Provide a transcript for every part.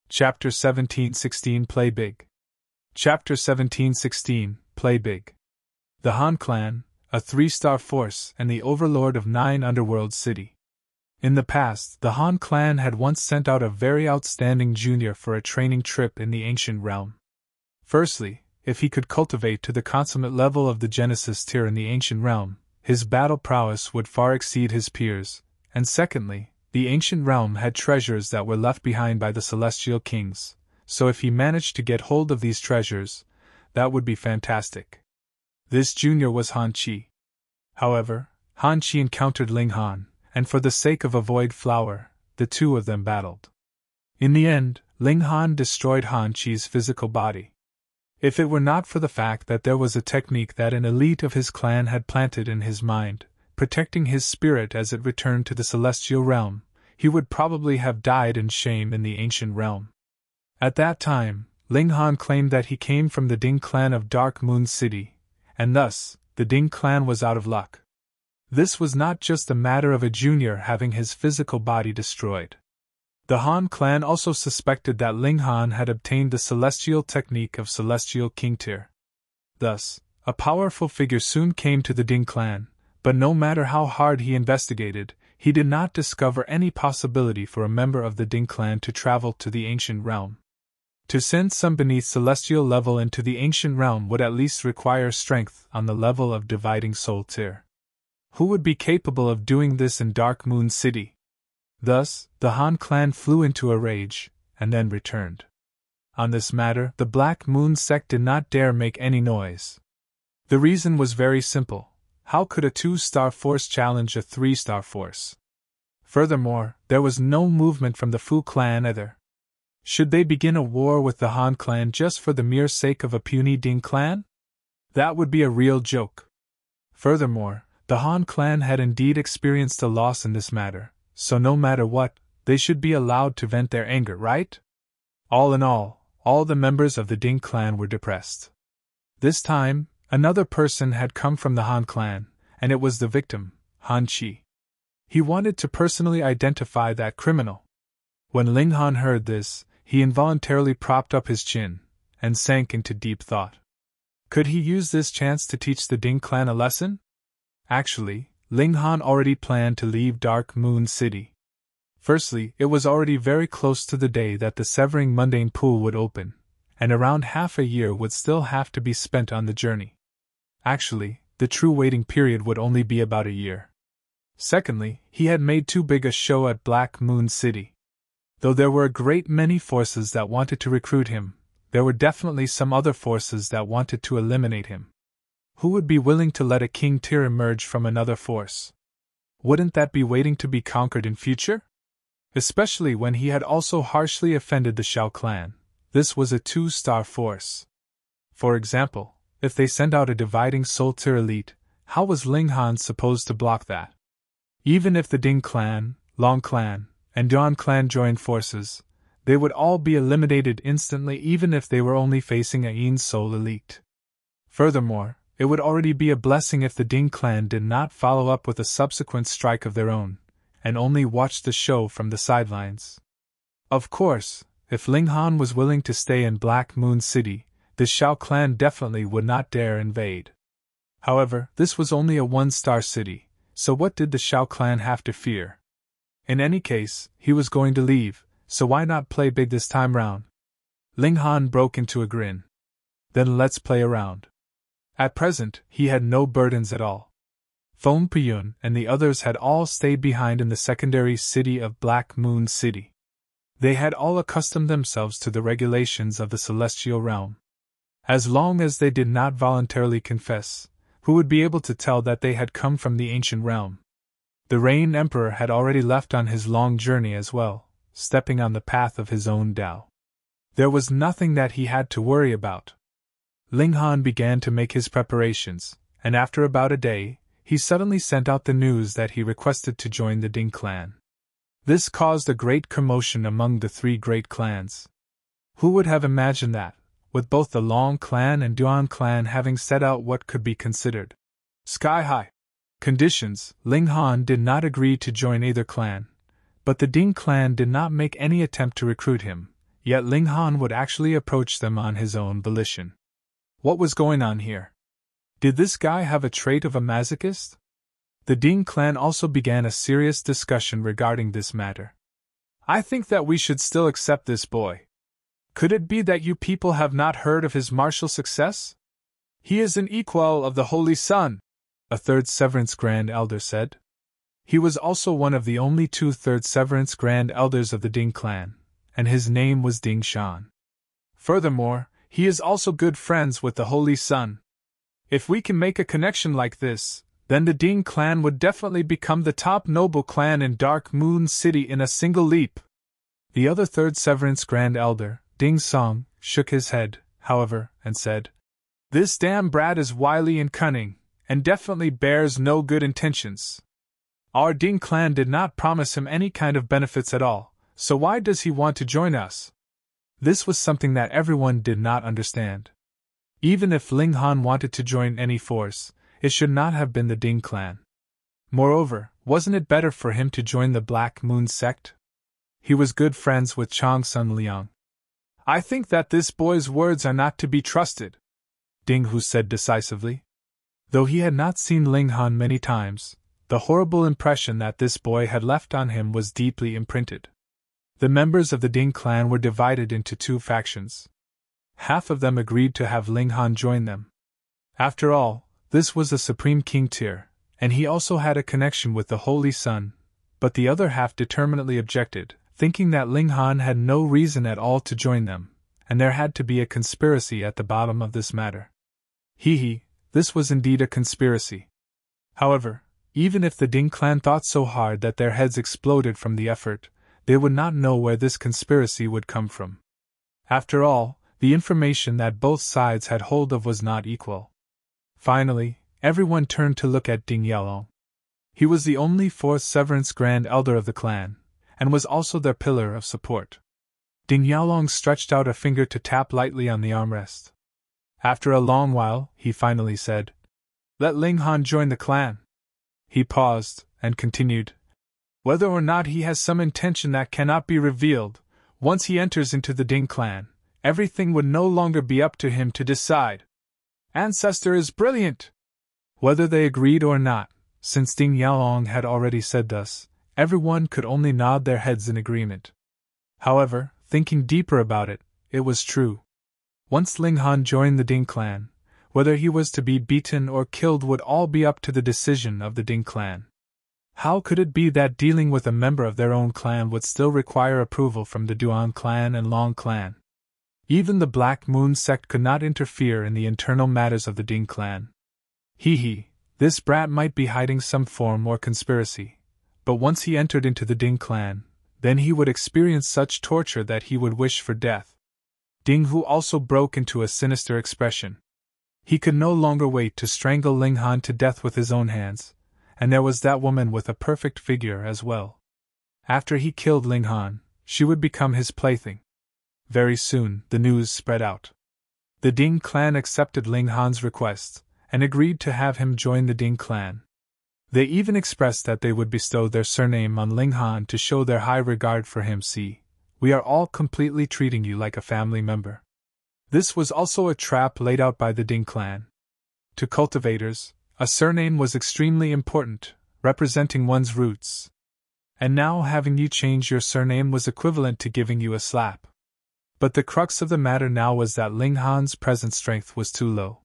Chapter 1716 Play Big. Chapter 1716 Play Big. The Han clan, a 3-star force and the overlord of 9 underworld city. In the past, the Han clan had once sent out a very outstanding junior for a training trip in the ancient realm. Firstly, if he could cultivate to the consummate level of the Genesis tier in the ancient realm, his battle prowess would far exceed his peers, and secondly, the ancient realm had treasures that were left behind by the celestial kings, so if he managed to get hold of these treasures, that would be fantastic. This junior was Han Chi. However, Han Chi encountered Ling Han, and for the sake of a void flower, the two of them battled. In the end, Ling Han destroyed Han Chi's physical body. If it were not for the fact that there was a technique that an elite of his clan had planted in his mind, protecting his spirit as it returned to the celestial realm, he would probably have died in shame in the ancient realm. At that time, Ling Han claimed that he came from the Ding clan of Dark Moon City, and thus, the Ding clan was out of luck. This was not just a matter of a junior having his physical body destroyed. The Han clan also suspected that Ling Han had obtained the celestial technique of Celestial King tier. Thus, a powerful figure soon came to the Ding clan, but no matter how hard he investigated, he did not discover any possibility for a member of the Ding clan to travel to the ancient realm. To send some beneath celestial level into the ancient realm would at least require strength on the level of dividing soul tier. Who would be capable of doing this in Dark Moon City? Thus, the Han clan flew into a rage, and then returned. On this matter, the Black Moon sect did not dare make any noise. The reason was very simple. How could a 2-star force challenge a 3-star force? Furthermore, there was no movement from the Fu clan either. Should they begin a war with the Han clan just for the mere sake of a puny Ding clan? That would be a real joke. Furthermore, the Han clan had indeed experienced a loss in this matter, so no matter what, they should be allowed to vent their anger, right? All in all the members of the Ding clan were depressed. This time, another person had come from the Han clan, and it was the victim, Han Chi. He wanted to personally identify that criminal. When Ling Han heard this, he involuntarily propped up his chin, and sank into deep thought. Could he use this chance to teach the Ding clan a lesson? Actually, Ling Han already planned to leave Dark Moon City. Firstly, it was already very close to the day that the Severing Mundane pool would open, and around half a year would still have to be spent on the journey. Actually, the true waiting period would only be about a year. Secondly, he had made too big a show at Black Moon City. Though there were a great many forces that wanted to recruit him, there were definitely some other forces that wanted to eliminate him. Who would be willing to let a king tier emerge from another force? Wouldn't that be waiting to be conquered in future? Especially when he had also harshly offended the Shao clan. This was a 2-star force. For example, if they sent out a dividing soul tier elite, how was Ling Han supposed to block that? Even if the Ding clan, Long clan, and Duan clan joined forces, they would all be eliminated instantly even if they were only facing a Yin soul elite. Furthermore, it would already be a blessing if the Ding clan did not follow up with a subsequent strike of their own, and only watched the show from the sidelines. Of course, if Ling Han was willing to stay in Black Moon City, the Shao clan definitely would not dare invade. However, this was only a 1-star city, so what did the Shao clan have to fear? In any case, he was going to leave, so why not play big this time round? Ling Han broke into a grin. Then let's play around. At present, he had no burdens at all. Feng Piyun and the others had all stayed behind in the secondary city of Black Moon City. They had all accustomed themselves to the regulations of the celestial realm. As long as they did not voluntarily confess, who would be able to tell that they had come from the ancient realm? The Rain Emperor had already left on his long journey as well, stepping on the path of his own Tao. There was nothing that he had to worry about. Ling Han began to make his preparations, and after about a day, he suddenly sent out the news that he requested to join the Ding clan. This caused a great commotion among the 3 great clans. Who would have imagined that, with both the Long clan and Duan clan having set out what could be considered sky-high conditions, Ling Han did not agree to join either clan, but the Ding clan did not make any attempt to recruit him, Yet Ling Han would actually approach them on his own volition. What was going on here? Did this guy have a trait of a masochist? The Ding clan also began a serious discussion regarding this matter. I think that we should still accept this boy. Could it be that you people have not heard of his martial success? He is an equal of the Holy Sun, a third Severance Grand Elder said. He was also one of the only 2/3 Severance Grand Elders of the Ding clan, and his name was Ding Shan. Furthermore, he is also good friends with the Holy Sun. If we can make a connection like this, then the Ding clan would definitely become the top noble clan in Dark Moon City in a single leap. The other third Severance Grand Elder, Ding Song, shook his head, however, and said, "This damn brat is wily and cunning, and definitely bears no good intentions. Our Ding clan did not promise him any kind of benefits at all, so why does he want to join us?" This was something that everyone did not understand. Even if Ling Han wanted to join any force, it should not have been the Ding clan. Moreover, wasn't it better for him to join the Black Moon sect? He was good friends with Chang Sun Liang. "I think that this boy's words are not to be trusted," Ding Hu said decisively. Though he had not seen Ling Han many times, the horrible impression that this boy had left on him was deeply imprinted. The members of the Ding clan were divided into two factions. Half of them agreed to have Ling Han join them. After all, this was a Supreme King tier, and he also had a connection with the Holy Sun, but the other half determinedly objected, thinking that Ling Han had no reason at all to join them, and there had to be a conspiracy at the bottom of this matter. This was indeed a conspiracy. However, even if the Ding clan thought so hard that their heads exploded from the effort, they would not know where this conspiracy would come from. After all, the information that both sides had hold of was not equal. Finally, everyone turned to look at Ding Yalong. He was the only fourth Severance Grand Elder of the clan, and was also their pillar of support. Ding Yalong stretched out a finger to tap lightly on the armrest. After a long while, he finally said, "Let Ling Han join the clan." He paused, and continued, "Whether or not he has some intention that cannot be revealed, once he enters into the Ding clan, everything would no longer be up to him to decide. Ancestor is brilliant!" Whether they agreed or not, since Ding Yalong had already said thus, everyone could only nod their heads in agreement. However, thinking deeper about it, it was true. Once Ling Han joined the Ding clan, whether he was to be beaten or killed would all be up to the decision of the Ding clan. How could it be that dealing with a member of their own clan would still require approval from the Duan clan and Long clan? Even the Black Moon sect could not interfere in the internal matters of the Ding clan. This brat might be hiding some form or conspiracy, but once he entered into the Ding clan, then he would experience such torture that he would wish for death. Ding Hu also broke into a sinister expression. He could no longer wait to strangle Ling Han to death with his own hands, and there was that woman with a perfect figure as well. After he killed Ling Han, she would become his plaything. Very soon, the news spread out. The Ding clan accepted Ling Han's request, and agreed to have him join the Ding clan. They even expressed that they would bestow their surname on Ling Han to show their high regard for him. "See, we are all completely treating you like a family member." This was also a trap laid out by the Ding clan. To cultivators, a surname was extremely important, representing one's roots. And now having you change your surname was equivalent to giving you a slap. But the crux of the matter now was that Ling Han's present strength was too low.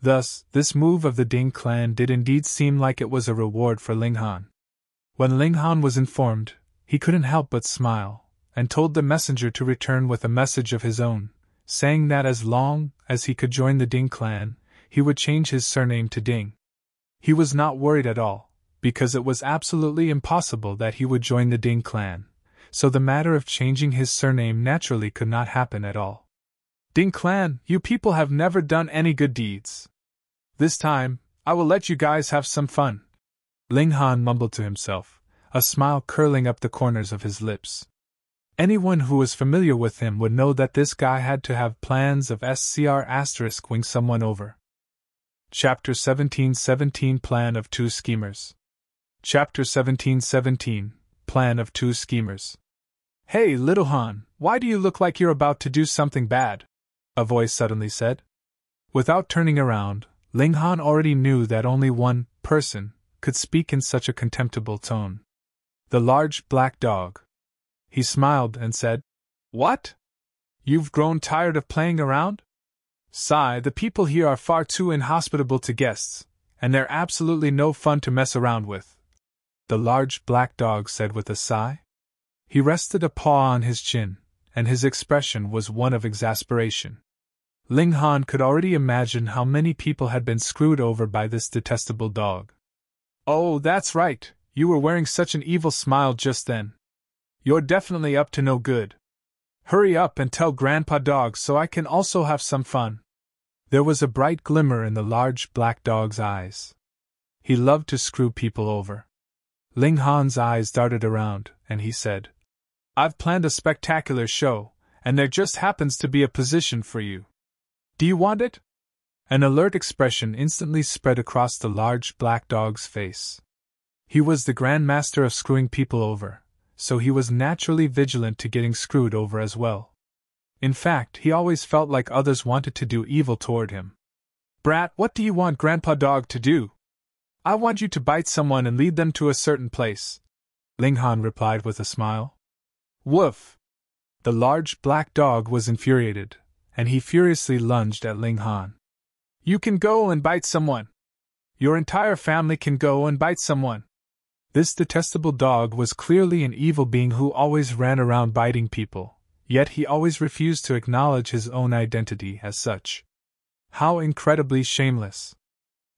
Thus, this move of the Ding clan did indeed seem like it was a reward for Ling Han. When Ling Han was informed, he couldn't help but smile, and told the messenger to return with a message of his own, saying that as long as he could join the Ding clan, he would change his surname to Ding. He was not worried at all, because it was absolutely impossible that he would join the Ding clan, so the matter of changing his surname naturally could not happen at all. "Ding clan, you people have never done any good deeds. This time, I will let you guys have some fun," Ling Han mumbled to himself, a smile curling up the corners of his lips. Anyone who was familiar with him would know that this guy had to have plans of wing someone over. Chapter 1717 Plan of Two Schemers. Chapter 1717 Plan of Two Schemers. Hey, little Han, why do you look like you're about to do something bad? A voice suddenly said. Without turning around, Ling Han already knew that only one person could speak in such a contemptible tone. The large black dog. He smiled and said, What? You've grown tired of playing around? Sigh, the people here are far too inhospitable to guests, and they're absolutely no fun to mess around with. The large black dog said with a sigh. He rested a paw on his chin, and his expression was one of exasperation. Ling Han could already imagine how many people had been screwed over by this detestable dog. Oh, that's right, you were wearing such an evil smile just then. You're definitely up to no good. Hurry up and tell Grandpa Dog so I can also have some fun. There was a bright glimmer in the large black dog's eyes. He loved to screw people over. Ling Han's eyes darted around, and he said, I've planned a spectacular show, and there just happens to be a position for you. Do you want it? An alert expression instantly spread across the large black dog's face. He was the Grand Master of screwing people over, so he was naturally vigilant to getting screwed over as well. In fact, he always felt like others wanted to do evil toward him. Brat, what do you want Grandpa Dog to do? I want you to bite someone and lead them to a certain place, Ling Han replied with a smile. Woof! The large black dog was infuriated, and he furiously lunged at Ling Han. You can go and bite someone. Your entire family can go and bite someone. This detestable dog was clearly an evil being who always ran around biting people, yet he always refused to acknowledge his own identity as such. How incredibly shameless!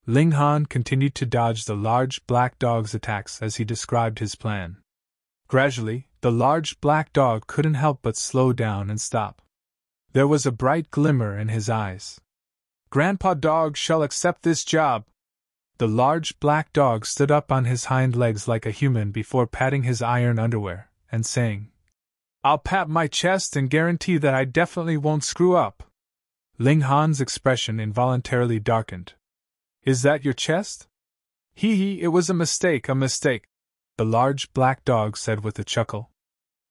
Ling Han continued to dodge the large black dog's attacks as he described his plan. Gradually, the large black dog couldn't help but slow down and stop. There was a bright glimmer in his eyes. Grandpa Dog shall accept this job. The large black dog stood up on his hind legs like a human before patting his iron underwear, and saying, I'll pat my chest and guarantee that I definitely won't screw up. Ling Han's expression involuntarily darkened. Is that your chest? Hee, it was a mistake, the large black dog said with a chuckle.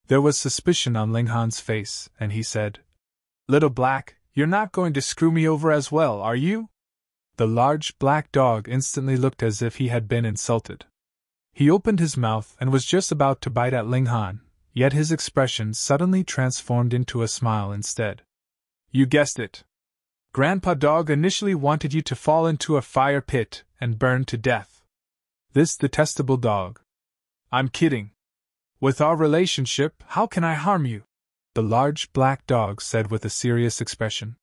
There was suspicion on Ling Han's face, and he said, Little Black, you're not going to screw me over as well, are you? The large black dog instantly looked as if he had been insulted. He opened his mouth and was just about to bite at Ling Han, yet his expression suddenly transformed into a smile instead. You guessed it. Grandpa Dog initially wanted you to fall into a fire pit and burn to death. This detestable dog. I'm kidding. With our relationship, how can I harm you? The large black dog said with a serious expression.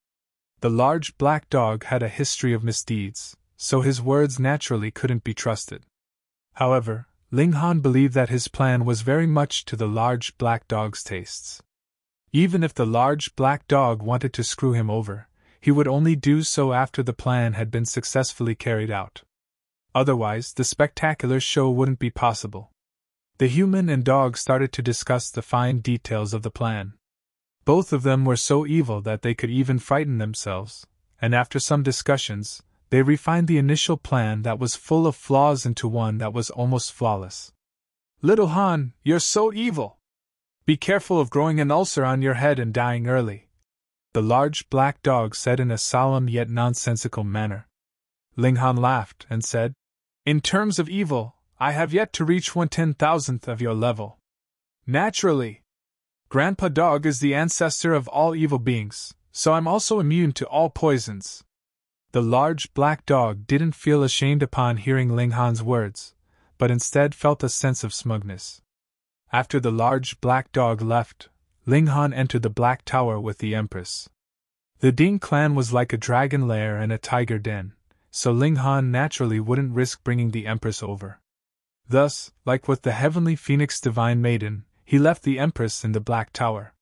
The large black dog had a history of misdeeds, so his words naturally couldn't be trusted. However, Ling Han believed that his plan was very much to the large black dog's tastes. Even if the large black dog wanted to screw him over, he would only do so after the plan had been successfully carried out. Otherwise, the spectacular show wouldn't be possible. The human and dog started to discuss the fine details of the plan. Both of them were so evil that they could even frighten themselves, and after some discussions, they refined the initial plan that was full of flaws into one that was almost flawless. Little Han, you're so evil! Be careful of growing an ulcer on your head and dying early, the large black dog said in a solemn yet nonsensical manner. Ling Han laughed and said, In terms of evil, I have yet to reach 1/10,000th of your level. Naturally. Grandpa Dog is the ancestor of all evil beings, so I'm also immune to all poisons. The large black dog didn't feel ashamed upon hearing Ling Han's words, but instead felt a sense of smugness. After the large black dog left, Ling Han entered the Black Tower with the Empress. The Ding clan was like a dragon lair and a tiger den, so Ling Han naturally wouldn't risk bringing the Empress over. Thus, like with the Heavenly Phoenix Divine Maiden, he left the Empress in the Black Tower.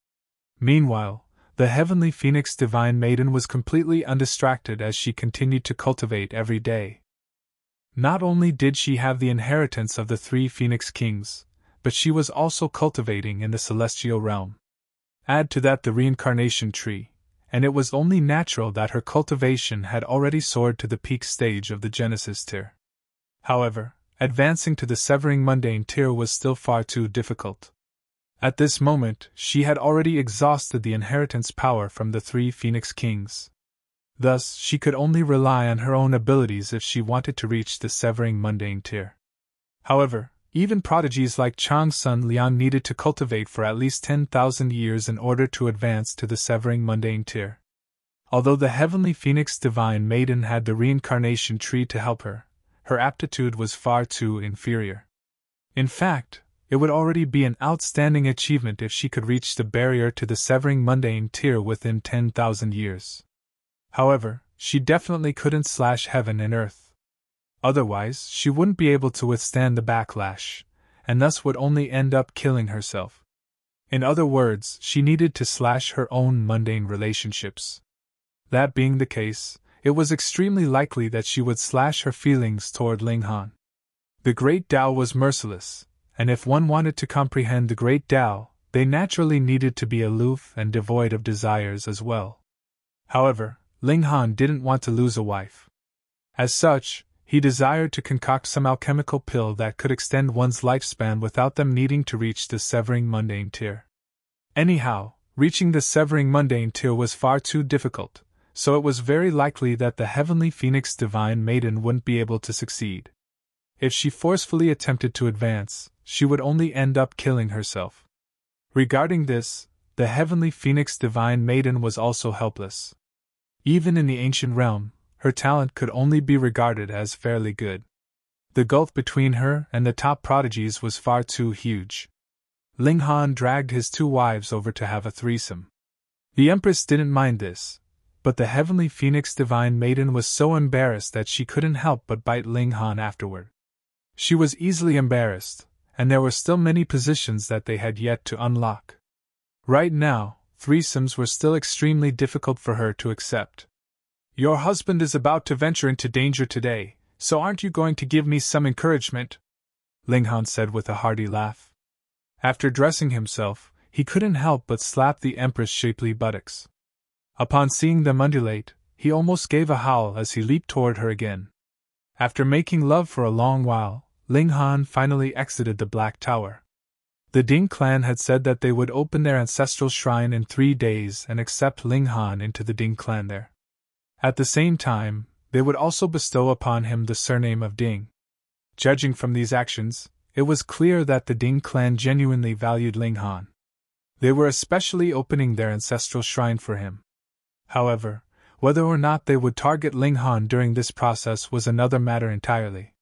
Meanwhile, the Heavenly Phoenix Divine Maiden was completely undistracted as she continued to cultivate every day. Not only did she have the inheritance of the 3 Phoenix Kings, but she was also cultivating in the celestial realm. Add to that the reincarnation tree, and it was only natural that her cultivation had already soared to the peak stage of the Genesis tier. However, advancing to the Severing Mundane tier was still far too difficult. At this moment, she had already exhausted the inheritance power from the 3 Phoenix Kings. Thus, she could only rely on her own abilities if she wanted to reach the severing mundane tier. However, even prodigies like Chang's son Liang needed to cultivate for at least 10,000 years in order to advance to the severing mundane tier. Although the heavenly Phoenix Divine Maiden had the reincarnation tree to help her, her aptitude was far too inferior. In fact, it would already be an outstanding achievement if she could reach the barrier to the severing mundane tier within 10,000 years. However, she definitely couldn't slash heaven and earth. Otherwise, she wouldn't be able to withstand the backlash, and thus would only end up killing herself. In other words, she needed to slash her own mundane relationships. That being the case, it was extremely likely that she would slash her feelings toward Ling Han. The Great Tao was merciless, and if one wanted to comprehend the Great Tao, they naturally needed to be aloof and devoid of desires as well. However, Ling Han didn't want to lose a wife. As such, he desired to concoct some alchemical pill that could extend one's lifespan without them needing to reach the severing mundane tier. Anyhow, reaching the severing mundane tier was far too difficult, so it was very likely that the heavenly Phoenix Divine Maiden wouldn't be able to succeed. If she forcefully attempted to advance, she would only end up killing herself. Regarding this, the heavenly Phoenix Divine Maiden was also helpless. Even in the ancient realm, her talent could only be regarded as fairly good. The gulf between her and the top prodigies was far too huge. Ling Han dragged his 2 wives over to have a threesome. The Empress didn't mind this, but the heavenly Phoenix Divine Maiden was so embarrassed that she couldn't help but bite Ling Han afterward. She was easily embarrassed, and there were still many positions that they had yet to unlock. Right now, threesomes were still extremely difficult for her to accept. "Your husband is about to venture into danger today, so aren't you going to give me some encouragement?" Ling Han said with a hearty laugh. After dressing himself, he couldn't help but slap the Empress' shapely buttocks. Upon seeing them undulate, he almost gave a howl as he leaped toward her again. After making love for a long while, Ling Han finally exited the Black Tower. The Ding clan had said that they would open their ancestral shrine in 3 days and accept Ling Han into the Ding clan there. At the same time, they would also bestow upon him the surname of Ding. Judging from these actions, it was clear that the Ding clan genuinely valued Ling Han. They were especially opening their ancestral shrine for him. However, whether or not they would target Ling Han during this process was another matter entirely.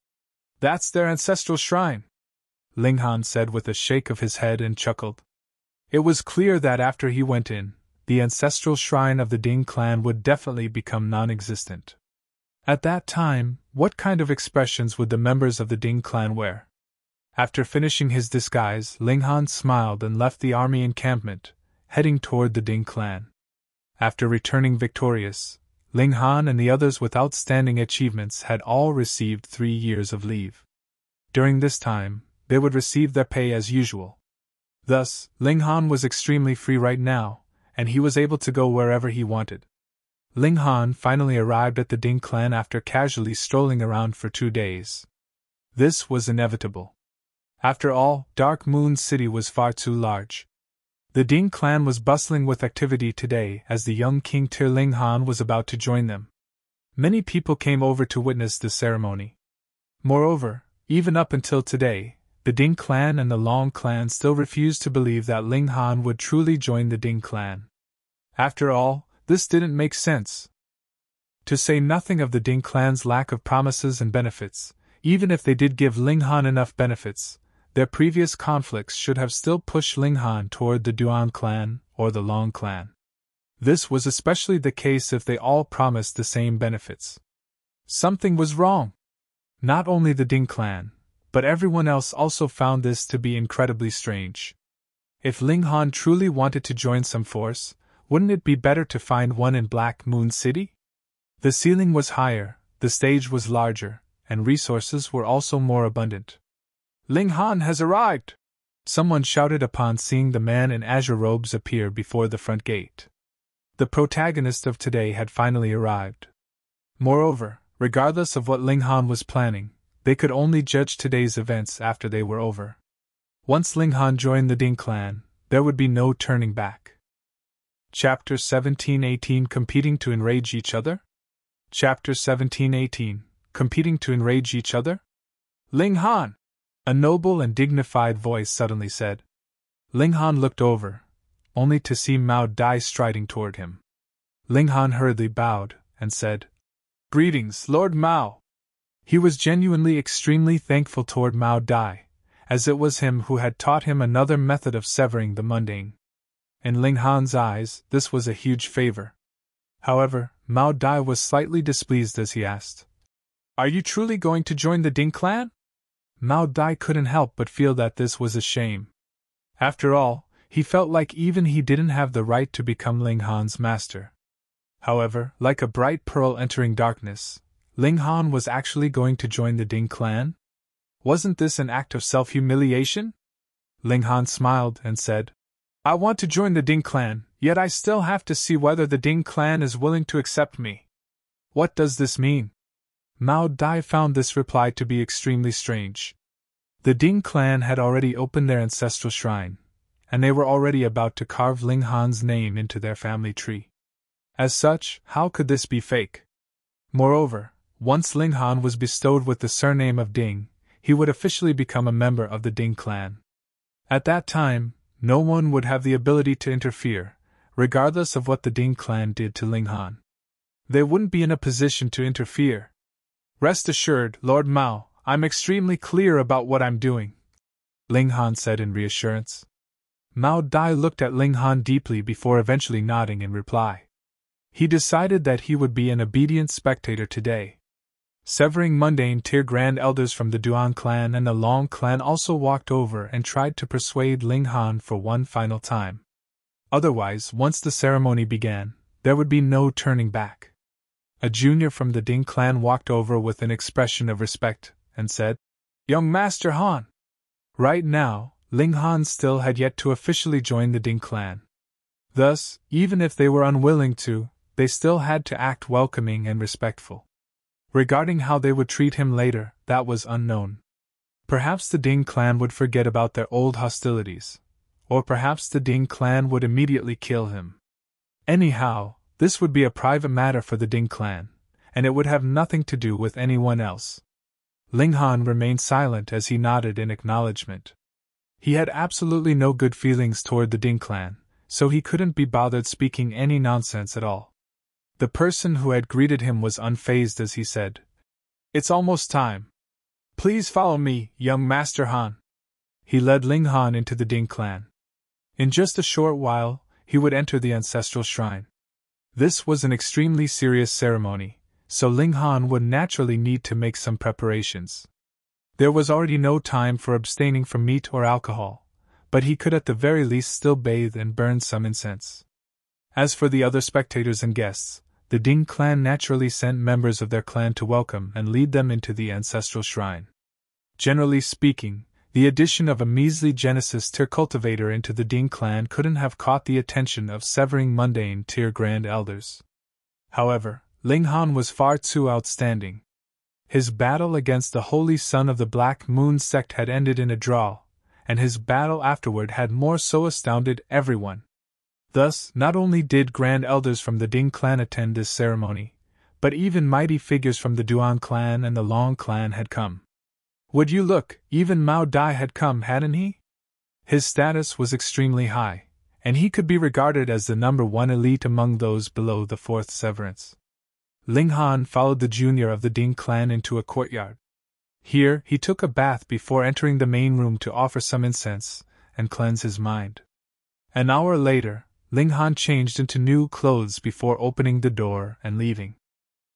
"That's their ancestral shrine," Ling Han said with a shake of his head and chuckled. It was clear that after he went in, the ancestral shrine of the Ding clan would definitely become non-existent. At that time, what kind of expressions would the members of the Ding clan wear? After finishing his disguise, Ling Han smiled and left the army encampment, heading toward the Ding clan. After returning victorious, Ling Han and the others with outstanding achievements had all received 3 years of leave. During this time, they would receive their pay as usual. Thus, Ling Han was extremely free right now, and he was able to go wherever he wanted. Ling Han finally arrived at the Ding clan after casually strolling around for 2 days. This was inevitable. After all, Dark Moon City was far too large. The Ding clan was bustling with activity today as the young King Ling Han was about to join them. Many people came over to witness the ceremony. Moreover, even up until today, the Ding clan and the Long clan still refused to believe that Ling Han would truly join the Ding clan. After all, this didn't make sense. To say nothing of the Ding clan's lack of promises and benefits, even if they did give Ling Han enough benefits, their previous conflicts should have still pushed Ling Han toward the Duan clan or the Long clan. This was especially the case if they all promised the same benefits. Something was wrong. Not only the Ding clan, but everyone else also found this to be incredibly strange. If Ling Han truly wanted to join some force, wouldn't it be better to find one in Black Moon City? The ceiling was higher, the stage was larger, and resources were also more abundant. "Ling Han has arrived!" Someone shouted upon seeing the man in azure robes appear before the front gate. The protagonist of today had finally arrived. Moreover, regardless of what Ling Han was planning, they could only judge today's events after they were over. Once Ling Han joined the Ding clan, there would be no turning back. Chapter 1718 Competing to enrage each other? Chapter 1718 Competing to enrage each other? Ling Han! A noble and dignified voice suddenly said. Ling Han looked over, only to see Mao Dai striding toward him. Ling Han hurriedly bowed and said, Greetings, Lord Mao! He was genuinely extremely thankful toward Mao Dai, as it was him who had taught him another method of severing the mundane. In Ling Han's eyes, this was a huge favor. However, Mao Dai was slightly displeased as he asked, Are you truly going to join the Ding clan? Mao Dai couldn't help but feel that this was a shame. After all, he felt like even he didn't have the right to become Ling Han's master. However, like a bright pearl entering darkness, Ling Han was actually going to join the Ding clan? Wasn't this an act of self-humiliation? Ling Han smiled and said, I want to join the Ding clan, yet I still have to see whether the Ding clan is willing to accept me. What does this mean? Mao Dai found this reply to be extremely strange. The Ding clan had already opened their ancestral shrine, and they were already about to carve Ling Han's name into their family tree. As such, how could this be fake? Moreover, once Ling Han was bestowed with the surname of Ding, he would officially become a member of the Ding clan. At that time, no one would have the ability to interfere, regardless of what the Ding clan did to Ling Han. They wouldn't be in a position to interfere. Rest assured, Lord Mao, I'm extremely clear about what I'm doing, Ling Han said in reassurance. Mao Dai looked at Ling Han deeply before eventually nodding in reply. He decided that he would be an obedient spectator today. Severing Mundane tier grand elders from the Duan clan and the Long clan also walked over and tried to persuade Ling Han for one final time. Otherwise, once the ceremony began, there would be no turning back. A junior from the Ding clan walked over with an expression of respect and said, Young Master Han! Right now, Ling Han still had yet to officially join the Ding clan. Thus, even if they were unwilling to, they still had to act welcoming and respectful. Regarding how they would treat him later, that was unknown. Perhaps the Ding clan would forget about their old hostilities, or perhaps the Ding clan would immediately kill him. Anyhow, this would be a private matter for the Ding clan, and it would have nothing to do with anyone else. Ling Han remained silent as he nodded in acknowledgement. He had absolutely no good feelings toward the Ding clan, so he couldn't be bothered speaking any nonsense at all. The person who had greeted him was unfazed as he said, It's almost time. Please follow me, young Master Han. He led Ling Han into the Ding clan. In just a short while, he would enter the ancestral shrine. This was an extremely serious ceremony, so Ling Han would naturally need to make some preparations. There was already no time for abstaining from meat or alcohol, but he could at the very least still bathe and burn some incense. As for the other spectators and guests, the Ding clan naturally sent members of their clan to welcome and lead them into the ancestral shrine. Generally speaking, the addition of a measly Genesis tier cultivator into the Ding clan couldn't have caught the attention of severing Mundane tier grand elders. However, Ling Han was far too outstanding. His battle against the Holy Son of the Black Moon sect had ended in a draw, and his battle afterward had more so astounded everyone. Thus, not only did grand elders from the Ding clan attend this ceremony, but even mighty figures from the Duan clan and the Long clan had come. Would you look, even Mao Dai had come, hadn't he? His status was extremely high, and he could be regarded as the #1 elite among those below the 4th severance. Ling Han followed the junior of the Ding clan into a courtyard. Here, he took a bath before entering the main room to offer some incense and cleanse his mind. An hour later, Ling Han changed into new clothes before opening the door and leaving.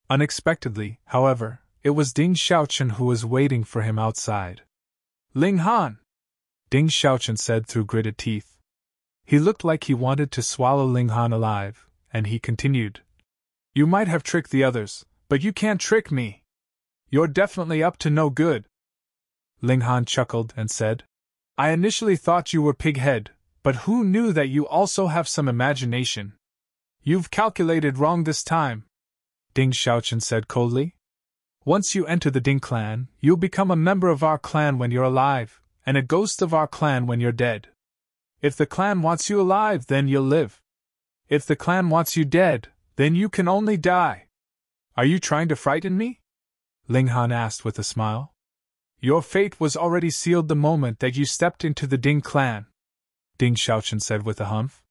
Unexpectedly, however, it was Ding Xiaochen who was waiting for him outside. Ling Han! Ding Xiaochen said through gritted teeth. He looked like he wanted to swallow Ling Han alive, and he continued. You might have tricked the others, but you can't trick me. You're definitely up to no good. Ling Han chuckled and said, I initially thought you were pig-head, but who knew that you also have some imagination? You've calculated wrong this time, Ding Xiaochen said coldly. Once you enter the Ding clan, you'll become a member of our clan when you're alive, and a ghost of our clan when you're dead. If the clan wants you alive, then you'll live. If the clan wants you dead, then you can only die. Are you trying to frighten me? Ling Han asked with a smile. Your fate was already sealed the moment that you stepped into the Ding clan, Ding Xiaochen said with a humph.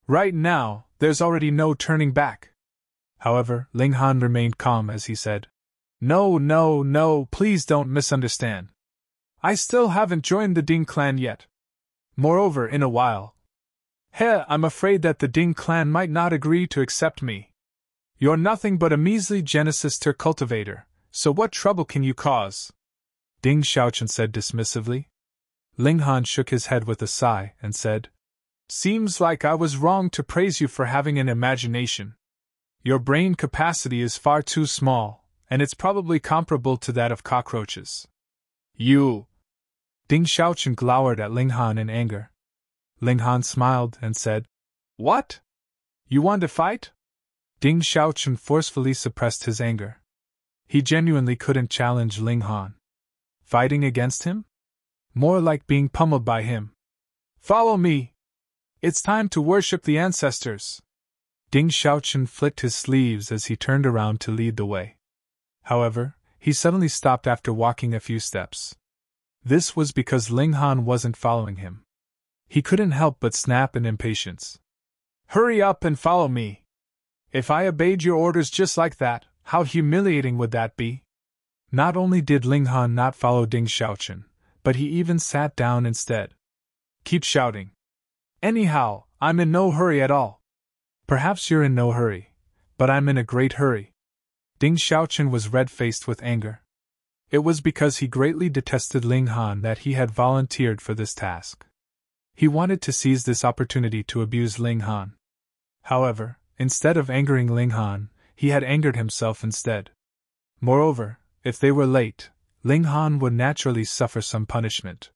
Right now, there's already no turning back. However, Ling Han remained calm as he said, No, please don't misunderstand. I still haven't joined the Ding clan yet. Moreover, in a while, I'm afraid that the Ding clan might not agree to accept me. You're nothing but a measly Genesis Tier cultivator, so what trouble can you cause? Ding Xiaochen said dismissively. Ling Han shook his head with a sigh and said, Seems like I was wrong to praise you for having an imagination. Your brain capacity is far too small, and it's probably comparable to that of cockroaches. You! Ding Xiaochen glowered at Ling Han in anger. Ling Han smiled and said, What? You want to fight? Ding Xiaochen forcefully suppressed his anger. He genuinely couldn't challenge Ling Han. Fighting against him? More like being pummeled by him. Follow me! It's time to worship the ancestors! Ding Xiaochen flicked his sleeves as he turned around to lead the way. However, he suddenly stopped after walking a few steps. This was because Ling Han wasn't following him. He couldn't help but snap in impatience. Hurry up and follow me! If I obeyed your orders just like that, how humiliating would that be? Not only did Ling Han not follow Ding Xiaochen, but he even sat down instead. Keep shouting. Anyhow, I'm in no hurry at all. Perhaps you're in no hurry, but I'm in a great hurry. Ding Xiaochen was red-faced with anger. It was because he greatly detested Ling Han that he had volunteered for this task. He wanted to seize this opportunity to abuse Ling Han. However, instead of angering Ling Han, he had angered himself instead. Moreover, if they were late, Ling Han would naturally suffer some punishment.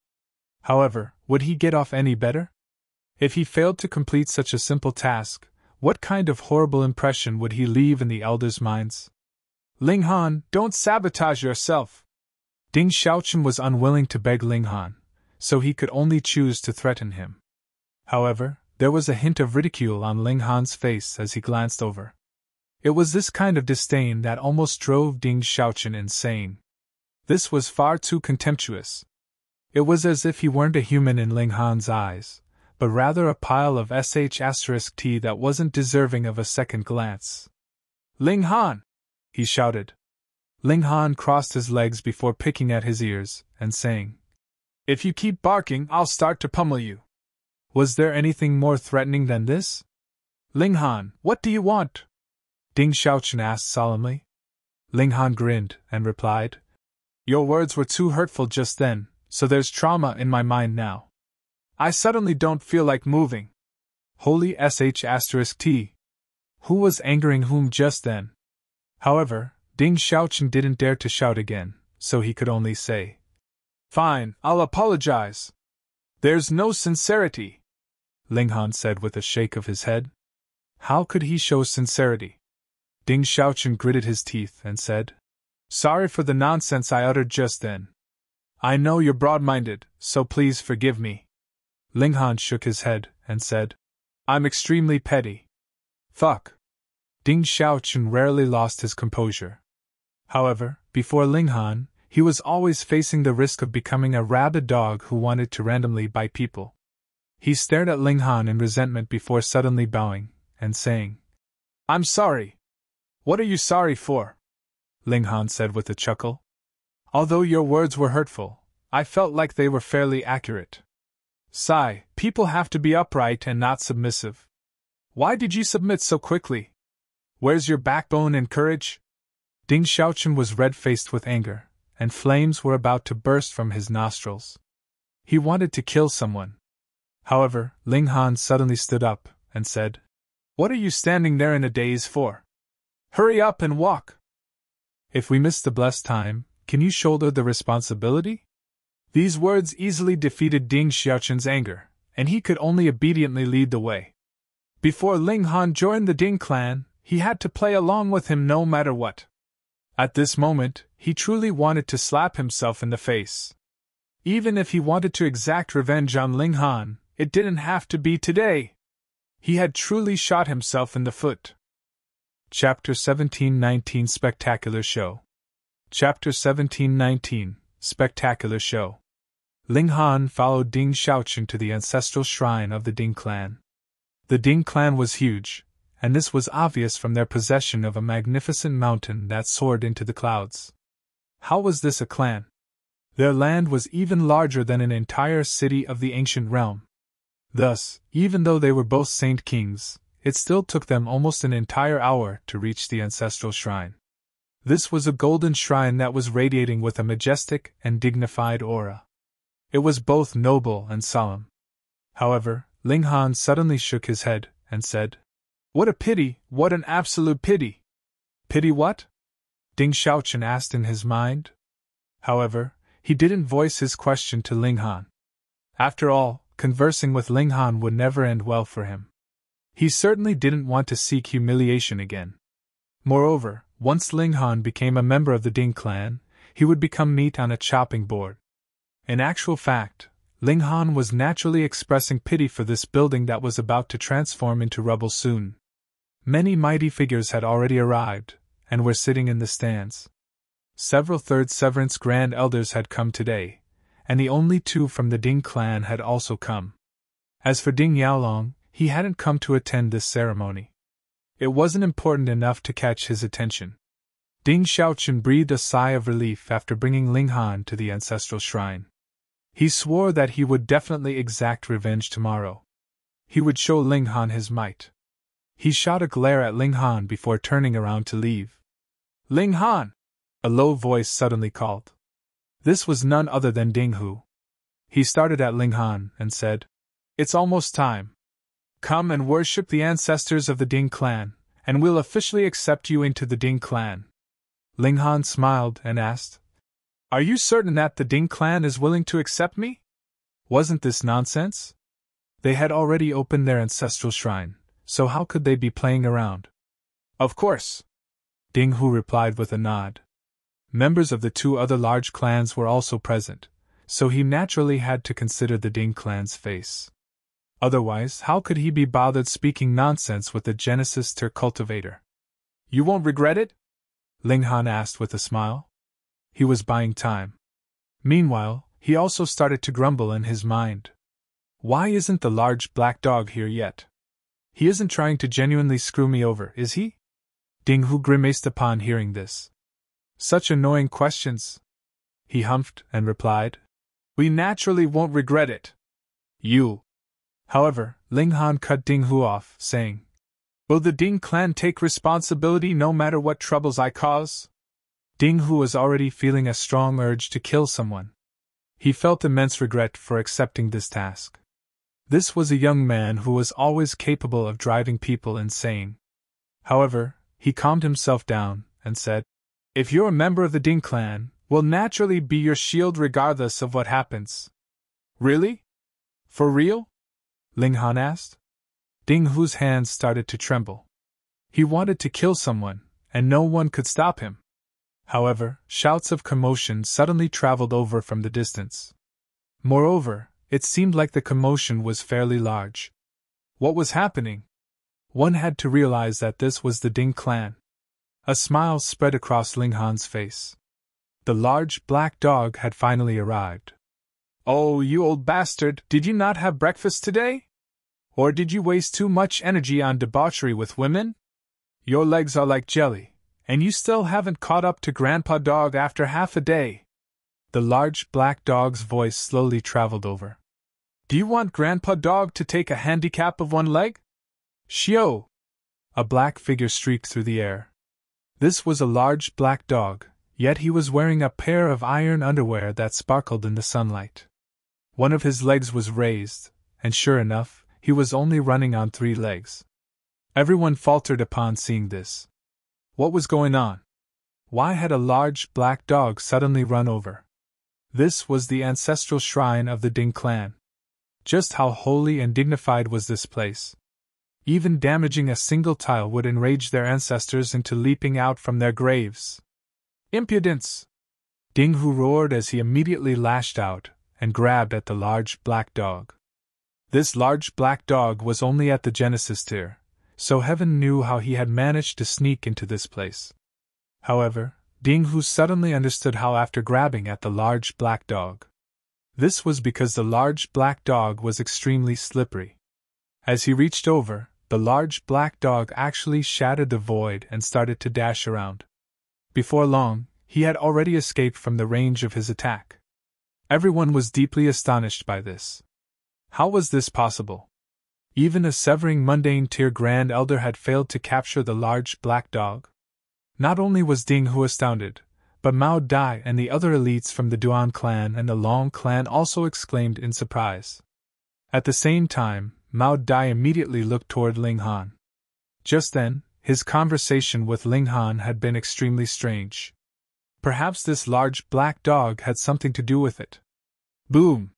However, would he get off any better? If he failed to complete such a simple task, what kind of horrible impression would he leave in the elders' minds? Ling Han, don't sabotage yourself! Ding Xiaochen was unwilling to beg Ling Han, so he could only choose to threaten him. However, there was a hint of ridicule on Ling Han's face as he glanced over. It was this kind of disdain that almost drove Ding Xiaochen insane. This was far too contemptuous. It was as if he weren't a human in Ling Han's eyes, but rather a pile of sh*t that wasn't deserving of a second glance. Ling Han! He shouted. Ling Han crossed his legs before picking at his ears and saying, If you keep barking, I'll start to pummel you. Was there anything more threatening than this? Ling Han, what do you want? Ding Xiaochen asked solemnly. Ling Han grinned and replied, Your words were too hurtful just then, so there's trauma in my mind now. I suddenly don't feel like moving. Holy sh*t. Who was angering whom just then? However, Ding Xiaochen didn't dare to shout again, so he could only say, Fine, I'll apologize. There's no sincerity, Ling Han said with a shake of his head. How could he show sincerity? Ding Xiaochen gritted his teeth and said, Sorry for the nonsense I uttered just then. I know you're broad-minded, so please forgive me. Ling Han shook his head and said, I'm extremely petty. Fuck. Ding Xiaochen rarely lost his composure. However, before Ling Han, he was always facing the risk of becoming a rabid dog who wanted to randomly bite people. He stared at Ling Han in resentment before suddenly bowing and saying, I'm sorry. What are you sorry for? Ling Han said with a chuckle. Although your words were hurtful, I felt like they were fairly accurate. Sigh, people have to be upright and not submissive. Why did you submit so quickly? Where's your backbone and courage? Ding Xiaochen was red-faced with anger, and flames were about to burst from his nostrils. He wanted to kill someone. However, Ling Han suddenly stood up and said, What are you standing there in a daze for? Hurry up and walk! If we miss the blessed time, can you shoulder the responsibility? These words easily defeated Ding Xiaochen's anger, and he could only obediently lead the way. Before Ling Han joined the Ding clan, he had to play along with him no matter what. At this moment, he truly wanted to slap himself in the face. Even if he wanted to exact revenge on Ling Han, It didn't have to be today. He had truly shot himself in the foot. Chapter 1719 Spectacular Show. Chapter 1719 Spectacular Show. Ling Han followed Ding Xiaoqun to the ancestral shrine of the Ding clan. The Ding clan was huge, and this was obvious from their possession of a magnificent mountain that soared into the clouds. How was this a clan? Their land was even larger than an entire city of the ancient realm. Thus, even though they were both saint kings, it still took them almost an entire hour to reach the ancestral shrine. This was a golden shrine that was radiating with a majestic and dignified aura. It was both noble and solemn. However, Ling Han suddenly shook his head and said, "What a pity, what an absolute pity!" "Pity what?" Ding Xiaoqun asked in his mind. However, he didn't voice his question to Ling Han. After all, conversing with Ling Han would never end well for him. He certainly didn't want to seek humiliation again. Moreover, once Ling Han became a member of the Ding clan, he would become meat on a chopping board. In actual fact, Ling Han was naturally expressing pity for this building that was about to transform into rubble soon. Many mighty figures had already arrived, and were sitting in the stands. Several Third Severance Grand Elders had come today, and the only two from the Ding clan had also come. As for Ding Yaolong, he hadn't come to attend this ceremony. It wasn't important enough to catch his attention. Ding Xiaoqun breathed a sigh of relief after bringing Ling Han to the ancestral shrine. He swore that he would definitely exact revenge tomorrow. He would show Ling Han his might. He shot a glare at Ling Han before turning around to leave. "Ling Han!" a low voice suddenly called. This was none other than Ding Hu. He started at Ling Han and said, "It's almost time. Come and worship the ancestors of the Ding clan, and we'll officially accept you into the Ding clan." Ling Han smiled and asked, "Are you certain that the Ding clan is willing to accept me?" Wasn't this nonsense? They had already opened their ancestral shrine, so how could they be playing around? "Of course," Ding Hu replied with a nod. Members of the two other large clans were also present, so he naturally had to consider the Ding clan's face. Otherwise, how could he be bothered speaking nonsense with the Genesis Ter cultivator? "You won't regret it?" Ling Han asked with a smile. He was buying time. Meanwhile, he also started to grumble in his mind. Why isn't the large black dog here yet? He isn't trying to genuinely screw me over, is he? Ding Hu grimaced upon hearing this. Such annoying questions. He humphed and replied, "We naturally won't regret it." "You." However, Ling Han cut Ding Hu off, saying, "Will the Ding clan take responsibility no matter what troubles I cause?" Ding Hu was already feeling a strong urge to kill someone. He felt immense regret for accepting this task. This was a young man who was always capable of driving people insane. However, he calmed himself down and said, "If you're a member of the Ding clan, we'll naturally be your shield regardless of what happens." "Really? For real?" Ling Han asked. Ding Hu's hands started to tremble. He wanted to kill someone, and no one could stop him. However, shouts of commotion suddenly traveled over from the distance. Moreover, it seemed like the commotion was fairly large. What was happening? One had to realize that this was the Ding clan. A smile spread across Ling Han's face. The large black dog had finally arrived. "Oh, you old bastard, did you not have breakfast today? Or did you waste too much energy on debauchery with women? Your legs are like jelly, and you still haven't caught up to Grandpa Dog after half a day." The large black dog's voice slowly traveled over. "Do you want Grandpa Dog to take a handicap of one leg?" "Shio!" A black figure streaked through the air. This was a large black dog, yet he was wearing a pair of iron underwear that sparkled in the sunlight. One of his legs was raised, and sure enough, he was only running on 3 legs. Everyone faltered upon seeing this. What was going on? Why had a large black dog suddenly run over? This was the ancestral shrine of the Ding clan. Just how holy and dignified was this place? Even damaging a single tile would enrage their ancestors into leaping out from their graves. "Impudence!" Ding Hu roared as he immediately lashed out and grabbed at the large black dog. This large black dog was only at the Genesis tier, so heaven knew how he had managed to sneak into this place. However, Ding Hu suddenly understood how after grabbing at the large black dog. This was because the large black dog was extremely slippery. As he reached over, the large black dog actually shattered the void and started to dash around. Before long, he had already escaped from the range of his attack. Everyone was deeply astonished by this. How was this possible? Even a severing Mundane tier Grand Elder had failed to capture the large black dog. Not only was Ding Hu astounded, but Mao Dai and the other elites from the Duan clan and the Long clan also exclaimed in surprise. At the same time, Mao Dai immediately looked toward Ling Han. Just then, his conversation with Ling Han had been extremely strange. Perhaps this large black dog had something to do with it. Boom!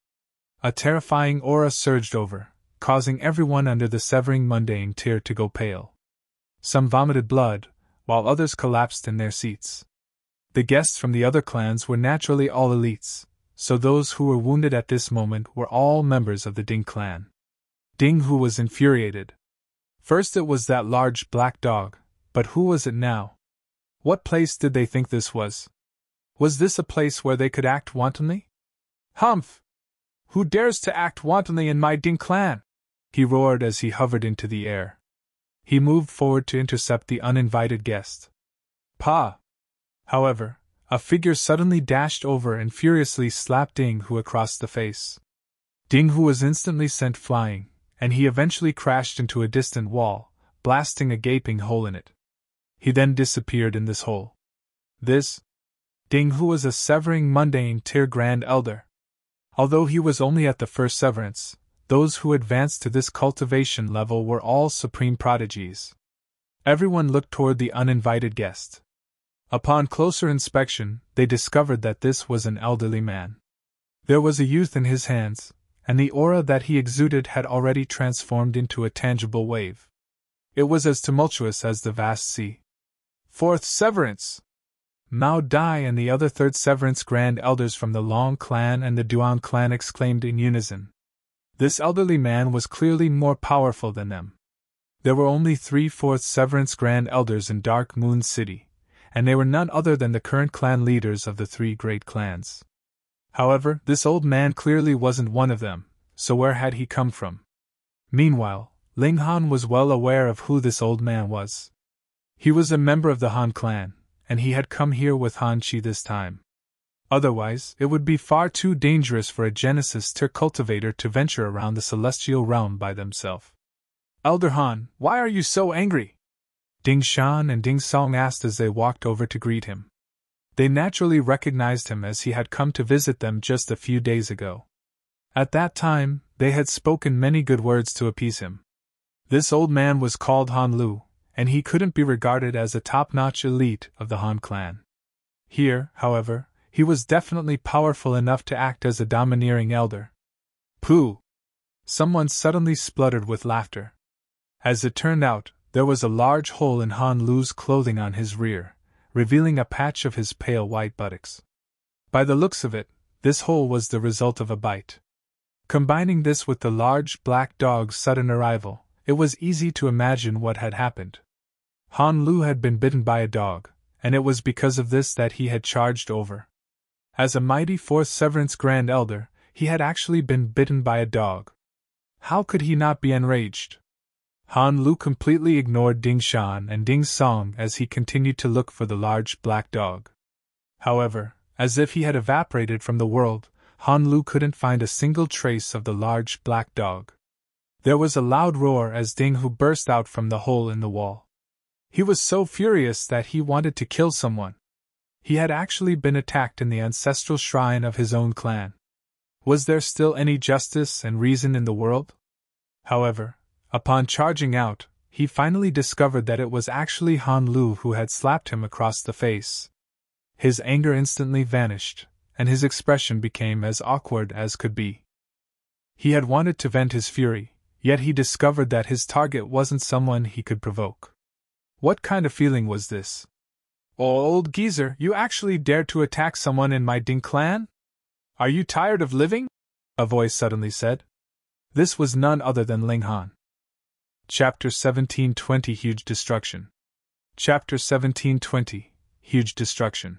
A terrifying aura surged over, causing everyone under the severing Mundane tier to go pale. Some vomited blood, while others collapsed in their seats. The guests from the other clans were naturally all elites, so those who were wounded at this moment were all members of the Ding clan. Ding Hu was infuriated. First it was that large black dog, but who was it now? What place did they think this was? Was this a place where they could act wantonly? Humph! Who dares to act wantonly in my Ding clan? He roared as he hovered into the air. He moved forward to intercept the uninvited guest. Pa! However, a figure suddenly dashed over and furiously slapped Ding Hu across the face. Ding Hu was instantly sent flying, and he eventually crashed into a distant wall, blasting a gaping hole in it. He then disappeared in this hole. Ding Hu was a severing Mundane tier Grand Elder. Although he was only at the first severance, those who advanced to this cultivation level were all supreme prodigies. Everyone looked toward the uninvited guest. Upon closer inspection, they discovered that this was an elderly man. There was a youth in his hands, and the aura that he exuded had already transformed into a tangible wave. It was as tumultuous as the vast sea. Fourth Severance! Mao Dai and the other third Severance Grand Elders from the Long clan and the Duan clan exclaimed in unison. This elderly man was clearly more powerful than them. There were only 3/4 Severance Grand Elders in Dark Moon City, and they were none other than the current clan leaders of the three great clans. However, this old man clearly wasn't one of them, so where had he come from? Meanwhile, Ling Han was well aware of who this old man was. He was a member of the Han clan, and he had come here with Han Chi this time. Otherwise, it would be far too dangerous for a Genesis tier cultivator to venture around the celestial realm by themselves. Elder Han, why are you so angry? Ding Shan and Ding Song asked as they walked over to greet him. They naturally recognized him as he had come to visit them just a few days ago. At that time, they had spoken many good words to appease him. This old man was called Han Lu, and he couldn't be regarded as a top-notch elite of the Han clan. Here, however, he was definitely powerful enough to act as a domineering elder. Pooh! Someone suddenly spluttered with laughter. As it turned out, there was a large hole in Han Lu's clothing on his rear, revealing a patch of his pale white buttocks. By the looks of it, this hole was the result of a bite. Combining this with the large black dog's sudden arrival, it was easy to imagine what had happened. Han Lu had been bitten by a dog, and it was because of this that he had charged over. As a mighty fourth Severance Grand Elder, he had actually been bitten by a dog. How could he not be enraged? Han Lu completely ignored Ding Shan and Ding Song as he continued to look for the large black dog. However, as if he had evaporated from the world, Han Lu couldn't find a single trace of the large black dog. There was a loud roar as Ding Hu burst out from the hole in the wall. He was so furious that he wanted to kill someone. He had actually been attacked in the ancestral shrine of his own clan. Was there still any justice and reason in the world? However, upon charging out, he finally discovered that it was actually Han Lu who had slapped him across the face. His anger instantly vanished, and his expression became as awkward as could be. He had wanted to vent his fury, yet he discovered that his target wasn't someone he could provoke. What kind of feeling was this? Oh, old geezer, you actually dared to attack someone in my Ding clan? Are you tired of living? A voice suddenly said. This was none other than Ling Han. Chapter 1720 Huge Destruction. Chapter 1720 Huge Destruction.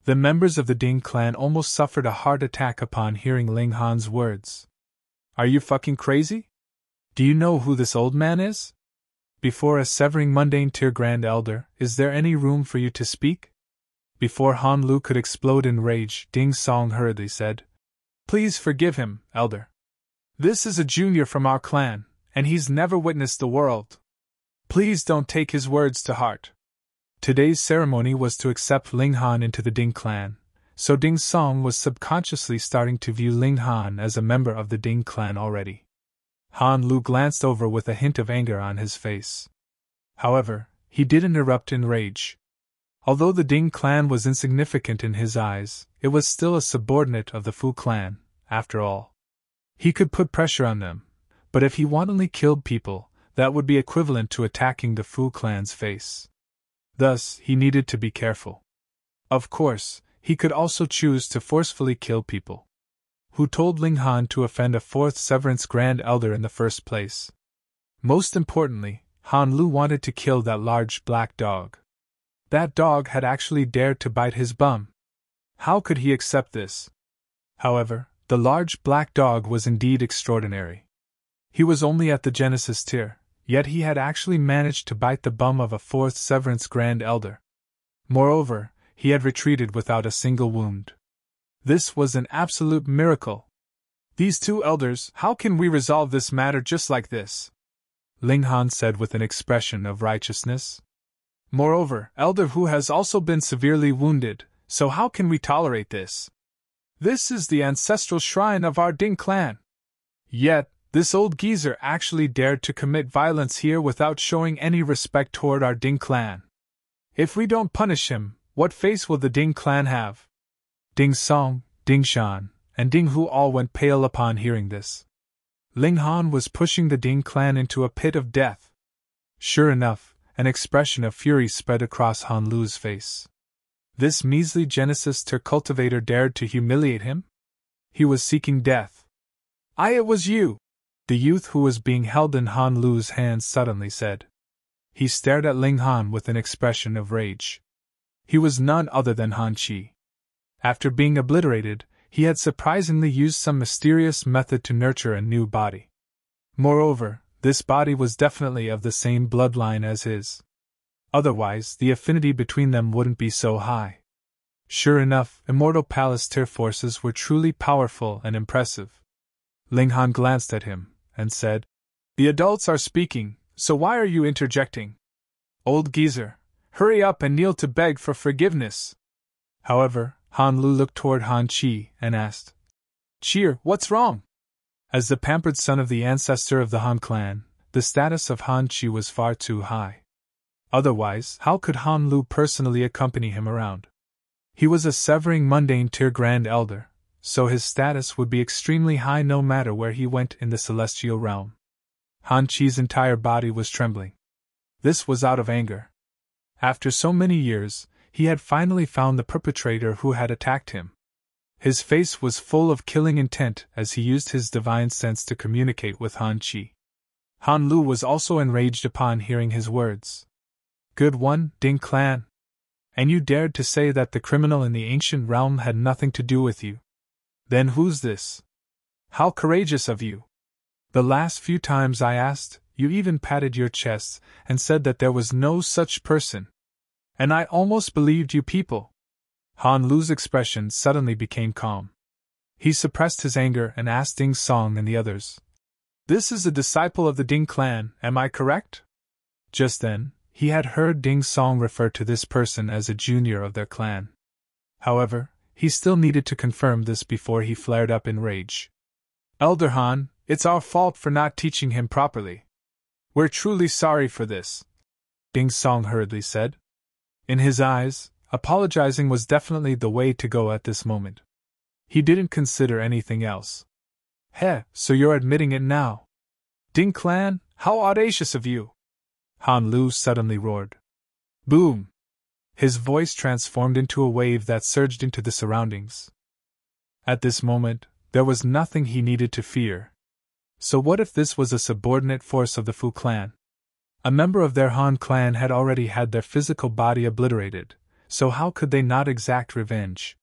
The members of the Ding clan almost suffered a heart attack upon hearing Ling Han's words. Are you fucking crazy? Do you know who this old man is? Before a severing mundane tier grand elder, is there any room for you to speak? Before Han Lu could explode in rage, Ding Song hurriedly said, Please forgive him, elder. This is a junior from our clan, and he's never witnessed the world. Please don't take his words to heart. Today's ceremony was to accept Ling Han into the Ding clan, so Ding Song was subconsciously starting to view Ling Han as a member of the Ding clan already. Han Lu glanced over with a hint of anger on his face. However, he didn't erupt in rage. Although the Ding clan was insignificant in his eyes, it was still a subordinate of the Fu clan, after all. He could put pressure on them, but if he wantonly killed people, that would be equivalent to attacking the Fu clan's face. Thus, he needed to be careful. Of course, he could also choose to forcefully kill people. Who told Ling Han to offend a fourth Severance Grand Elder in the first place? Most importantly, Han Lu wanted to kill that large black dog. That dog had actually dared to bite his bum. How could he accept this? However, the large black dog was indeed extraordinary. He was only at the Genesis tier, yet he had actually managed to bite the bum of a fourth Severance Grand Elder. Moreover, he had retreated without a single wound. This was an absolute miracle. These two elders, how can we resolve this matter just like this? Ling Han said with an expression of righteousness. Moreover, Elder Hu has also been severely wounded, so how can we tolerate this? This is the ancestral shrine of our Ding clan. Yet, this old geezer actually dared to commit violence here without showing any respect toward our Ding clan. If we don't punish him, what face will the Ding clan have? Ding Song, Ding Shan, and Ding Hu all went pale upon hearing this. Ling Han was pushing the Ding clan into a pit of death. Sure enough, an expression of fury spread across Han Lu's face. This measly Genesis tier cultivator dared to humiliate him? He was seeking death. It was you! The youth who was being held in Han Lu's hands suddenly said. He stared at Ling Han with an expression of rage. He was none other than Han Qi. After being obliterated, he had surprisingly used some mysterious method to nurture a new body. Moreover, this body was definitely of the same bloodline as his. Otherwise, the affinity between them wouldn't be so high. Sure enough, Immortal Palace tier forces were truly powerful and impressive. Ling Han glanced at him, and said, The adults are speaking, so why are you interjecting? Old geezer, hurry up and kneel to beg for forgiveness. However, Han Lu looked toward Han Qi and asked, Cheer, what's wrong? As the pampered son of the ancestor of the Han clan, the status of Han Qi was far too high. Otherwise, how could Han Lu personally accompany him around? He was a severing mundane tier grand elder, so his status would be extremely high no matter where he went in the celestial realm. Han Qi's entire body was trembling. This was out of anger. After so many years, he had finally found the perpetrator who had attacked him. His face was full of killing intent as he used his divine sense to communicate with Han Qi. Han Lu was also enraged upon hearing his words. Good one, Ding clan. And you dared to say that the criminal in the ancient realm had nothing to do with you. Then who's this? How courageous of you! The last few times I asked, you even patted your chest and said that there was no such person. And I almost believed you people. Han Lu's expression suddenly became calm. He suppressed his anger and asked Ding Song and the others. This is a disciple of the Ding clan, am I correct? Just then, he had heard Ding Song refer to this person as a junior of their clan. However, he still needed to confirm this before he flared up in rage. Elder Han, it's our fault for not teaching him properly. We're truly sorry for this, Ding Song hurriedly said. In his eyes, apologizing was definitely the way to go at this moment. He didn't consider anything else. So you're admitting it now? Ding clan, how audacious of you! Han Lu suddenly roared. Boom! His voice transformed into a wave that surged into the surroundings. At this moment, there was nothing he needed to fear. So what if this was a subordinate force of the Fu clan? A member of their Han clan had already had their physical body obliterated, so how could they not exact revenge?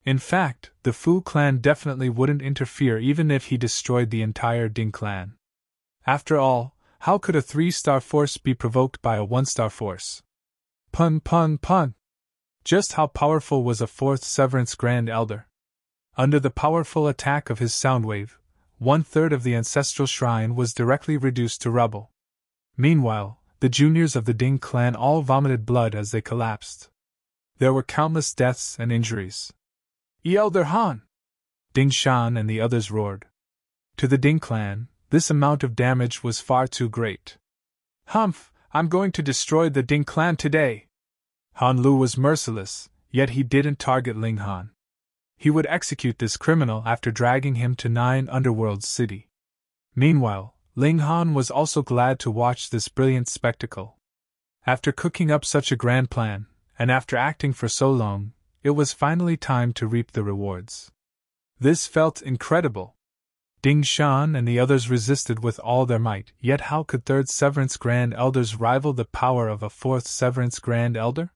In fact, the Fu clan definitely wouldn't interfere even if he destroyed the entire Ding clan. After all, how could a 3-star force be provoked by a 1-star force? Pun pun pun! Just how powerful was a 4th Severance Grand Elder? Under the powerful attack of his soundwave, 1/3 of the ancestral shrine was directly reduced to rubble. Meanwhile, the juniors of the Ding clan all vomited blood as they collapsed. There were countless deaths and injuries. Elder Han! Ding Shan and the others roared. To the Ding clan, this amount of damage was far too great. Humph! I'm going to destroy the Ding clan today! Han Lu was merciless, yet he didn't target Ling Han. He would execute this criminal after dragging him to 9 Underworld's city. Meanwhile, Ling Han was also glad to watch this brilliant spectacle. After cooking up such a grand plan, and after acting for so long, it was finally time to reap the rewards. This felt incredible. Ding Shan and the others resisted with all their might, yet how could 3rd Severance Grand Elders rival the power of a 4th Severance Grand Elder?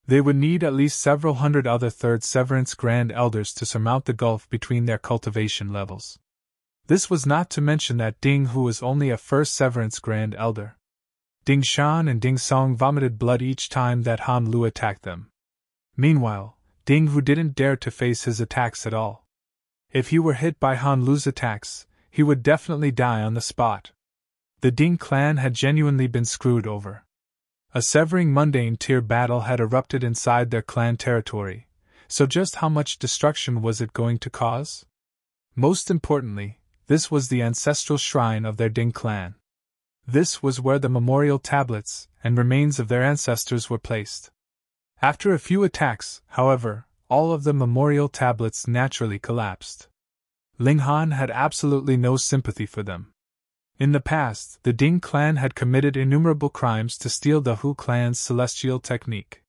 They would need at least several hundred other 3rd Severance Grand Elders to surmount the gulf between their cultivation levels. This was not to mention that Ding Hu was only a 1st Severance Grand Elder. Ding Shan and Ding Song vomited blood each time that Han Lu attacked them. Meanwhile, Ding Hu didn't dare to face his attacks at all. If he were hit by Han Lu's attacks, he would definitely die on the spot. The Ding clan had genuinely been screwed over. A severing mundane tier battle had erupted inside their clan territory, so just how much destruction was it going to cause? Most importantly, this was the ancestral shrine of their Ding clan. This was where the memorial tablets and remains of their ancestors were placed. After a few attacks, however, all of the memorial tablets naturally collapsed. Ling Han had absolutely no sympathy for them. In the past, the Ding clan had committed innumerable crimes to steal the Hu clan's celestial technique.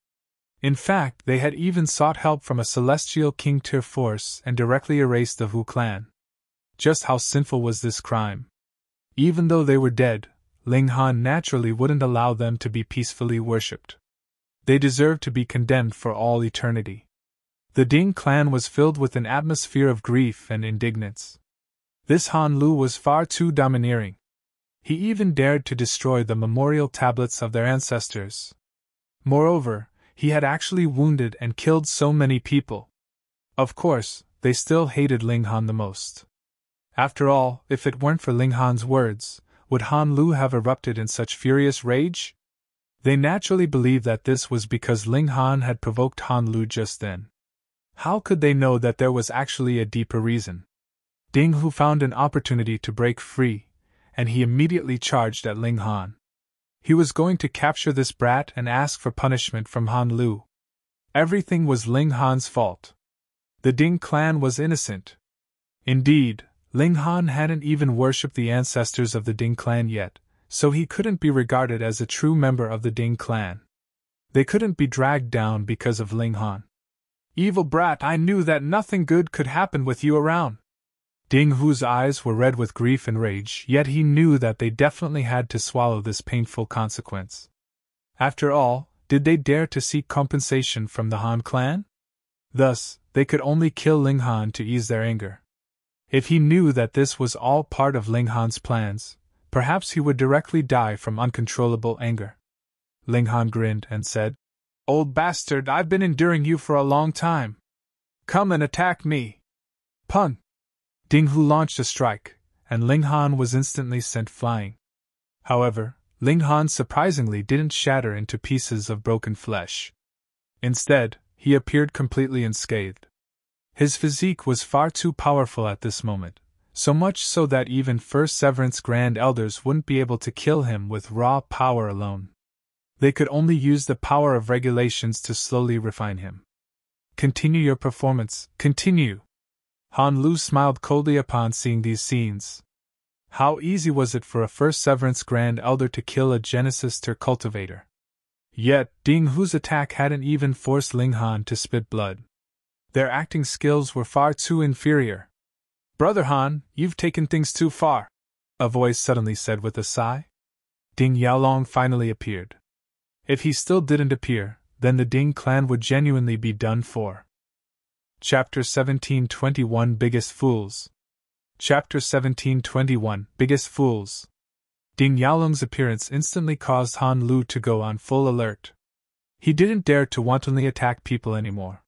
In fact, they had even sought help from a celestial king tier force and directly erased the Hu clan. Just how sinful was this crime? Even though they were dead, Ling Han naturally wouldn't allow them to be peacefully worshipped. They deserved to be condemned for all eternity. The Ding clan was filled with an atmosphere of grief and indignance. This Han Lu was far too domineering. He even dared to destroy the memorial tablets of their ancestors. Moreover, he had actually wounded and killed so many people. Of course, they still hated Ling Han the most. After all, if it weren't for Ling Han's words, would Han Lu have erupted in such furious rage? They naturally believed that this was because Ling Han had provoked Han Lu just then. How could they know that there was actually a deeper reason? Ding Hu found an opportunity to break free, and he immediately charged at Ling Han. He was going to capture this brat and ask for punishment from Han Lu. Everything was Ling Han's fault. The Ding clan was innocent. Indeed, Ling Han hadn't even worshipped the ancestors of the Ding clan yet, so he couldn't be regarded as a true member of the Ding clan. They couldn't be dragged down because of Ling Han. Evil brat, I knew that nothing good could happen with you around. Ding Hu's eyes were red with grief and rage, yet he knew that they definitely had to swallow this painful consequence. After all, did they dare to seek compensation from the Han clan? Thus, they could only kill Ling Han to ease their anger. If he knew that this was all part of Ling Han's plans, perhaps he would directly die from uncontrollable anger. Ling Han grinned and said, "Old bastard, I've been enduring you for a long time. Come and attack me." Pun! Ding Hu launched a strike, and Ling Han was instantly sent flying. However, Ling Han surprisingly didn't shatter into pieces of broken flesh. Instead, he appeared completely unscathed. His physique was far too powerful at this moment, so much so that even First Severance Grand Elders wouldn't be able to kill him with raw power alone. They could only use the power of regulations to slowly refine him. "Continue your performance, continue." Han Lu smiled coldly upon seeing these scenes. How easy was it for a First Severance Grand Elder to kill a Genesis Tier cultivator? Yet, Ding Hu's attack hadn't even forced Ling Han to spit blood. Their acting skills were far too inferior. "Brother Han, you've taken things too far. a voice suddenly said with a sigh. Ding Yaolong finally appeared. If he still didn't appear, then the Ding clan would genuinely be done for. Chapter 1721 Biggest Fools. Chapter 1721 Biggest Fools. Ding Yaolong's appearance instantly caused Han Lu to go on full alert. He didn't dare to wantonly attack people anymore.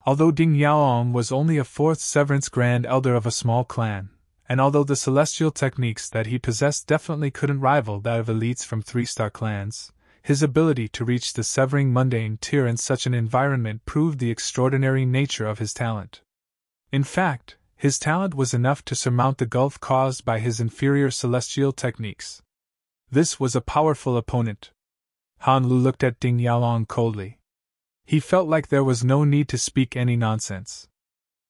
Although Ding Yaolong was only a fourth severance grand elder of a small clan, and although the celestial techniques that he possessed definitely couldn't rival that of elites from 3-star clans, his ability to reach the severing mundane tier in such an environment proved the extraordinary nature of his talent. In fact, his talent was enough to surmount the gulf caused by his inferior celestial techniques. This was a powerful opponent. Han Lu looked at Ding Yaolong coldly. He felt like there was no need to speak any nonsense.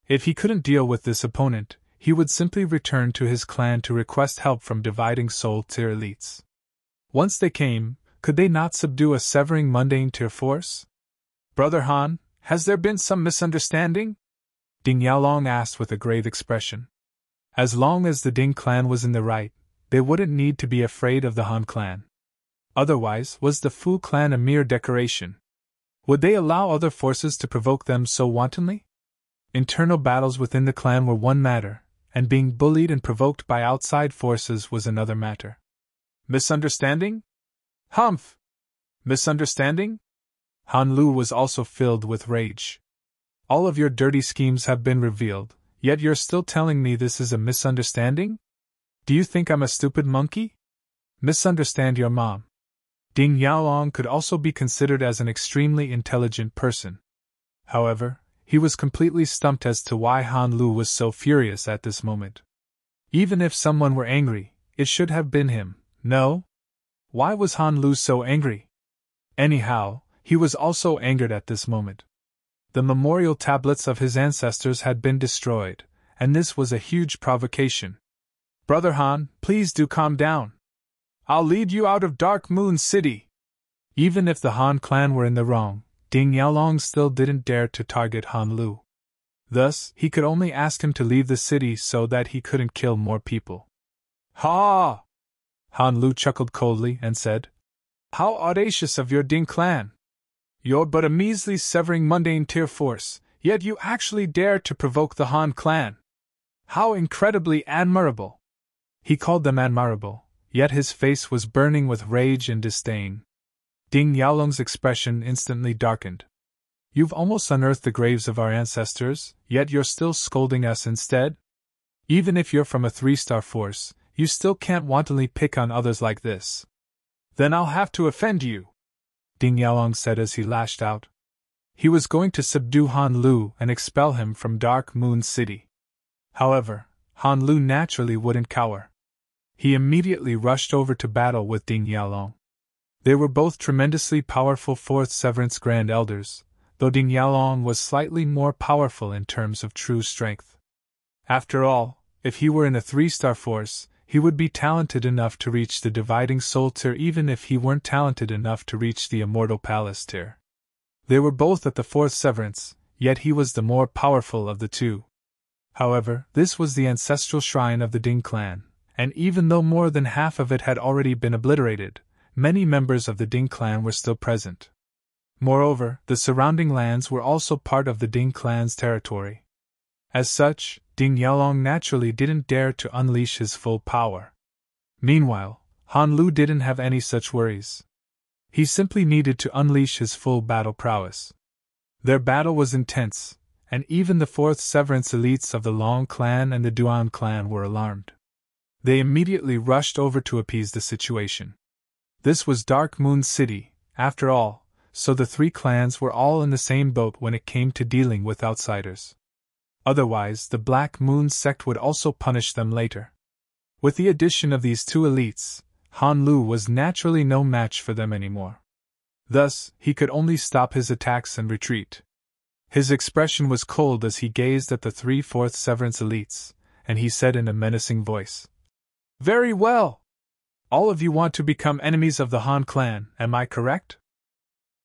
If he couldn't deal with this opponent, he would simply return to his clan to request help from dividing soul tier elites. Once they came, could they not subdue a severing mundane tier force? Brother Han, has there been some misunderstanding? Ding Yaolong asked with a grave expression. As long as the Ding clan was in the right, they wouldn't need to be afraid of the Han clan. Otherwise, was the Fu clan a mere decoration? Would they allow other forces to provoke them so wantonly? Internal battles within the clan were one matter, and being bullied and provoked by outside forces was another matter. Misunderstanding? Humph! Misunderstanding? Han Lu was also filled with rage. All of your dirty schemes have been revealed, yet you're still telling me this is a misunderstanding? Do you think I'm a stupid monkey? Misunderstand your mom. Ding Yaolong could also be considered as an extremely intelligent person. However, he was completely stumped as to why Han Lu was so furious at this moment. Even if someone were angry, it should have been him, no? Why was Han Lu so angry? Anyhow, he was also angered at this moment. The memorial tablets of his ancestors had been destroyed, and this was a huge provocation. Brother Han, please do calm down. I'll lead you out of Dark Moon City. Even if the Han clan were in the wrong, Ding Yaolong still didn't dare to target Han Lu. Thus, he could only ask him to leave the city so that he couldn't kill more people. Ha! Han Lu chuckled coldly and said, How audacious of your Ding clan! You're but a measly severing mundane tier force, yet you actually dare to provoke the Han clan. How incredibly admirable! He called them admirable, yet his face was burning with rage and disdain. Ding Yaolong's expression instantly darkened. You've almost unearthed the graves of our ancestors, yet you're still scolding us instead? Even if you're from a 3-star force, you still can't wantonly pick on others like this. Then I'll have to offend you, Ding Yaolong said as he lashed out. He was going to subdue Han Lu and expel him from Dark Moon City. However, Han Lu naturally wouldn't cower. He immediately rushed over to battle with Ding Yaolong. They were both tremendously powerful 4th Severance Grand Elders, though Ding Yaolong was slightly more powerful in terms of true strength. After all, if he were in a 3-star force, he would be talented enough to reach the Dividing Soul tier even if he weren't talented enough to reach the Immortal Palace tier. They were both at the 4th Severance, yet he was the more powerful of the two. However, this was the ancestral shrine of the Ding clan, and even though more than half of it had already been obliterated, many members of the Ding clan were still present. Moreover, the surrounding lands were also part of the Ding clan's territory. As such, Ding Yaolong naturally didn't dare to unleash his full power. Meanwhile, Han Lu didn't have any such worries. He simply needed to unleash his full battle prowess. Their battle was intense, and even the 4th Severance elites of the Long clan and the Duan clan were alarmed. They immediately rushed over to appease the situation. This was Dark Moon City, after all, so the 3 clans were all in the same boat when it came to dealing with outsiders. Otherwise, the Black Moon sect would also punish them later. With the addition of these 2 elites, Han Lu was naturally no match for them anymore. Thus, he could only stop his attacks and retreat. His expression was cold as he gazed at the 3 4th Severance elites, and he said in a menacing voice, Very well! All of you want to become enemies of the Han clan, am I correct?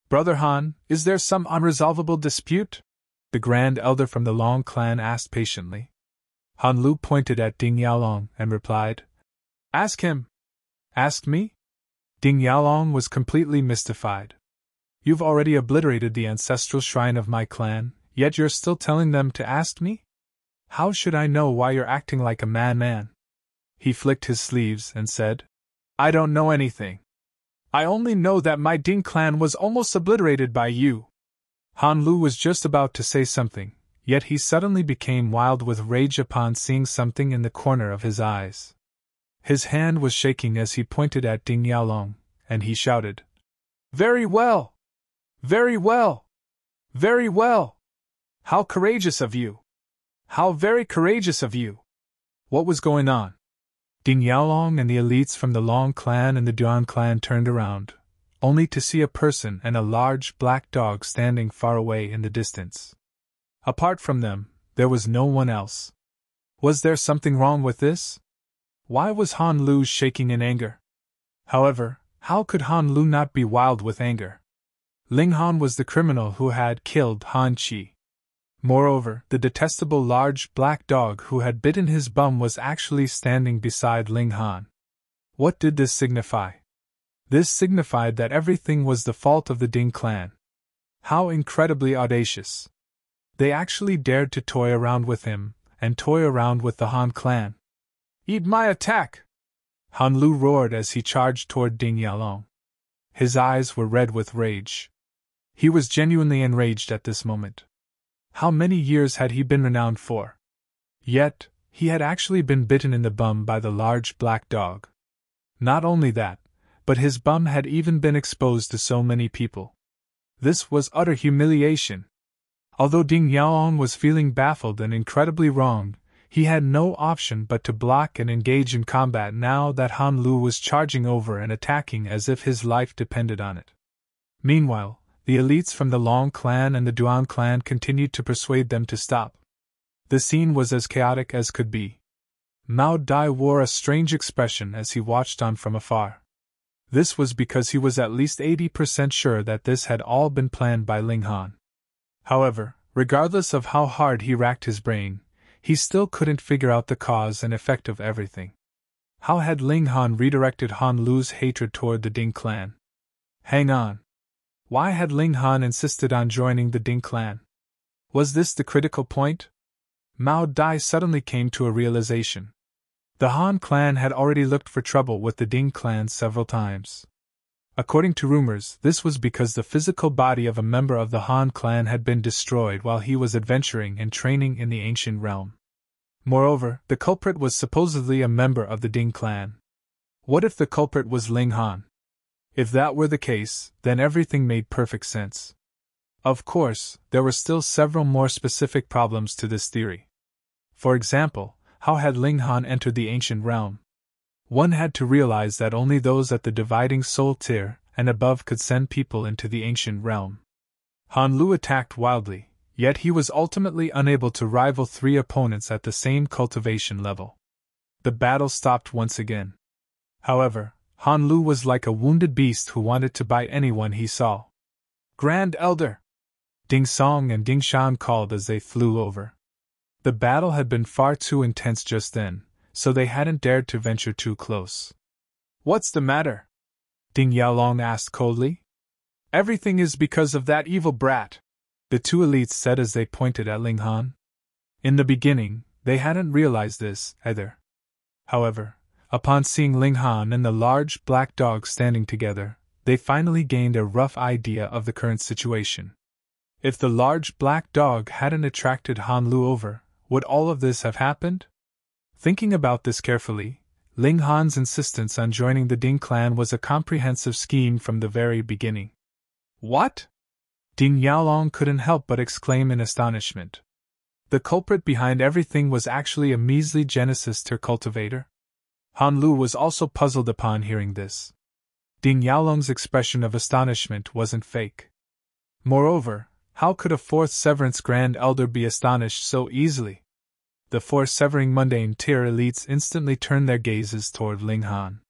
Brother Han, is there some unresolvable dispute? The Grand Elder from the Long clan asked patiently. Han Lu pointed at Ding Yaolong and replied, Ask him. Asked me? Ding Yaolong was completely mystified. You've already obliterated the ancestral shrine of my clan, yet you're still telling them to ask me? How should I know why you're acting like a man? He flicked his sleeves and said, I don't know anything. I only know that my Ding clan was almost obliterated by you. Han Lu was just about to say something, yet he suddenly became wild with rage upon seeing something in the corner of his eyes. His hand was shaking as he pointed at Ding Yaolong, and he shouted, Very well! Very well! Very well! How courageous of you! How very courageous of you! What was going on? Ding Yaolong and the elites from the Long clan and the Duan clan turned around, only to see a person and a large black dog standing far away in the distance. Apart from them, there was no one else. Was there something wrong with this? Why was Han Lu shaking in anger? However, how could Han Lu not be wild with anger? Ling Han was the criminal who had killed Han Qi. Moreover, the detestable large black dog who had bitten his bum was actually standing beside Ling Han. What did this signify? This signified that everything was the fault of the Ding clan. How incredibly audacious! They actually dared to toy around with him, and toy around with the Han clan. Eat my attack! Han Lu roared as he charged toward Ding Yaolong. His eyes were red with rage. He was genuinely enraged at this moment. How many years had he been renowned for? Yet, he had actually been bitten in the bum by the large black dog. Not only that, but his bum had even been exposed to so many people. This was utter humiliation. Although Ding Yaolong was feeling baffled and incredibly wronged, he had no option but to block and engage in combat now that Han Lu was charging over and attacking as if his life depended on it. Meanwhile, the elites from the Long clan and the Duan clan continued to persuade them to stop. The scene was as chaotic as could be. Mao Dai wore a strange expression as he watched on from afar. This was because he was at least 80% sure that this had all been planned by Ling Han. However, regardless of how hard he racked his brain, he still couldn't figure out the cause and effect of everything. How had Ling Han redirected Han Lu's hatred toward the Ding clan? Hang on. Why had Ling Han insisted on joining the Ding clan? Was this the critical point? Mao Dai suddenly came to a realization. The Han clan had already looked for trouble with the Ding clan several times. According to rumors, this was because the physical body of a member of the Han clan had been destroyed while he was adventuring and training in the ancient realm. Moreover, the culprit was supposedly a member of the Ding clan. What if the culprit was Ling Han? If that were the case, then everything made perfect sense. Of course, there were still several more specific problems to this theory. For example, how had Ling Han entered the ancient realm? One had to realize that only those at the dividing soul tier and above could send people into the ancient realm. Han Lu attacked wildly, yet he was ultimately unable to rival 3 opponents at the same cultivation level. The battle stopped once again. However, Han Lu was like a wounded beast who wanted to bite anyone he saw. Grand Elder! Ding Song and Ding Shan called as they flew over. The battle had been far too intense just then, so they hadn't dared to venture too close. What's the matter? Ding Yaolong asked coldly. Everything is because of that evil brat, the 2 elites said as they pointed at Ling Han. In the beginning, they hadn't realized this, either. However, upon seeing Ling Han and the large black dog standing together, they finally gained a rough idea of the current situation. If the large black dog hadn't attracted Han Lu over, would all of this have happened? Thinking about this carefully, Ling Han's insistence on joining the Ding clan was a comprehensive scheme from the very beginning. What? Ding Yaolong couldn't help but exclaim in astonishment. The culprit behind everything was actually a measly Genesis tier cultivator? Han Lu was also puzzled upon hearing this. Ding Yaolong's expression of astonishment wasn't fake. Moreover, how could a 4th Severance Grand Elder be astonished so easily? The 4 Severing Mundane tier elites instantly turned their gazes toward Ling Han.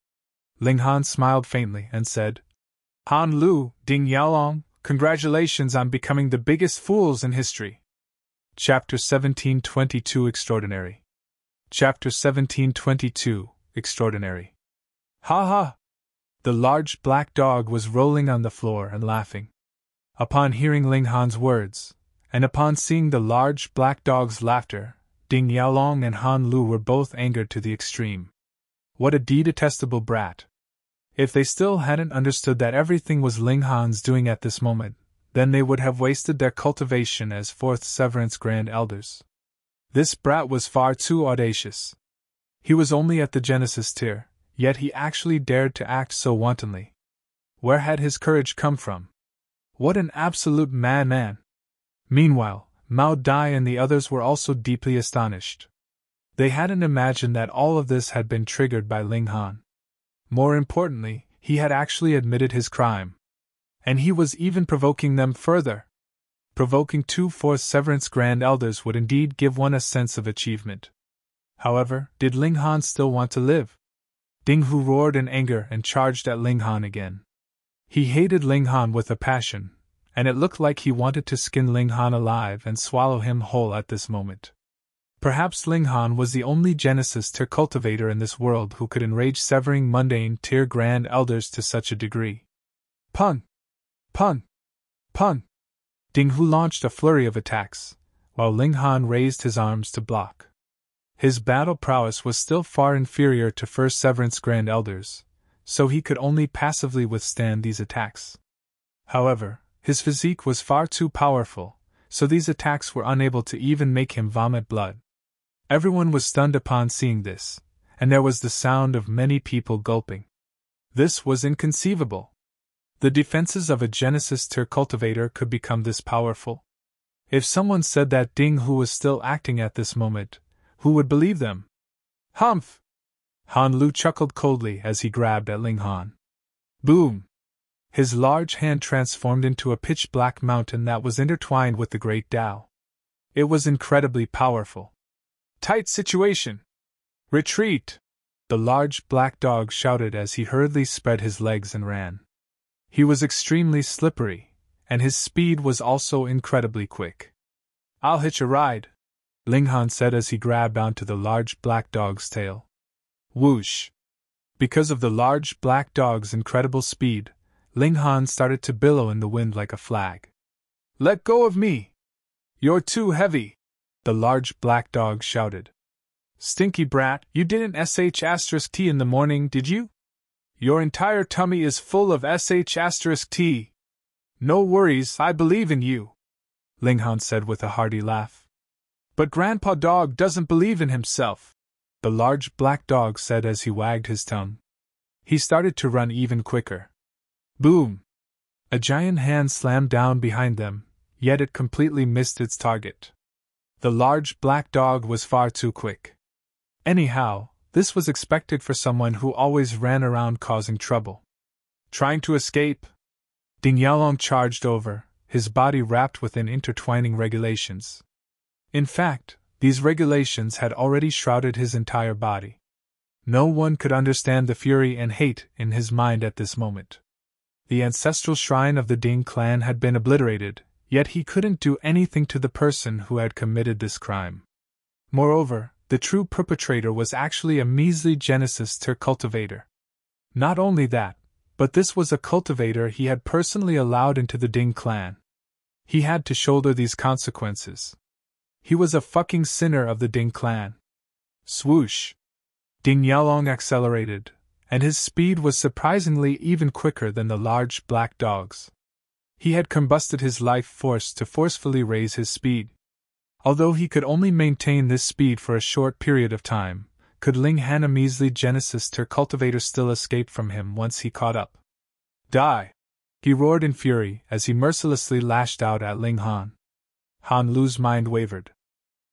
Ling Han smiled faintly and said, Han Lu, Ding Yaolong, congratulations on becoming the biggest fools in history. Chapter 1722 Extraordinary. Chapter 1722 Extraordinary. Ha ha! The large black dog was rolling on the floor and laughing. Upon hearing Ling Han's words, and upon seeing the large black dog's laughter, Ding Yaolong and Han Lu were both angered to the extreme. What a detestable brat! If they still hadn't understood that everything was Ling Han's doing at this moment, then they would have wasted their cultivation as Fourth Severance Grand Elders. This brat was far too audacious. He was only at the Genesis tier, yet he actually dared to act so wantonly. Where had his courage come from? What an absolute madman! Meanwhile, Mao Dai and the others were also deeply astonished. They hadn't imagined that all of this had been triggered by Ling Han. More importantly, he had actually admitted his crime. And he was even provoking them further. Provoking 2 Fourth Severance Grand Elders would indeed give one a sense of achievement. However, did Ling Han still want to live? Ding Hu roared in anger and charged at Ling Han again. He hated Ling Han with a passion, and it looked like he wanted to skin Ling Han alive and swallow him whole at this moment. Perhaps Ling Han was the only Genesis tier cultivator in this world who could enrage severing Mundane tier Grand Elders to such a degree. Pun! Pun! Pun! Ding Hu launched a flurry of attacks, while Ling Han raised his arms to block. His battle prowess was still far inferior to First Severance Grand Elders, so he could only passively withstand these attacks. However, his physique was far too powerful, so these attacks were unable to even make him vomit blood. Everyone was stunned upon seeing this, and there was the sound of many people gulping. This was inconceivable. The defenses of a Genesis tier cultivator could become this powerful. If someone said that Ding Hu was still acting at this moment, who would believe them? Humph! Han Lu chuckled coldly as he grabbed at Ling Han. Boom! His large hand transformed into a pitch-black mountain that was intertwined with the Great Tao. It was incredibly powerful. Tight situation! Retreat! The large black dog shouted as he hurriedly spread his legs and ran. He was extremely slippery, and his speed was also incredibly quick. I'll hitch a ride, Ling Han said as he grabbed onto the large black dog's tail. Whoosh! Because of the large black dog's incredible speed, Ling Han started to billow in the wind like a flag. Let go of me! You're too heavy! The large black dog shouted. Stinky brat, you didn't sh*t in the morning, did you? Your entire tummy is full of sh*t. No worries, I believe in you, Ling Han said with a hearty laugh. But Grandpa Dog doesn't believe in himself, the large black dog said as he wagged his tongue. He started to run even quicker. Boom! A giant hand slammed down behind them, yet it completely missed its target. The large black dog was far too quick. Anyhow, this was expected for someone who always ran around causing trouble. Trying to escape? Ding Yaolong charged over, his body wrapped within intertwining regulations. In fact, these regulations had already shrouded his entire body. No one could understand the fury and hate in his mind at this moment. The ancestral shrine of the Ding clan had been obliterated, yet he couldn't do anything to the person who had committed this crime. Moreover, the true perpetrator was actually a measly Genesis tier cultivator. Not only that, but this was a cultivator he had personally allowed into the Ding clan. He had to shoulder these consequences. He was a fucking sinner of the Ding clan. Swoosh! Ding Yaolong accelerated, and his speed was surprisingly even quicker than the large black dog's. He had combusted his life force to forcefully raise his speed. Although he could only maintain this speed for a short period of time, could Ling Han, a measly Genesis tier cultivator, still escape from him once he caught up? Die! He roared in fury as he mercilessly lashed out at Ling Han. Han Lu's mind wavered.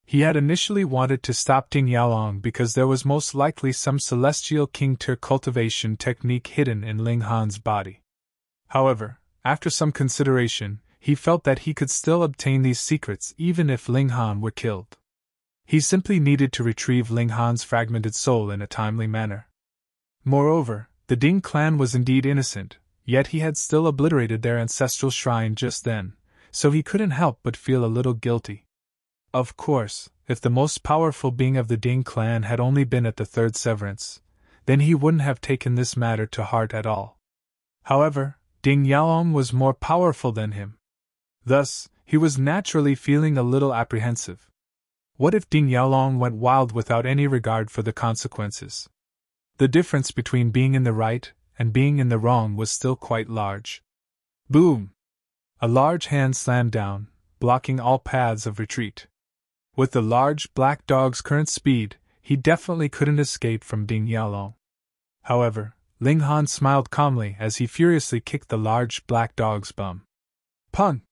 He had initially wanted to stop Ding Yaolong because there was most likely some Celestial King tier cultivation technique hidden in Ling Han's body. However, after some consideration, he felt that he could still obtain these secrets even if Ling Han were killed. He simply needed to retrieve Ling Han's fragmented soul in a timely manner. Moreover, the Ding clan was indeed innocent, yet he had still obliterated their ancestral shrine just then, so he couldn't help but feel a little guilty. Of course, if the most powerful being of the Ding clan had only been at the third severance, then he wouldn't have taken this matter to heart at all. However, Ding Yaolong was more powerful than him. Thus, he was naturally feeling a little apprehensive. What if Ding Yaolong went wild without any regard for the consequences? The difference between being in the right and being in the wrong was still quite large. Boom! A large hand slammed down, blocking all paths of retreat. With the large black dog's current speed, he definitely couldn't escape from Ding Yaolong. However, Ling Han smiled calmly as he furiously kicked the large black dog's bum. Pun!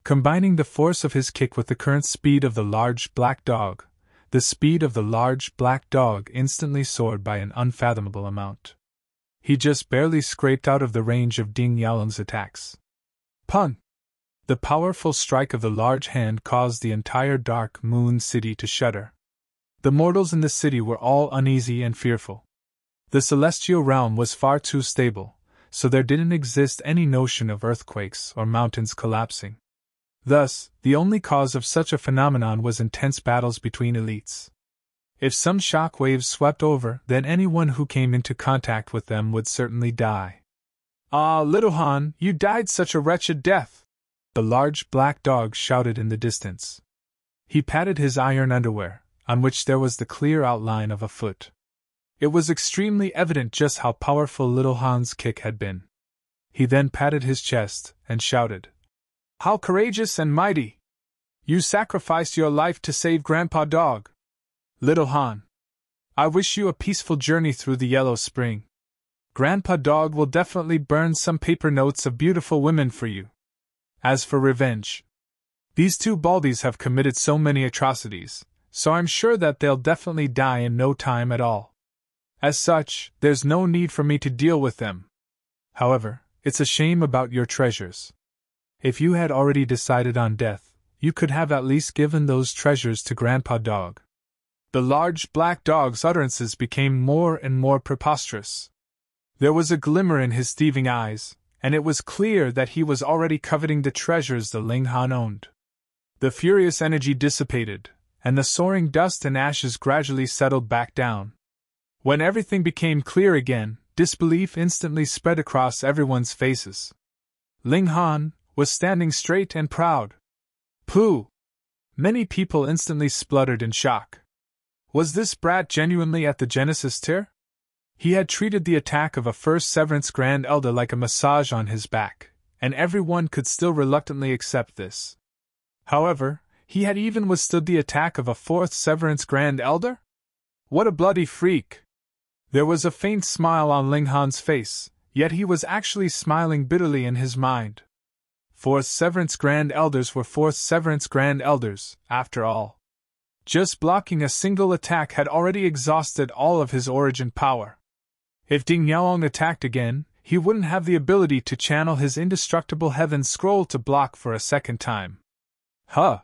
Combining the force of his kick with the current speed of the large black dog, the speed of the large black dog instantly soared by an unfathomable amount. He just barely scraped out of the range of Ding Yaolong's attacks. Pun! The powerful strike of the large hand caused the entire Dark Moon City to shudder. The mortals in the city were all uneasy and fearful. The celestial realm was far too stable, so there didn't exist any notion of earthquakes or mountains collapsing. Thus, the only cause of such a phenomenon was intense battles between elites. If some shock waves swept over, then anyone who came into contact with them would certainly die. Ah, little Han, you died such a wretched death! The large black dog shouted in the distance. He patted his iron underwear, on which there was the clear outline of a foot. It was extremely evident just how powerful little Han's kick had been. He then patted his chest and shouted, "How courageous and mighty! You sacrificed your life to save Grandpa Dog! Little Han, I wish you a peaceful journey through the Yellow Spring. Grandpa Dog will definitely burn some paper notes of beautiful women for you. As for revenge, these two baldies have committed so many atrocities, so I'm sure that they'll definitely die in no time at all. As such, there's no need for me to deal with them. However, it's a shame about your treasures. If you had already decided on death, you could have at least given those treasures to Grandpa Dog." The large black dog's utterances became more and more preposterous. There was a glimmer in his thieving eyes, and it was clear that he was already coveting the treasures the Ling Han owned. The furious energy dissipated, and the soaring dust and ashes gradually settled back down. When everything became clear again, disbelief instantly spread across everyone's faces. Ling Han was standing straight and proud. Pooh! Many people instantly spluttered in shock. Was this brat genuinely at the Genesis tier? He had treated the attack of a First Severance Grand Elder like a massage on his back, and everyone could still reluctantly accept this. However, he had even withstood the attack of a Fourth Severance Grand Elder? What a bloody freak! There was a faint smile on Ling Han's face, yet he was actually smiling bitterly in his mind. Fourth Severance Grand Elders were Fourth Severance Grand Elders, after all. Just blocking a single attack had already exhausted all of his origin power. If Ding Yaolong attacked again, he wouldn't have the ability to channel his indestructible heaven scroll to block for a second time. Huh!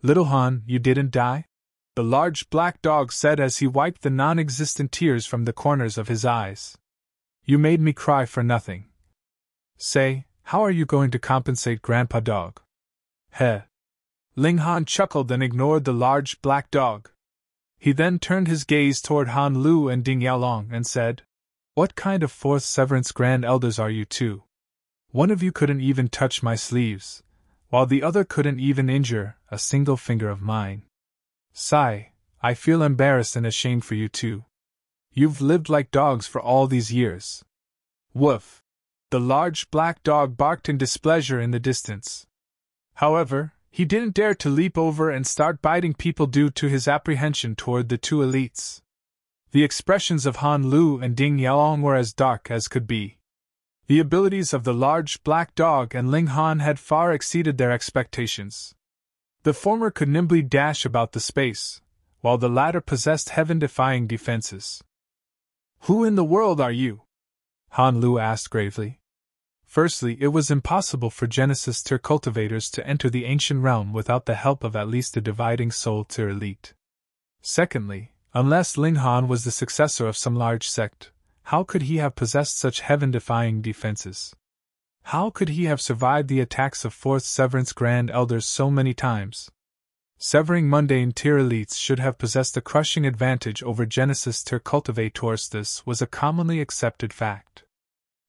Little Han, you didn't die? The large black dog said as he wiped the non-existent tears from the corners of his eyes. You made me cry for nothing. Say, how are you going to compensate Grandpa Dog? Heh. Ling Han chuckled and ignored the large black dog. He then turned his gaze toward Han Lu and Ding Yaolong and said, "What kind of Fourth Severance Grand Elders are you two? One of you couldn't even touch my sleeves, while the other couldn't even injure a single finger of mine. Sigh, I feel embarrassed and ashamed for you two. You've lived like dogs for all these years." Woof! The large black dog barked in displeasure in the distance. However, he didn't dare to leap over and start biting people due to his apprehension toward the two elites. The expressions of Han Lu and Ding Yaolong were as dark as could be. The abilities of the large black dog and Ling Han had far exceeded their expectations. The former could nimbly dash about the space, while the latter possessed heaven-defying defenses. "Who in the world are you?" Han Lu asked gravely. Firstly, it was impossible for Genesis tier cultivators to enter the ancient realm without the help of at least a dividing soul tier elite. Secondly, unless Ling Han was the successor of some large sect, how could he have possessed such heaven-defying defenses? How could he have survived the attacks of Fourth Severance Grand Elders so many times? Severing mundane tier elites should have possessed a crushing advantage over Genesis tier cultivators. This was a commonly accepted fact.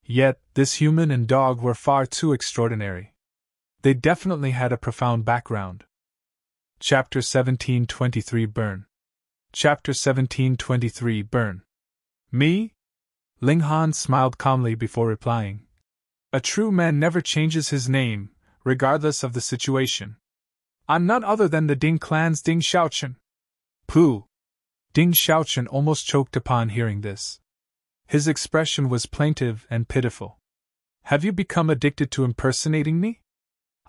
Yet, this human and dog were far too extraordinary. They definitely had a profound background. Chapter 1723 Burn. Chapter 1723 Burn. Me? Ling Han smiled calmly before replying. A true man never changes his name, regardless of the situation. I'm none other than the Ding clan's Ding Xiaochen. Pooh! Ding Xiaochen almost choked upon hearing this. His expression was plaintive and pitiful. Have you become addicted to impersonating me?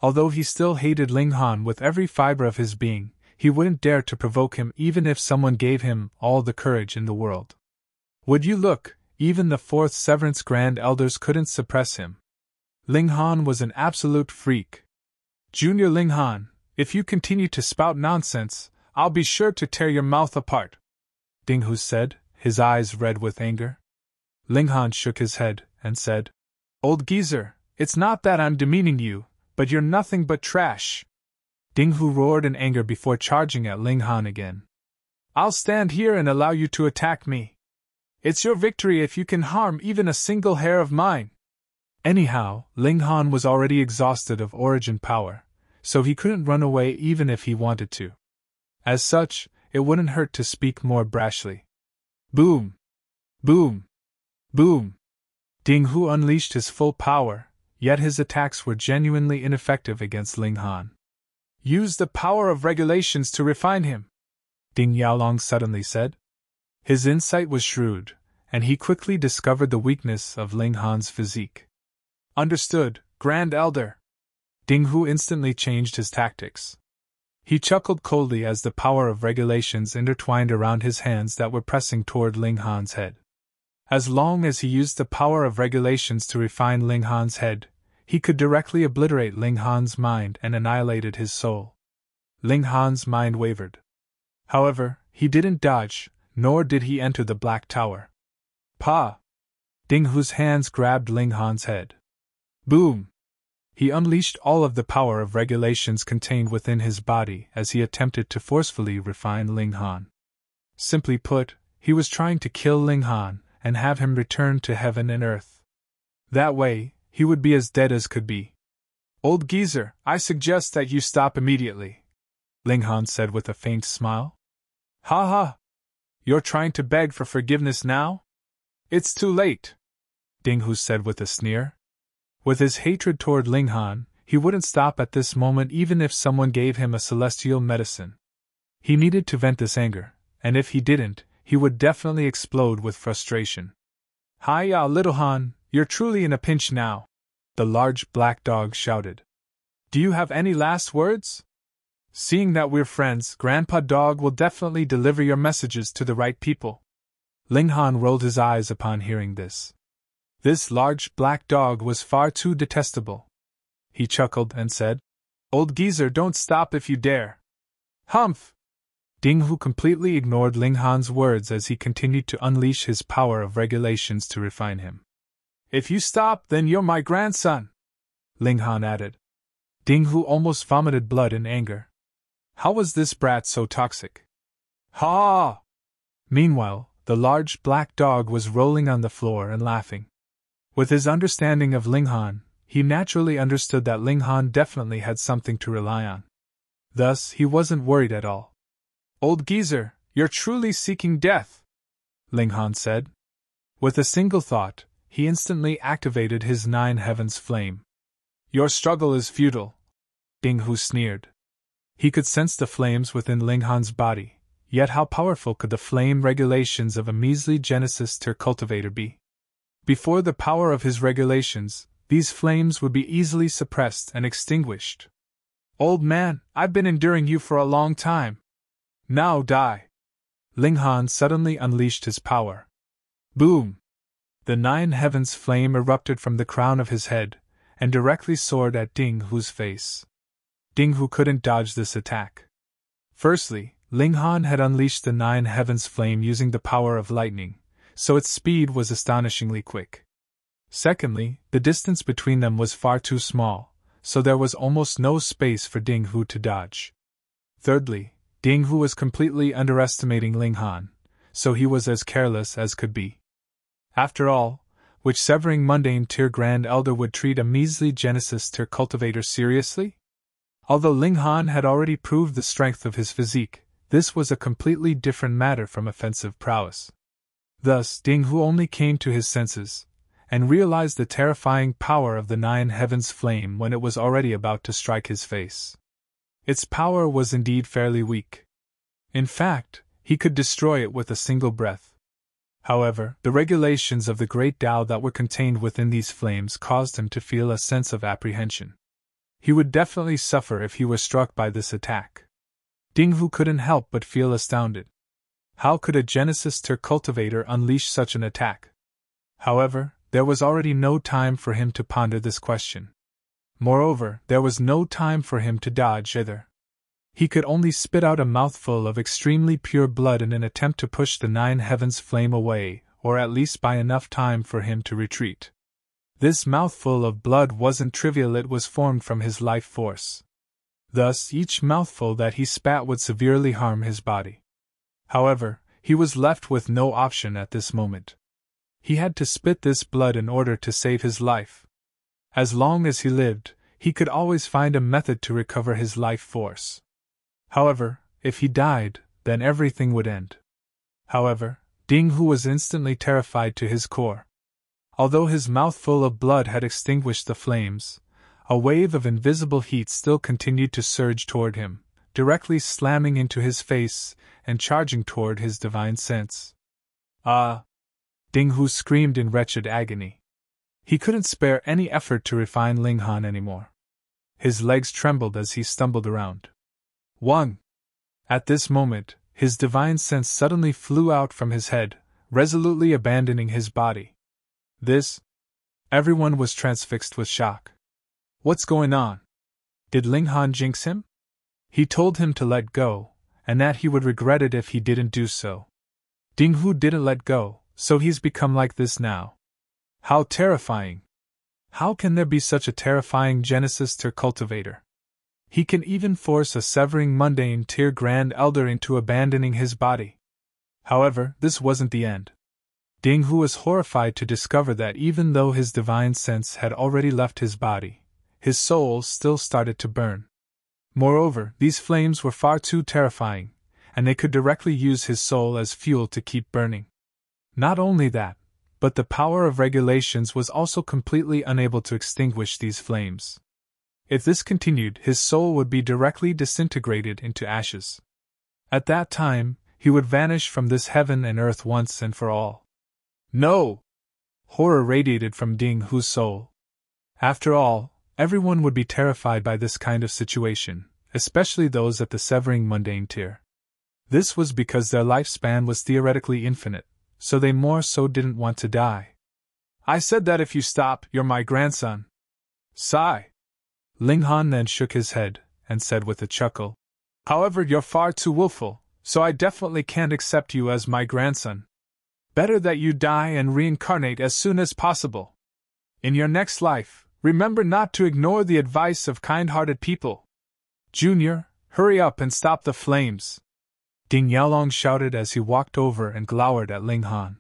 Although he still hated Ling Han with every fiber of his being, he wouldn't dare to provoke him even if someone gave him all the courage in the world. Would you look, even the fourth Severance Grand Elders couldn't suppress him. Ling Han was an absolute freak. Junior Ling Han, if you continue to spout nonsense, I'll be sure to tear your mouth apart, Ding Hu said, his eyes red with anger. Ling Han shook his head and said, Old geezer, it's not that I'm demeaning you, but you're nothing but trash. Ding Hu roared in anger before charging at Ling Han again. I'll stand here and allow you to attack me. It's your victory if you can harm even a single hair of mine. Anyhow, Ling Han was already exhausted of origin power, so he couldn't run away even if he wanted to. As such, it wouldn't hurt to speak more brashly. Boom! Boom! Boom! Ding Hu unleashed his full power, yet his attacks were genuinely ineffective against Ling Han. Use the power of regulations to refine him, Ding Yaolong suddenly said. His insight was shrewd, and he quickly discovered the weakness of Ling Han's physique. Understood, Grand Elder. Ding Hu instantly changed his tactics. He chuckled coldly as the power of regulations intertwined around his hands that were pressing toward Ling Han's head. As long as he used the power of regulations to refine Ling Han's head, he could directly obliterate Ling Han's mind and annihilated his soul. Ling Han's mind wavered. However, he didn't dodge, nor did he enter the Black Tower. Pa! Ding Hu's hands grabbed Ling Han's head. Boom! He unleashed all of the power of regulations contained within his body as he attempted to forcefully refine Ling Han. Simply put, he was trying to kill Ling Han and have him return to heaven and earth. That way, he would be as dead as could be. Old geezer, I suggest that you stop immediately, Ling Han said with a faint smile. Ha ha! You're trying to beg for forgiveness now? It's too late, Ding Hu said with a sneer. With his hatred toward Ling Han, he wouldn't stop at this moment even if someone gave him a celestial medicine. He needed to vent this anger, and if he didn't, he would definitely explode with frustration. Hi-ya, little Han, you're truly in a pinch now, the large black dog shouted. Do you have any last words? Seeing that we're friends, Grandpa Dog will definitely deliver your messages to the right people. Ling Han rolled his eyes upon hearing this. This large black dog was far too detestable. He chuckled and said, Old geezer, don't stop if you dare. Humph! Ding Hu completely ignored Ling Han's words as he continued to unleash his power of regulations to refine him. If you stop, then you're my grandson, Ling Han added. Ding Hu almost vomited blood in anger. How was this brat so toxic? Ha! Meanwhile, the large black dog was rolling on the floor and laughing. With his understanding of Ling Han, he naturally understood that Ling Han definitely had something to rely on. Thus, he wasn't worried at all. Old geezer, you're truly seeking death, Ling Han said. With a single thought, he instantly activated his 9 heavens flame. Your struggle is futile, Ding Hu sneered. He could sense the flames within Ling Han's body, yet how powerful could the flame regulations of a measly Genesis tier cultivator be? Before the power of his regulations, these flames would be easily suppressed and extinguished. Old man, I've been enduring you for a long time. Now die. Ling Han suddenly unleashed his power. Boom! The 9 heavens flame erupted from the crown of his head, and directly soared at Ding Hu's face. Ding Hu couldn't dodge this attack. Firstly, Ling Han had unleashed the 9 heavens flame using the power of lightning, so its speed was astonishingly quick. Secondly, the distance between them was far too small, so there was almost no space for Ding Hu to dodge. Thirdly, Ding Hu was completely underestimating Ling Han, so he was as careless as could be. After all, which severing mundane tier Grand Elder would treat a measly Genesis tier cultivator seriously? Although Ling Han had already proved the strength of his physique, this was a completely different matter from offensive prowess. Thus, Ding Hu only came to his senses, and realized the terrifying power of the Nine Heavens flame when it was already about to strike his face. Its power was indeed fairly weak. In fact, he could destroy it with a single breath. However, the regulations of the great Tao that were contained within these flames caused him to feel a sense of apprehension. He would definitely suffer if he were struck by this attack. Ding Hu couldn't help but feel astounded. How could a Genesis tier cultivator unleash such an attack? However, there was already no time for him to ponder this question. Moreover, there was no time for him to dodge either. He could only spit out a mouthful of extremely pure blood in an attempt to push the Nine Heavens flame away, or at least buy enough time for him to retreat. This mouthful of blood wasn't trivial, it was formed from his life force. Thus, each mouthful that he spat would severely harm his body. However, he was left with no option at this moment. He had to spit this blood in order to save his life. As long as he lived, he could always find a method to recover his life force. However, if he died, then everything would end. However, Ding Hu was instantly terrified to his core. Although his mouthful of blood had extinguished the flames, a wave of invisible heat still continued to surge toward him, directly slamming into his face and charging toward his divine sense. Ah! Ding Hu screamed in wretched agony. He couldn't spare any effort to refine Ling Han anymore. His legs trembled as he stumbled around. 1. At this moment, his divine sense suddenly flew out from his head, resolutely abandoning his body. This? Everyone was transfixed with shock. What's going on? Did Ling Han jinx him? He told him to let go, and that he would regret it if he didn't do so. Ding Hu didn't let go, so he's become like this now. How terrifying! How can there be such a terrifying Genesis tier cultivator? He can even force a severing mundane tier Grand Elder into abandoning his body. However, this wasn't the end. Ding Hu was horrified to discover that even though his divine sense had already left his body, his soul still started to burn. Moreover, these flames were far too terrifying, and they could directly use his soul as fuel to keep burning. Not only that, but the power of regulations was also completely unable to extinguish these flames. If this continued, his soul would be directly disintegrated into ashes. At that time, he would vanish from this heaven and earth once and for all. No! Horror radiated from Ding Hu's soul. After all, everyone would be terrified by this kind of situation, especially those at the severing mundane tier. This was because their lifespan was theoretically infinite, so they more so didn't want to die. I said that if you stop, you're my grandson. Sigh. Ling Han then shook his head, and said with a chuckle, However, you're far too willful, so I definitely can't accept you as my grandson. Better that you die and reincarnate as soon as possible. In your next life, remember not to ignore the advice of kind-hearted people. Junior, hurry up and stop the flames. Ding Yaolong shouted as he walked over and glowered at Ling Han.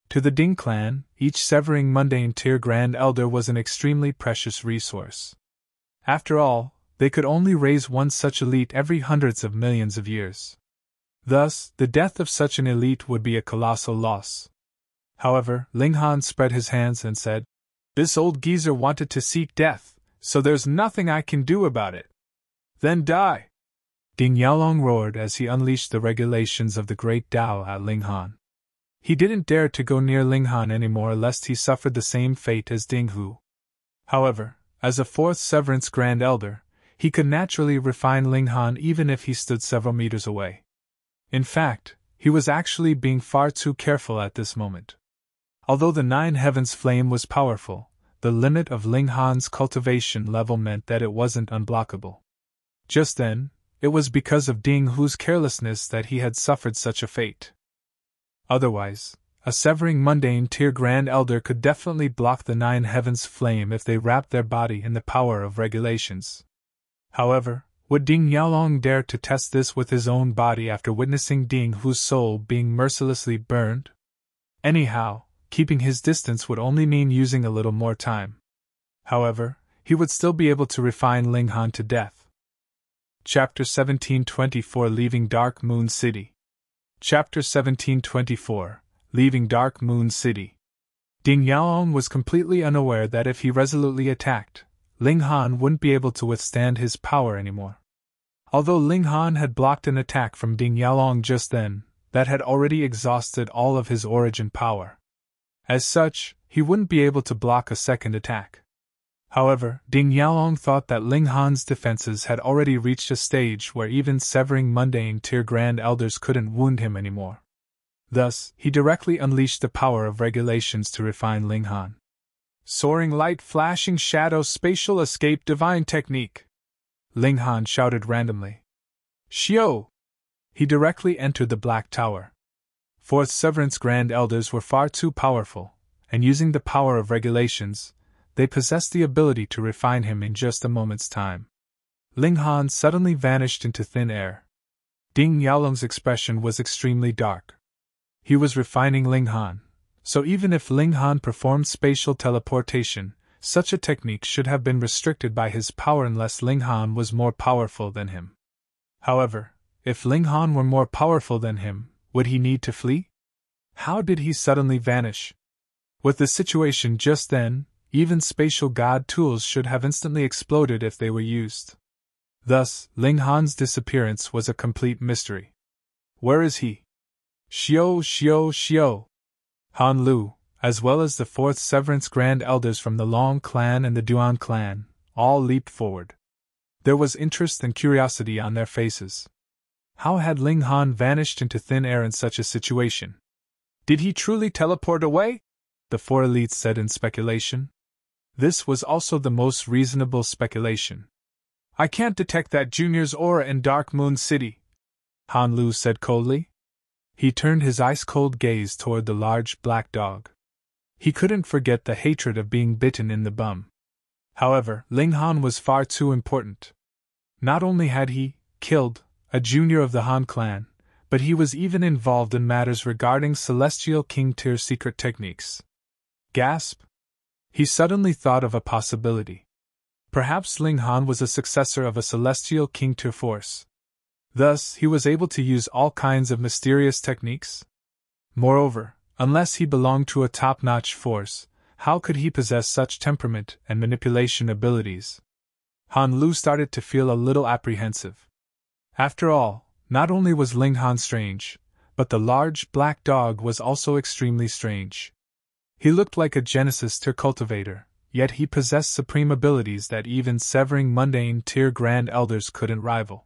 To the Ding clan, each severing mundane tier Grand Elder was an extremely precious resource. After all, they could only raise one such elite every hundreds of millions of years. Thus, the death of such an elite would be a colossal loss. However, Ling Han spread his hands and said, This old geezer wanted to seek death, so there's nothing I can do about it. Then die! Ding Yaolong roared as he unleashed the regulations of the great Tao at Ling Han. He didn't dare to go near Ling Han anymore lest he suffered the same fate as Ding Hu. However, as a fourth Severance Grand Elder, he could naturally refine Ling Han even if he stood several meters away. In fact, he was actually being far too careful at this moment. Although the Nine Heavens flame was powerful, the limit of Ling Han's cultivation level meant that it wasn't unblockable. Just then, it was because of Ding Hu's carelessness that he had suffered such a fate. Otherwise, a severing mundane tier Grand Elder could definitely block the Nine Heavens flame if they wrapped their body in the power of regulations. However, Would Ding Yaolong dare to test this with his own body after witnessing Ding Hu's soul being mercilessly burned? Anyhow, keeping his distance would only mean using a little more time. However, he would still be able to refine Ling Han to death. Chapter 1724 Leaving Dark Moon City. Chapter 1724 Leaving Dark Moon City. Ding Yaolong was completely unaware that if he resolutely attacked, Ling Han wouldn't be able to withstand his power anymore. Although Ling Han had blocked an attack from Ding Yaolong just then, that had already exhausted all of his origin power. As such, he wouldn't be able to block a second attack. However, Ding Yaolong thought that Ling Han's defenses had already reached a stage where even severing Mundane tier Grand Elders couldn't wound him anymore. Thus, he directly unleashed the power of regulations to refine Ling Han. Soaring light flashing shadow spatial escape divine technique. Ling Han shouted randomly. Xiao! He directly entered the Black Tower. Fourth Severance Grand Elders were far too powerful, and using the power of regulations, they possessed the ability to refine him in just a moment's time. Ling Han suddenly vanished into thin air. Ding Yaolong's expression was extremely dark. He was refining Ling Han, so even if Ling Han performed spatial teleportation, such a technique should have been restricted by his power unless Ling Han was more powerful than him. However, if Ling Han were more powerful than him, would he need to flee? How did he suddenly vanish? With the situation just then, even spatial god tools should have instantly exploded if they were used. Thus, Ling Han's disappearance was a complete mystery. Where is he? Xiao, Xiao, Xiao! Han Lu, as well as the Fourth Severance Grand Elders from the Long Clan and the Duan Clan, all leaped forward. There was interest and curiosity on their faces. How had Ling Han vanished into thin air in such a situation? Did he truly teleport away? The four elites said in speculation. This was also the most reasonable speculation. I can't detect that junior's aura in Dark Moon City, Han Lu said coldly. He turned his ice-cold gaze toward the large black dog. He couldn't forget the hatred of being bitten in the bum. However, Ling Han was far too important. Not only had he killed a junior of the Han clan, but he was even involved in matters regarding Celestial King tier secret techniques. Gasp! He suddenly thought of a possibility. Perhaps Ling Han was a successor of a Celestial King tier force. Thus, he was able to use all kinds of mysterious techniques. Moreover, unless he belonged to a top-notch force, how could he possess such temperament and manipulation abilities? Han Lu started to feel a little apprehensive. After all, not only was Ling Han strange, but the large black dog was also extremely strange. He looked like a Genesis tier cultivator, yet he possessed supreme abilities that even severing Mundane tier Grand Elders couldn't rival.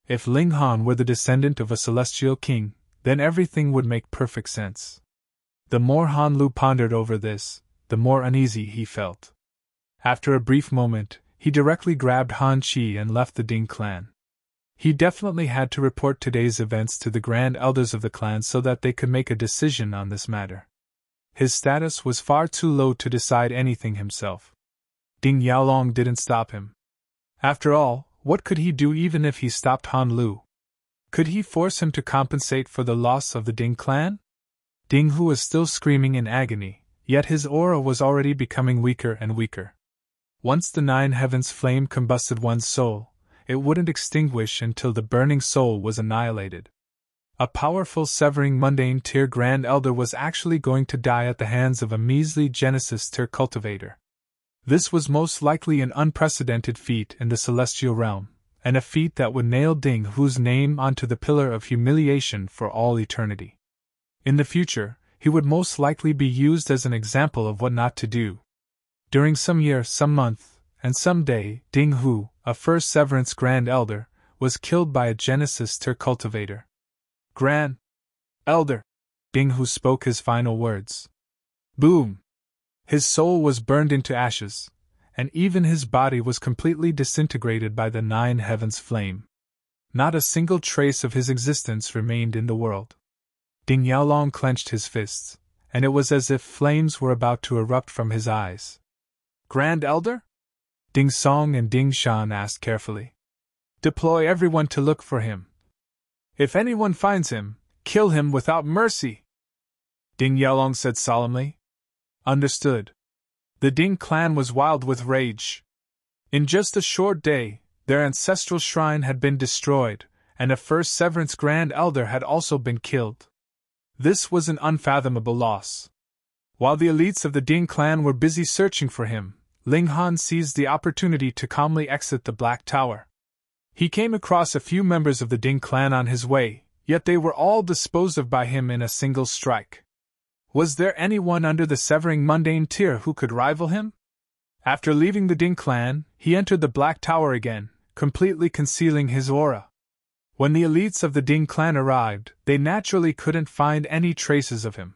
If Ling Han were the descendant of a celestial king, then everything would make perfect sense. The more Han Lu pondered over this, the more uneasy he felt. After a brief moment, he directly grabbed Han Qi and left the Ding clan. He definitely had to report today's events to the Grand Elders of the clan so that they could make a decision on this matter. His status was far too low to decide anything himself. Ding Yaolong didn't stop him. After all, what could he do even if he stopped Han Lu? Could he force him to compensate for the loss of the Ding clan? Ding Hu was still screaming in agony, yet his aura was already becoming weaker and weaker. Once the nine heavens flame combusted one's soul, it wouldn't extinguish until the burning soul was annihilated. A powerful severing Mundane tier Grand Elder was actually going to die at the hands of a measly Genesis tier cultivator. This was most likely an unprecedented feat in the celestial realm, and a feat that would nail Ding Hu's name onto the pillar of humiliation for all eternity. In the future, he would most likely be used as an example of what not to do. During some year, some month, and some day, Ding Hu, a first Severance Grand Elder, was killed by a Genesis tier cultivator. Grand Elder! Ding Hu spoke his final words. Boom! His soul was burned into ashes, and even his body was completely disintegrated by the nine heavens flame. Not a single trace of his existence remained in the world. Ding Yaolong clenched his fists, and it was as if flames were about to erupt from his eyes. Grand Elder? Ding Song and Ding Shan asked carefully. Deploy everyone to look for him. If anyone finds him, kill him without mercy. Ding Yaolong said solemnly. Understood. The Ding clan was wild with rage. In just a short day, their ancestral shrine had been destroyed, and a first Severance Grand Elder had also been killed. This was an unfathomable loss. While the elites of the Ding clan were busy searching for him, Ling Han seized the opportunity to calmly exit the Black Tower. He came across a few members of the Ding clan on his way, yet they were all disposed of by him in a single strike. Was there anyone under the severing Mundane tier who could rival him? After leaving the Ding clan, he entered the Black Tower again, completely concealing his aura. When the elites of the Ding clan arrived, they naturally couldn't find any traces of him.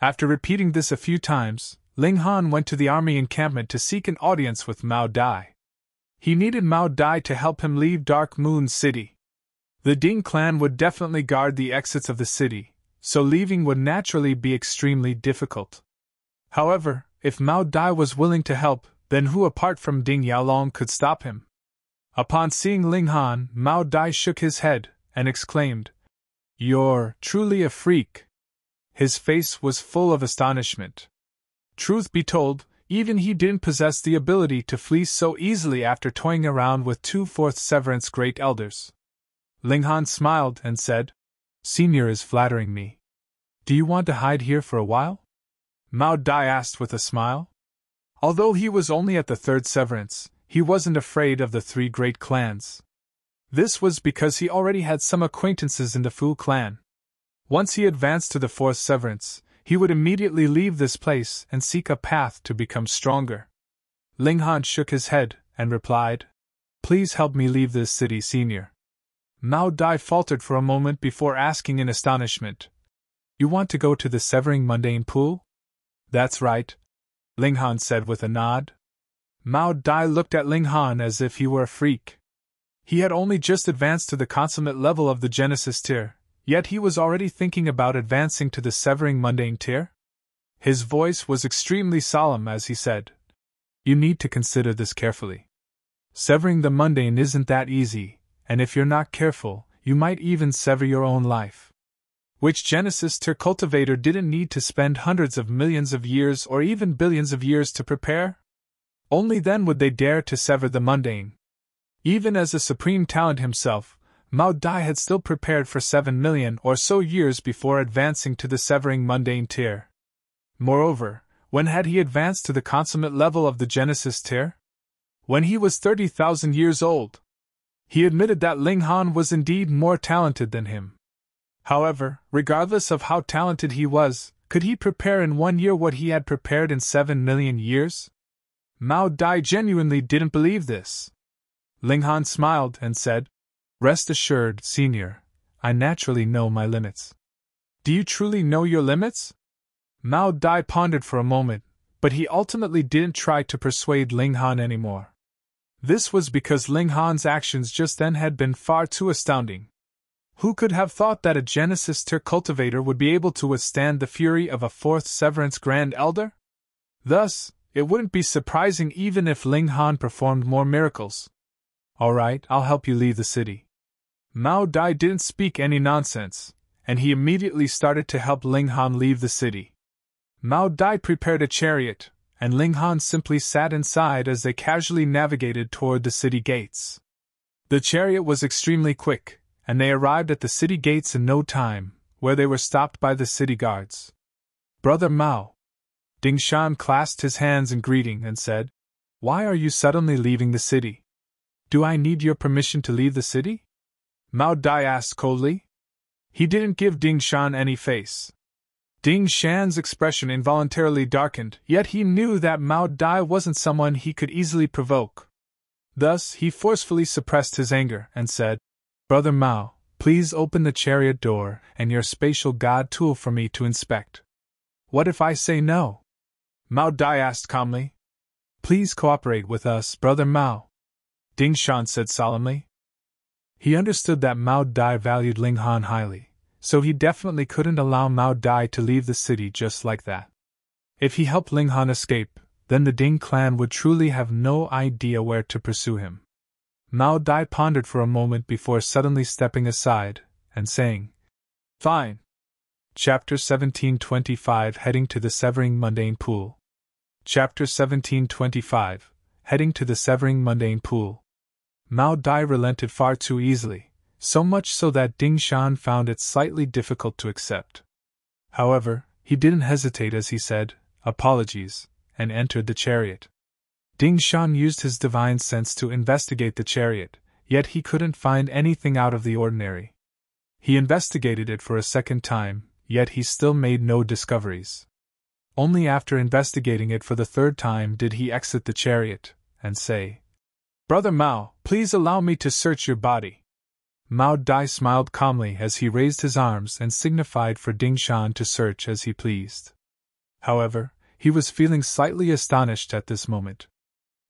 After repeating this a few times, Ling Han went to the army encampment to seek an audience with Mao Dai. He needed Mao Dai to help him leave Dark Moon City. The Ding clan would definitely guard the exits of the city, so leaving would naturally be extremely difficult. However, if Mao Dai was willing to help, then who apart from Ding Yaolong could stop him? Upon seeing Ling Han, Mao Dai shook his head and exclaimed, "You're truly a freak." His face was full of astonishment. Truth be told, even he didn't possess the ability to flee so easily after toying around with 2 fourth Severance Great Elders. Ling Han smiled and said, "Senior is flattering me. Do you want to hide here for a while?" Mao Dai asked with a smile. Although he was only at the 3rd Severance, he wasn't afraid of the 3 great clans. This was because he already had some acquaintances in the Fu clan. Once he advanced to the 4th Severance, he would immediately leave this place and seek a path to become stronger. Ling Han shook his head and replied, "Please help me leave this city, Senior." Mao Dai faltered for a moment before asking in astonishment, "You want to go to the Severing Mundane Pool?" "That's right," Ling Han said with a nod. Mao Dai looked at Ling Han as if he were a freak. He had only just advanced to the consummate level of the Genesis tier, yet he was already thinking about advancing to the Severing Mundane tier? His voice was extremely solemn as he said, "You need to consider this carefully. Severing the mundane isn't that easy, and if you're not careful, you might even sever your own life." Which Genesis tier cultivator didn't need to spend hundreds of millions of years or even billions of years to prepare? Only then would they dare to sever the mundane. Even as a supreme talent himself, Mao Dai had still prepared for 7 million or so years before advancing to the Severing Mundane tier. Moreover, when had he advanced to the consummate level of the Genesis tier? When he was 30,000 years old. He admitted that Ling Han was indeed more talented than him. However, regardless of how talented he was, could he prepare in 1 year what he had prepared in 7 million years? Mao Dai genuinely didn't believe this. Ling Han smiled and said, "Rest assured, Senior, I naturally know my limits." "Do you truly know your limits?" Mao Dai pondered for a moment, but he ultimately didn't try to persuade Ling Han anymore. This was because Ling Han's actions just then had been far too astounding. Who could have thought that a Genesis tier cultivator would be able to withstand the fury of a 4th Severance Grand Elder? Thus, it wouldn't be surprising even if Ling Han performed more miracles. "Alright, I'll help you leave the city." Mao Dai didn't speak any nonsense, and he immediately started to help Ling Han leave the city. Mao Dai prepared a chariot, and Ling Han simply sat inside as they casually navigated toward the city gates. The chariot was extremely quick, and they arrived at the city gates in no time, where they were stopped by the city guards. "Brother Mao." Ding Shan clasped his hands in greeting and said, "Why are you suddenly leaving the city? Do I need your permission to leave the city?" Mao Dai asked coldly. He didn't give Ding Shan any face. Ding Shan's expression involuntarily darkened, yet he knew that Mao Dai wasn't someone he could easily provoke. Thus, he forcefully suppressed his anger and said, "Brother Mao, please open the chariot door and your spatial god tool for me to inspect." "What if I say no?" Mao Dai asked calmly. "Please cooperate with us, Brother Mao," Ding Shan said solemnly. He understood that Mao Dai valued Ling Han highly, so he definitely couldn't allow Mao Dai to leave the city just like that. If he helped Ling Han escape, then the Ding clan would truly have no idea where to pursue him. Mao Dai pondered for a moment before suddenly stepping aside and saying, "Fine." Chapter 1725 Heading to the Severing Mundane Pool. Chapter 1725 Heading to the Severing Mundane Pool. Mao Dai relented far too easily, so much so that Ding Shan found it slightly difficult to accept. However, he didn't hesitate as he said, "Apologies," and entered the chariot. Ding Shan used his divine sense to investigate the chariot, yet he couldn't find anything out of the ordinary. He investigated it for a second time, yet he still made no discoveries. Only after investigating it for the third time did he exit the chariot and say, "Brother Mao, please allow me to search your body." Mao Dai smiled calmly as he raised his arms and signified for Ding Shan to search as he pleased. However, he was feeling slightly astonished at this moment.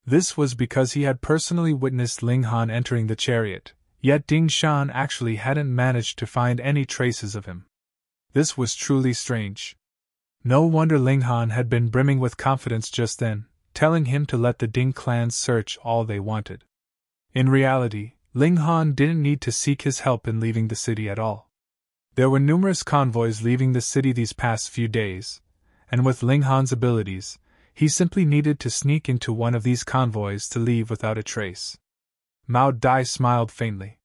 This was because he had personally witnessed Ling Han entering the chariot, yet Ding Shan actually hadn't managed to find any traces of him. This was truly strange. No wonder Ling Han had been brimming with confidence just then, telling him to let the Ding clan search all they wanted. In reality, Ling Han didn't need to seek his help in leaving the city at all. There were numerous convoys leaving the city these past few days, and with Ling Han's abilities, he simply needed to sneak into one of these convoys to leave without a trace. Mao Dai smiled faintly.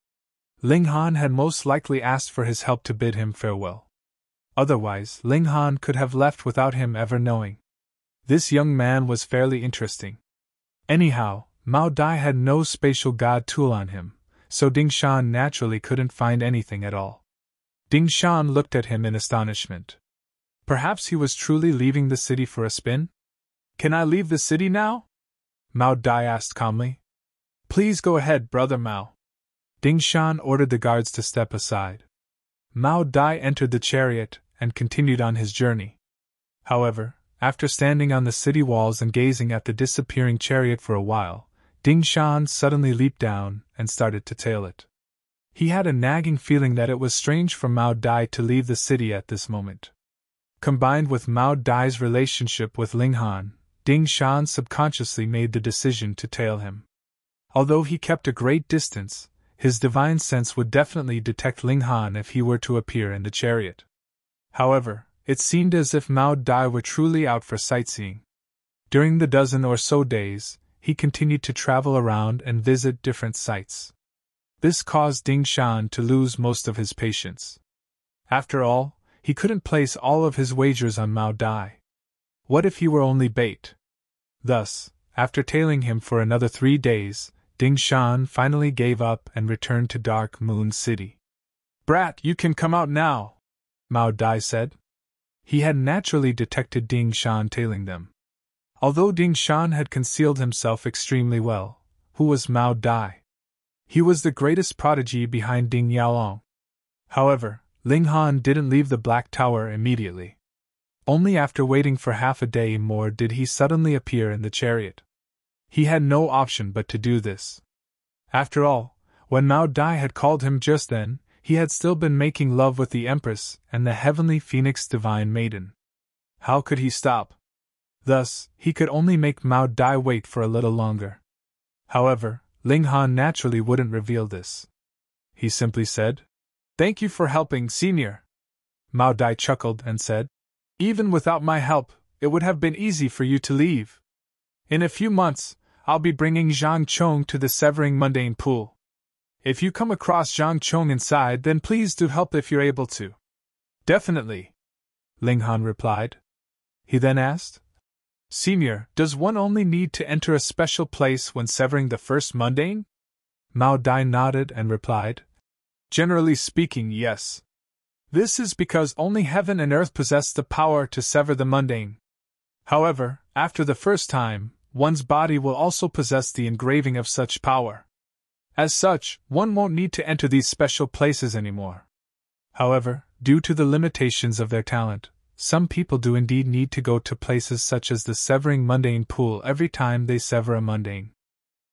Ling Han had most likely asked for his help to bid him farewell. Otherwise, Ling Han could have left without him ever knowing. This young man was fairly interesting. Anyhow, Mao Dai had no spatial god tool on him, so Ding Shan naturally couldn't find anything at all. Ding Shan looked at him in astonishment. Perhaps he was truly leaving the city for a spin? "Can I leave the city now?" Mao Dai asked calmly. "Please go ahead, Brother Mao." Ding Shan ordered the guards to step aside. Mao Dai entered the chariot and continued on his journey. However, after standing on the city walls and gazing at the disappearing chariot for a while, Ding Shan suddenly leaped down and started to tail it. He had a nagging feeling that it was strange for Mao Dai to leave the city at this moment. Combined with Mao Dai's relationship with Ling Han, Ding Shan subconsciously made the decision to tail him. Although he kept a great distance, his divine sense would definitely detect Ling Han if he were to appear in the chariot. However, it seemed as if Mao Dai were truly out for sightseeing. During the dozen or so days, he continued to travel around and visit different sites. This caused Ding Shan to lose most of his patience. After all, he couldn't place all of his wagers on Mao Dai. What if he were only bait? Thus, after tailing him for another 3 days, Ding Shan finally gave up and returned to Dark Moon City. "Brat, you can come out now," Mao Dai said. He had naturally detected Ding Shan tailing them. Although Ding Shan had concealed himself extremely well, who was Mao Dai? He was the greatest prodigy behind Ding Yaolong. However, Ling Han didn't leave the Black Tower immediately. Only after waiting for half a day more did he suddenly appear in the chariot. He had no option but to do this. After all, when Mao Dai had called him just then, he had still been making love with the Empress and the heavenly Phoenix Divine Maiden. How could he stop? Thus, he could only make Mao Dai wait for a little longer. However, Ling Han naturally wouldn't reveal this. He simply said, "Thank you for helping, Senior." Mao Dai chuckled and said, "Even without my help, it would have been easy for you to leave. In a few months, I'll be bringing Zhang Chong to the Severing Mundane Pool. If you come across Zhang Chong inside, then please do help if you're able to." "Definitely," Ling Han replied. He then asked, "Senior, does one only need to enter a special place when severing the first mundane?" Mao Dai nodded and replied, "Generally speaking, yes. This is because only heaven and earth possess the power to sever the mundane. However, after the first time, one's body will also possess the engraving of such power. As such, one won't need to enter these special places anymore. However, due to the limitations of their talent, some people do indeed need to go to places such as the Severing Mundane Pool every time they sever a mundane.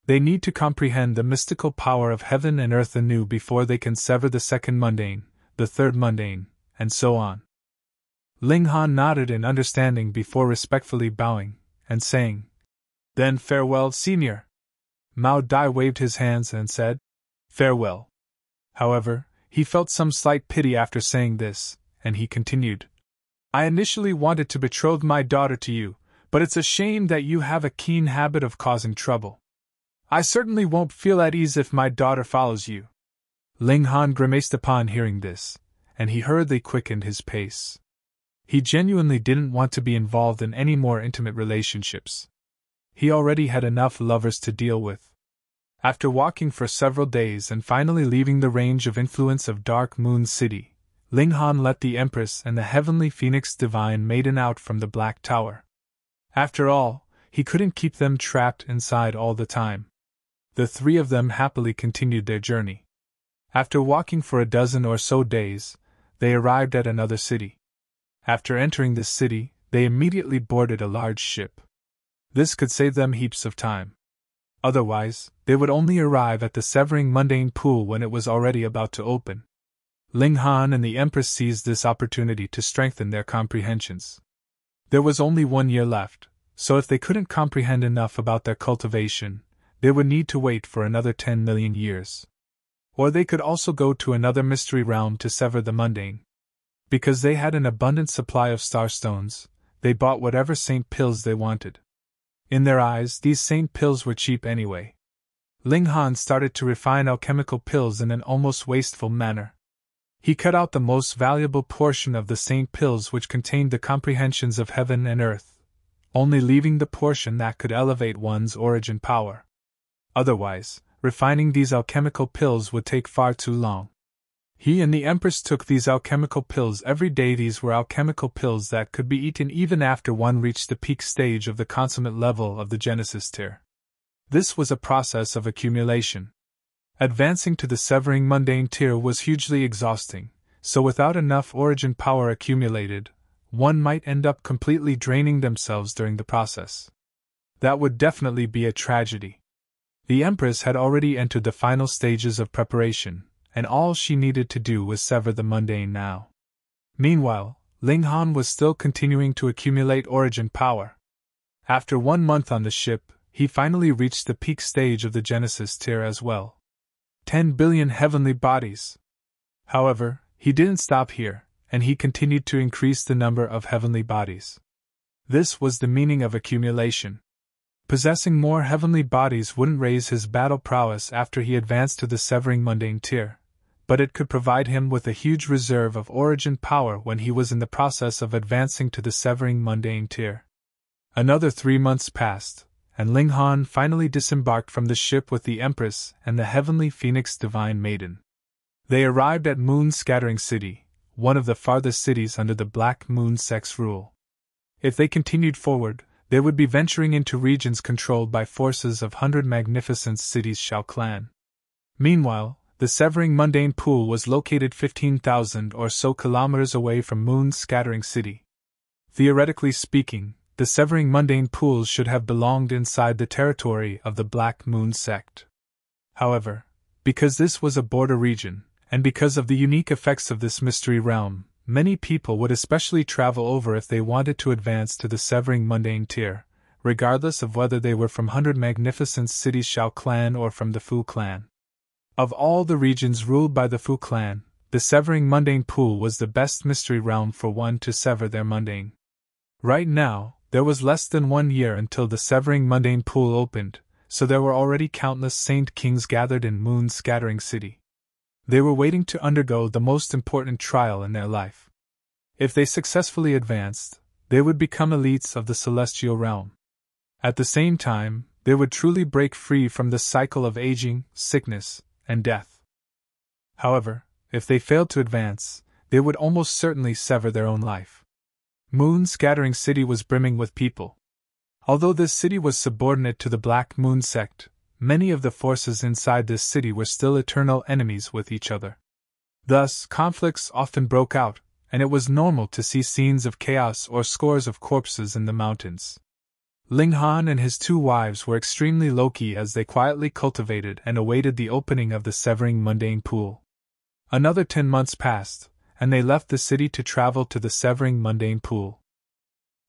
They need to comprehend the mystical power of heaven and earth anew before they can sever the second mundane, the third mundane, and so on." Ling Han nodded in understanding before respectfully bowing, and saying, "Then farewell, Senior." Mao Dai waved his hands and said, "Farewell." However, he felt some slight pity after saying this, and he continued, "I initially wanted to betroth my daughter to you, but it's a shame that you have a keen habit of causing trouble. I certainly won't feel at ease if my daughter follows you." Ling Han grimaced upon hearing this, and he hurriedly quickened his pace. He genuinely didn't want to be involved in any more intimate relationships. He already had enough lovers to deal with. After walking for several days and finally leaving the range of influence of Dark Moon City, Ling Han let the Empress and the Heavenly Phoenix Divine Maiden out from the Black Tower. After all, he couldn't keep them trapped inside all the time. The three of them happily continued their journey. After walking for a dozen or so days, they arrived at another city. After entering this city, they immediately boarded a large ship. This could save them heaps of time. Otherwise, they would only arrive at the severing Mundane pool when it was already about to open. Ling Han and the Empress seized this opportunity to strengthen their comprehensions. There was only 1 year left, so if they couldn't comprehend enough about their cultivation, they would need to wait for another 10 million years. Or they could also go to another mystery realm to sever the Mundane. Because they had an abundant supply of starstones, they bought whatever saint pills they wanted. In their eyes, these saint pills were cheap anyway. Ling Han started to refine alchemical pills in an almost wasteful manner. He cut out the most valuable portion of the saint pills which contained the comprehensions of heaven and earth, only leaving the portion that could elevate one's origin power. Otherwise, refining these alchemical pills would take far too long. He and the Empress took these alchemical pills every day. These were alchemical pills that could be eaten even after one reached the peak stage of the consummate level of the Genesis tier. This was a process of accumulation. Advancing to the severing Mundane tier was hugely exhausting, so without enough origin power accumulated, one might end up completely draining themselves during the process. That would definitely be a tragedy. The Empress had already entered the final stages of preparation, and all she needed to do was sever the Mundane now. Meanwhile, Ling Han was still continuing to accumulate origin power. After 1 month on the ship, he finally reached the peak stage of the Genesis tier as well. 10 billion heavenly bodies. However, he didn't stop here, and he continued to increase the number of heavenly bodies. This was the meaning of accumulation. Possessing more heavenly bodies wouldn't raise his battle prowess after he advanced to the severing Mundane tier, but it could provide him with a huge reserve of origin power when he was in the process of advancing to the severing Mundane tier. Another 3 months passed, and Ling Han finally disembarked from the ship with the Empress and the Heavenly Phoenix Divine Maiden. They arrived at Moon Scattering City, one of the farthest cities under the Black Moon sect's rule. If they continued forward, they would be venturing into regions controlled by forces of 100 magnificent cities Shao Clan. Meanwhile, the severing Mundane pool was located 15,000 or so kilometers away from Moon Scattering City. Theoretically speaking, the severing Mundane pools should have belonged inside the territory of the Black Moon sect. However, because this was a border region, and because of the unique effects of this mystery realm, many people would especially travel over if they wanted to advance to the severing Mundane tier, regardless of whether they were from 100 magnificent cities Shao Clan or from the Fu Clan. Of all the regions ruled by the Fu Clan, the severing Mundane pool was the best mystery realm for one to sever their Mundane. Right now, there was less than 1 year until the severing Mundane pool opened, so there were already countless Saint Kings gathered in Moon Scattering City. They were waiting to undergo the most important trial in their life. If they successfully advanced, they would become elites of the celestial realm. At the same time, they would truly break free from the cycle of aging, sickness, and death. However, if they failed to advance, they would almost certainly sever their own life. Moon Scattering City was brimming with people. Although this city was subordinate to the Black Moon sect, many of the forces inside this city were still eternal enemies with each other. Thus, conflicts often broke out, and it was normal to see scenes of chaos or scores of corpses in the mountains. Ling Han and his 2 wives were extremely low-key as they quietly cultivated and awaited the opening of the severing Mundane pool. Another 10 months passed, and they left the city to travel to the severing Mundane pool.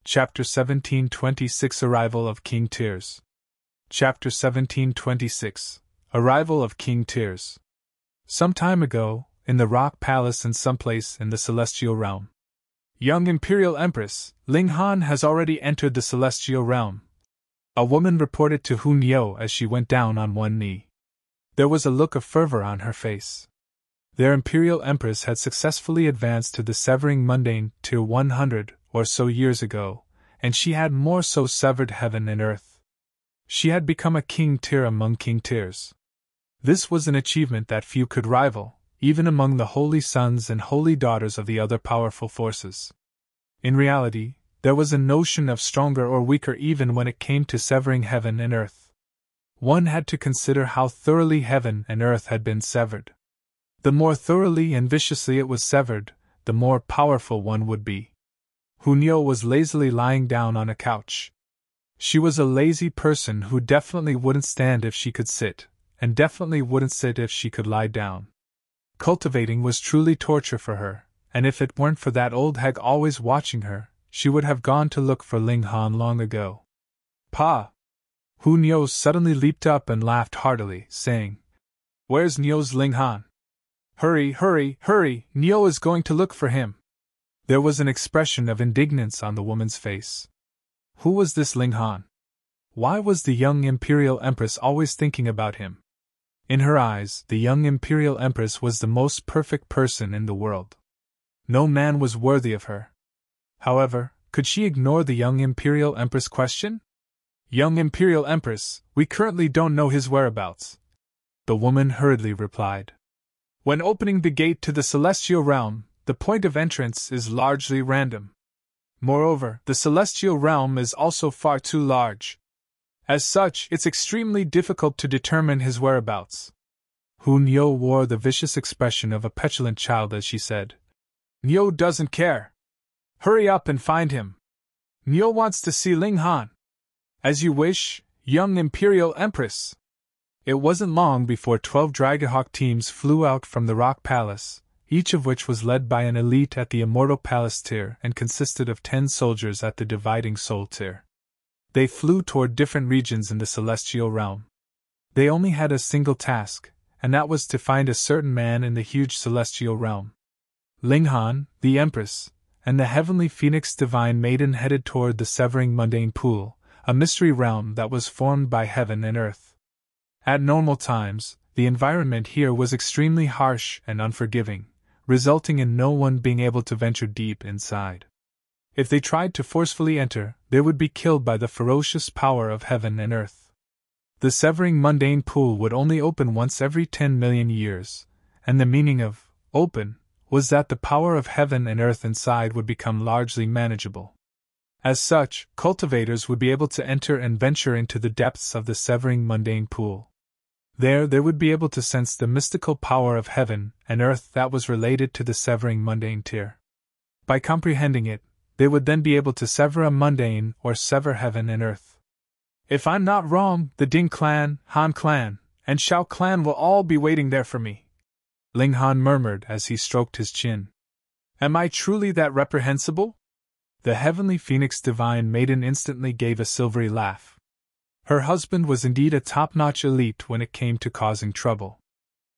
Chapter 1726 Arrival of King Tears. Chapter 1726 Arrival of King Tears. Some time ago, in the Rock Palace in some place in the Celestial Realm, young Imperial Empress Ling Han has already entered the Celestial Realm. A woman reported to Hun Yo as she went down on one knee. There was a look of fervor on her face. Their Imperial Empress had successfully advanced to the severing Mundane Tier 100 or so years ago, and she had more so severed heaven and earth. She had become a King Tier among King Tiers. This was an achievement that few could rival, even among the holy sons and holy daughters of the other powerful forces. In reality, there was a notion of stronger or weaker even when it came to severing heaven and earth. One had to consider how thoroughly heaven and earth had been severed. The more thoroughly and viciously it was severed, the more powerful one would be. Hun Yo was lazily lying down on a couch. She was a lazy person who definitely wouldn't stand if she could sit, and definitely wouldn't sit if she could lie down. Cultivating was truly torture for her, and if it weren't for that old hag always watching her, she would have gone to look for Ling Han long ago. Pa! Hun Yo suddenly leaped up and laughed heartily, saying, "Where's Nyo's Ling Han? Hurry, hurry, hurry, Nyo is going to look for him." There was an expression of indignance on the woman's face. Who was this Ling Han? Why was the young Imperial Empress always thinking about him? In her eyes, the young Imperial Empress was the most perfect person in the world. No man was worthy of her. However, could she ignore the young Imperial Empress' question? "Young Imperial Empress, we currently don't know his whereabouts," the woman hurriedly replied. "When opening the gate to the Celestial Realm, the point of entrance is largely random. Moreover, the Celestial Realm is also far too large. As such, it's extremely difficult to determine his whereabouts." Hun Yo wore the vicious expression of a petulant child as she said, "Nyo doesn't care. Hurry up and find him. Nyo wants to see Ling Han." "As you wish, young Imperial Empress." It wasn't long before 12 Dragonhawk teams flew out from the Rock Palace, each of which was led by an elite at the Immortal Palace tier and consisted of 10 soldiers at the Dividing Soul tier. They flew toward different regions in the Celestial Realm. They only had a single task, and that was to find a certain man in the huge Celestial Realm. Ling Han, the Empress, and the Heavenly Phoenix Divine Maiden headed toward the Severing Mundane Pool, a mystery realm that was formed by heaven and earth. At normal times, the environment here was extremely harsh and unforgiving, resulting in no one being able to venture deep inside. If they tried to forcefully enter, they would be killed by the ferocious power of heaven and earth. The Severing Mundane Pool would only open once every 10 million years, and the meaning of open was that the power of heaven and earth inside would become largely manageable. As such, cultivators would be able to enter and venture into the depths of the Severing Mundane Pool. There they would be able to sense the mystical power of heaven and earth that was related to the Severing Mundane tier. By comprehending it, they would then be able to sever a mundane or sever heaven and earth. "If I'm not wrong, the Ding clan, Han clan, and Shao clan will all be waiting there for me," Ling Han murmured as he stroked his chin. "Am I truly that reprehensible?" The Heavenly Phoenix Divine Maiden instantly gave a silvery laugh. Her husband was indeed a top-notch elite when it came to causing trouble.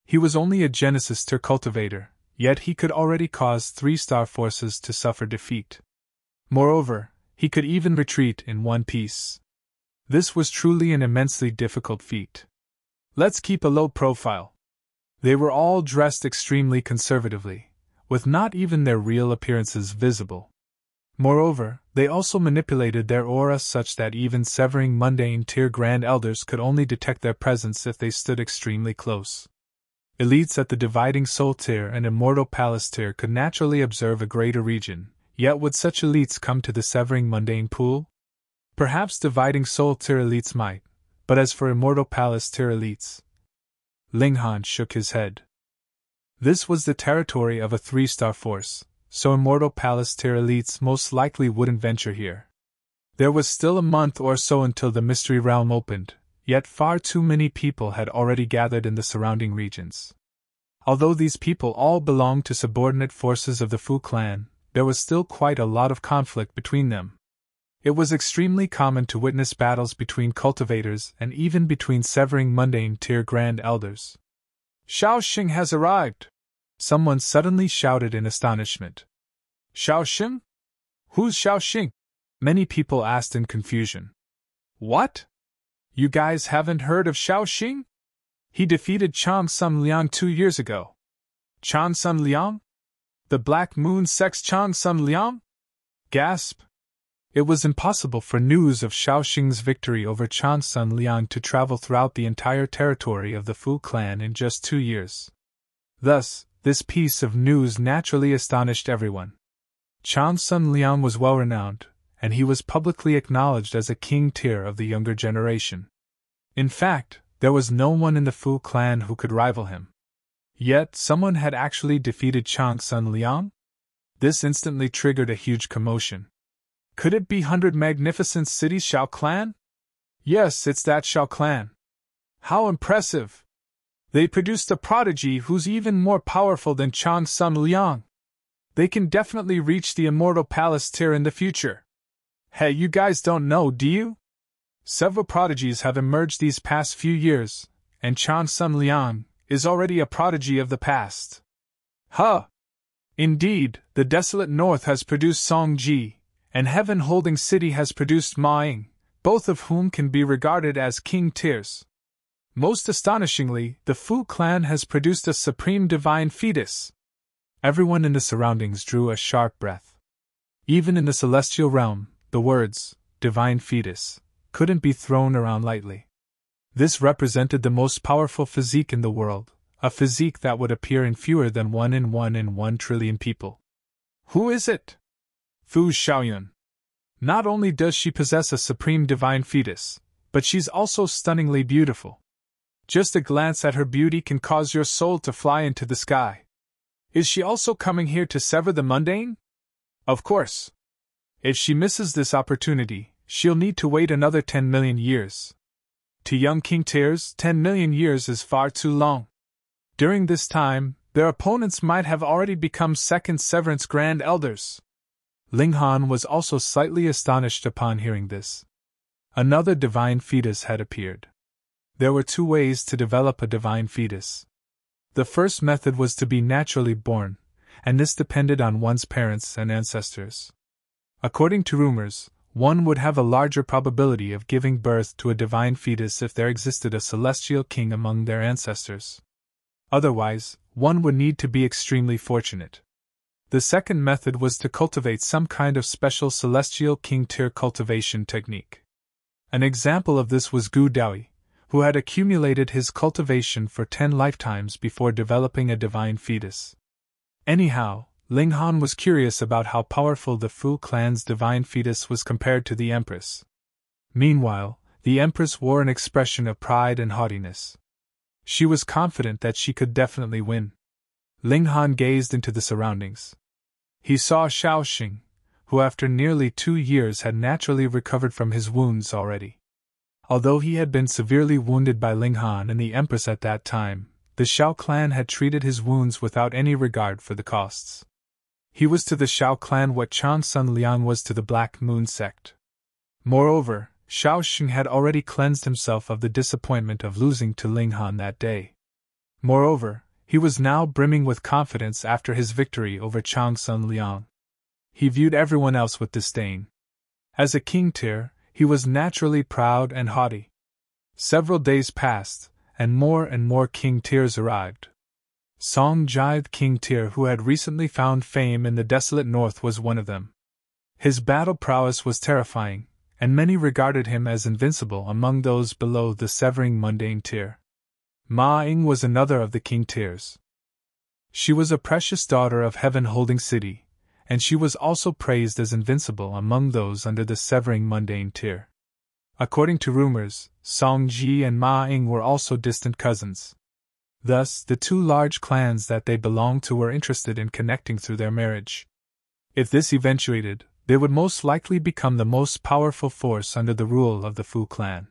He was only a Genesis tier cultivator, yet he could already cause 3-star forces to suffer defeat. Moreover, he could even retreat in one piece. This was truly an immensely difficult feat. Let's keep a low profile. They were all dressed extremely conservatively, with not even their real appearances visible. Moreover, they also manipulated their aura such that even Severing Mundane tier Grand Elders could only detect their presence if they stood extremely close. Elites at the Dividing Soul tier and Immortal Palace tier could naturally observe a greater region, yet would such elites come to the Severing Mundane Pool? Perhaps Dividing Soul tier elites might, but as for Immortal Palace tier elites... Ling Han shook his head. This was the territory of a 3-star force, so Immortal Palace tier elites most likely wouldn't venture here. There was still a month or so until the Mystery Realm opened, yet far too many people had already gathered in the surrounding regions. Although these people all belonged to subordinate forces of the Fu clan, there was still quite a lot of conflict between them. It was extremely common to witness battles between cultivators and even between severing mundane tier grand elders. Shaoxing has arrived! Someone suddenly shouted in astonishment. Shaoxing? Who's Shaoxing? Many people asked in confusion. What? You guys haven't heard of Shaoxing? He defeated Chang Sun Liang 2 years ago. Chang Sun Liang? The Black Moon Sect's Chang Sun Liang? Gasp! It was impossible for news of Shaoxing's victory over Chang Sun Liang to travel throughout the entire territory of the Fu clan in just 2 years. Thus, this piece of news naturally astonished everyone. Chang Sun Liang was well renowned, and he was publicly acknowledged as a king tier of the younger generation. In fact, there was no one in the Fu clan who could rival him. Yet, someone had actually defeated Chang Sun Liang? This instantly triggered a huge commotion. Could it be 100 Magnificent Cities Shao clan? Yes, it's that Shao clan. How impressive! They produced a prodigy who's even more powerful than Chang Sun Liang. They can definitely reach the Immortal Palace tier in the future. Hey, you guys don't know, do you? Several prodigies have emerged these past few years, and Chang Sun Liang is already a prodigy of the past. Huh! Indeed, the Desolate North has produced Song Ji, and Heaven Holding City has produced Ma Ying, both of whom can be regarded as king tiers. Most astonishingly, the Fu clan has produced a supreme divine fetus. Everyone in the surroundings drew a sharp breath. Even in the celestial realm, the words, divine fetus, couldn't be thrown around lightly. This represented the most powerful physique in the world, a physique that would appear in fewer than 1 in 1 trillion people. Who is it? Fu Xiaoyun. Not only does she possess a supreme divine fetus, but she's also stunningly beautiful. Just a glance at her beauty can cause your soul to fly into the sky. Is she also coming here to sever the mundane? Of course. If she misses this opportunity, she'll need to wait another 10 million years. To young king tiers, 10 million years is far too long. During this time, their opponents might have already become second severance grand elders. Ling Han was also slightly astonished upon hearing this. Another divine fetus had appeared. There were 2 ways to develop a divine fetus. The first method was to be naturally born, and this depended on one's parents and ancestors. According to rumors, one would have a larger probability of giving birth to a divine fetus if there existed a celestial king among their ancestors. Otherwise, one would need to be extremely fortunate. The second method was to cultivate some kind of special celestial king tier cultivation technique. An example of this was Gu Daoi, who had accumulated his cultivation for 10 lifetimes before developing a divine fetus. Anyhow, Ling Han was curious about how powerful the Fu clan's divine fetus was compared to the Empress. Meanwhile, the Empress wore an expression of pride and haughtiness. She was confident that she could definitely win. Ling Han gazed into the surroundings. He saw Shaoxing, who after nearly 2 years had naturally recovered from his wounds already. Although he had been severely wounded by Ling Han and the Empress at that time, the Shao clan had treated his wounds without any regard for the costs. He was to the Shao clan what Chang Sun Liang was to the Black Moon sect. Moreover, Shaoxing had already cleansed himself of the disappointment of losing to Ling Han that day. Moreover, he was now brimming with confidence after his victory over Chang Sun Liang. He viewed everyone else with disdain. As a king tier, he was naturally proud and haughty. Several days passed, and more king tiers arrived. Song Ji, the king tier who had recently found fame in the desolate north, was one of them. His battle prowess was terrifying, and many regarded him as invincible among those below the severing mundane tier. Ma Ying was another of the king tiers. She was a precious daughter of Heaven Holding City, and she was also praised as invincible among those under the severing mundane tier. According to rumors, Song Ji and Ma Ying were also distant cousins. Thus, the 2 large clans that they belonged to were interested in connecting through their marriage. If this eventuated, they would most likely become the most powerful force under the rule of the Fu clan.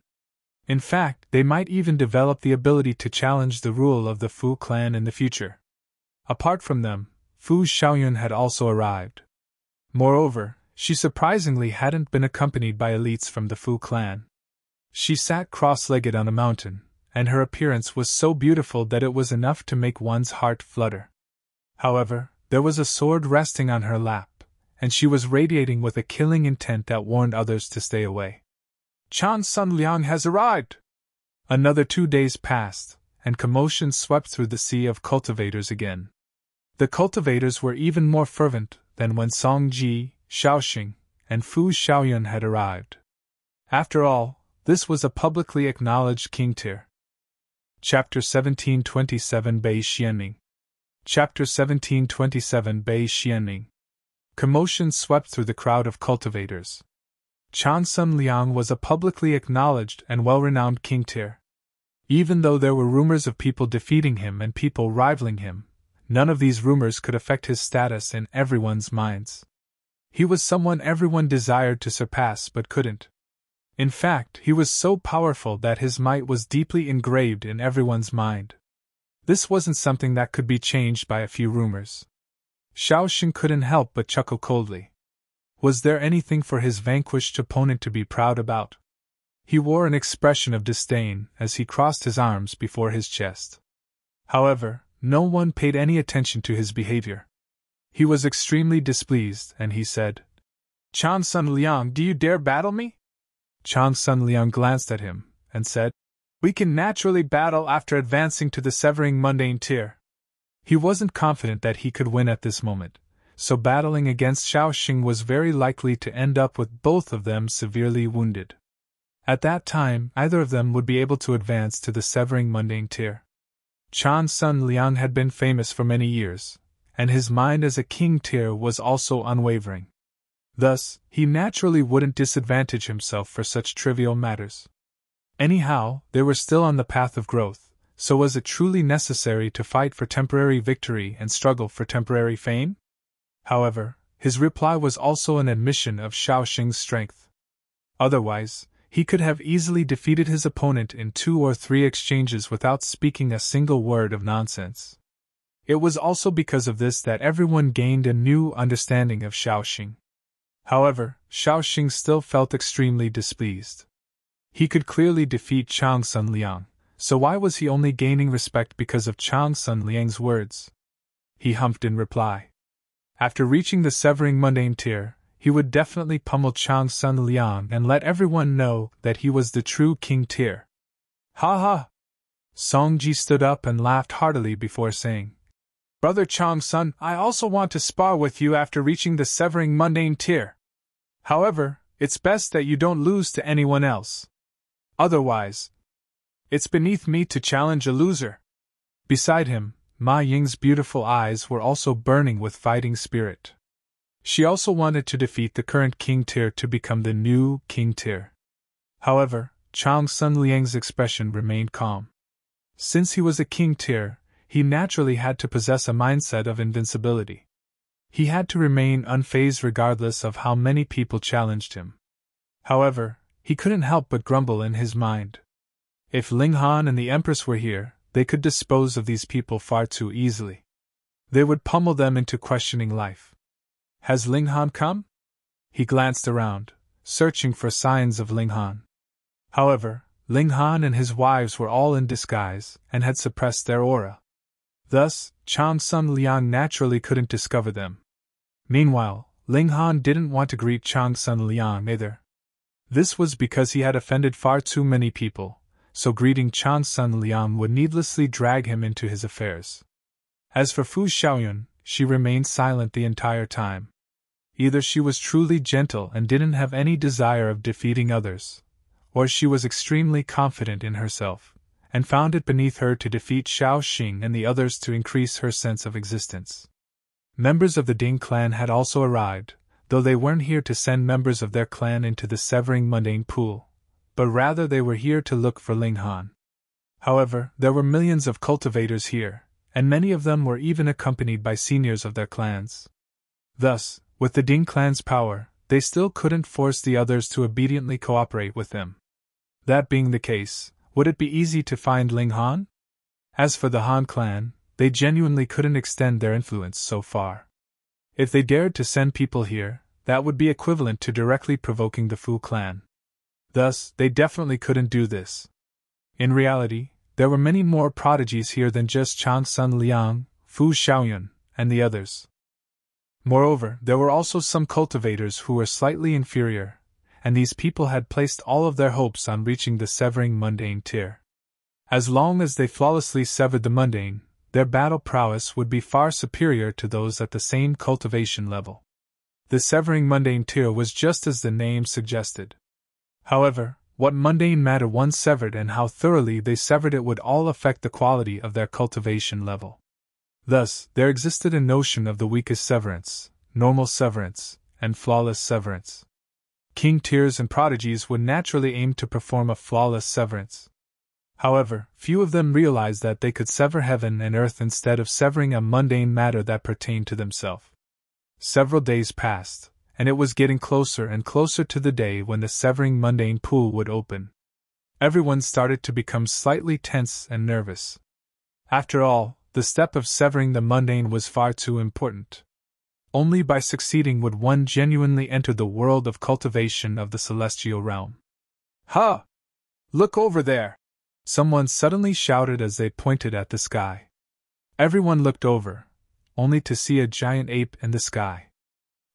In fact, they might even develop the ability to challenge the rule of the Fu clan in the future. Apart from them, Fu Xiaoyun had also arrived. Moreover, she surprisingly hadn't been accompanied by elites from the Fu clan. She sat cross-legged on a mountain, and her appearance was so beautiful that it was enough to make one's heart flutter. However, there was a sword resting on her lap, and she was radiating with a killing intent that warned others to stay away. "Chan Sun Liang has arrived!" Another 2 days passed, and commotion swept through the sea of cultivators again. The cultivators were even more fervent than when Song Ji, Shaoxing, and Fu Xiaoyun had arrived. After all, this was a publicly acknowledged king tier. Chapter 1727 Bei Xuanming. Chapter 1727 Bei Xuanming. Commotion swept through the crowd of cultivators. Chan Sun Liang was a publicly acknowledged and well-renowned king tier. Even though there were rumors of people defeating him and people rivaling him, none of these rumors could affect his status in everyone's minds. He was someone everyone desired to surpass but couldn't. In fact, he was so powerful that his might was deeply engraved in everyone's mind. This wasn't something that could be changed by a few rumors. Shaoxing couldn't help but chuckle coldly. Was there anything for his vanquished opponent to be proud about? He wore an expression of disdain as he crossed his arms before his chest. However, no one paid any attention to his behavior. He was extremely displeased, and he said, "Chan Sun Liang, do you dare battle me?" Chan Sun Liang glanced at him, and said, "We can naturally battle after advancing to the severing mundane tier." He wasn't confident that he could win at this moment, so battling against Shaoxing was very likely to end up with both of them severely wounded. At that time, either of them would be able to advance to the severing mundane tier. Chan Sun Liang had been famous for many years, and his mind as a king tier was also unwavering. Thus, he naturally wouldn't disadvantage himself for such trivial matters. Anyhow, they were still on the path of growth, so was it truly necessary to fight for temporary victory and struggle for temporary fame? However, his reply was also an admission of Shaoxing's strength. Otherwise, he could have easily defeated his opponent in 2 or 3 exchanges without speaking a single word of nonsense. It was also because of this that everyone gained a new understanding of Shaoxing. However, Shaoxing still felt extremely displeased. He could clearly defeat Chan Sun Liang, so why was he only gaining respect because of Chan Sun Liang's words? He humphed in reply. After reaching the severing mundane tier, he would definitely pummel Chan Sun Liang and let everyone know that he was the true king tier. Ha ha! Song Ji stood up and laughed heartily before saying, "Brother Chang Sun, I also want to spar with you after reaching the severing mundane tier. However, it's best that you don't lose to anyone else. Otherwise, it's beneath me to challenge a loser." Beside him, Ma Ying's beautiful eyes were also burning with fighting spirit. She also wanted to defeat the current king tier to become the new king tier. However, Chan Sun Liang's expression remained calm. Since he was a king tier, he naturally had to possess a mindset of invincibility. He had to remain unfazed regardless of how many people challenged him. However, he couldn't help but grumble in his mind. If Ling Han and the Empress were here, they could dispose of these people far too easily. They would pummel them into questioning life. Has Ling Han come? He glanced around, searching for signs of Ling Han. However, Ling Han and his wives were all in disguise and had suppressed their aura. Thus, Chan Sun Liang naturally couldn't discover them. Meanwhile, Ling Han didn't want to greet Chan Sun Liang either. This was because he had offended far too many people, so greeting Chan Sun Liang would needlessly drag him into his affairs. As for Fu Xiaoyun, she remained silent the entire time. Either she was truly gentle and didn't have any desire of defeating others, or she was extremely confident in herself, and found it beneath her to defeat Shaoxing and the others to increase her sense of existence. Members of the Ding clan had also arrived, though they weren't here to send members of their clan into the severing mundane pool, but rather they were here to look for Ling Han. However, there were millions of cultivators here, and many of them were even accompanied by seniors of their clans. Thus, with the Ding clan's power, they still couldn't force the others to obediently cooperate with them. That being the case, would it be easy to find Ling Han? As for the Han clan, they genuinely couldn't extend their influence so far. If they dared to send people here, That would be equivalent to directly provoking the Fu clan. Thus, they definitely couldn't do this. In reality, there were many more prodigies here than just Chang Sun Liang, Fu Xiaoyun, and the others. Moreover, there were also some cultivators who were slightly inferior, and these people had placed all of their hopes on reaching the severing mundane tier. As long as they flawlessly severed the mundane, their battle prowess would be far superior to those at the same cultivation level. The severing mundane tier was just as the name suggested. However, what mundane matter one severed and how thoroughly they severed it would all affect the quality of their cultivation level. Thus, there existed a notion of the weakest severance, normal severance, and flawless severance. King tiers and prodigies would naturally aim to perform a flawless severance. However, few of them realized that they could sever heaven and earth instead of severing a mundane matter that pertained to themselves. Several days passed, and it was getting closer and closer to the day when the severing mundane pool would open. Everyone started to become slightly tense and nervous. After all, the step of severing the mundane was far too important. Only by succeeding would one genuinely enter the world of cultivation of the celestial realm. "Ha! Look over there!" Someone suddenly shouted as they pointed at the sky. Everyone looked over, only to see a giant ape in the sky.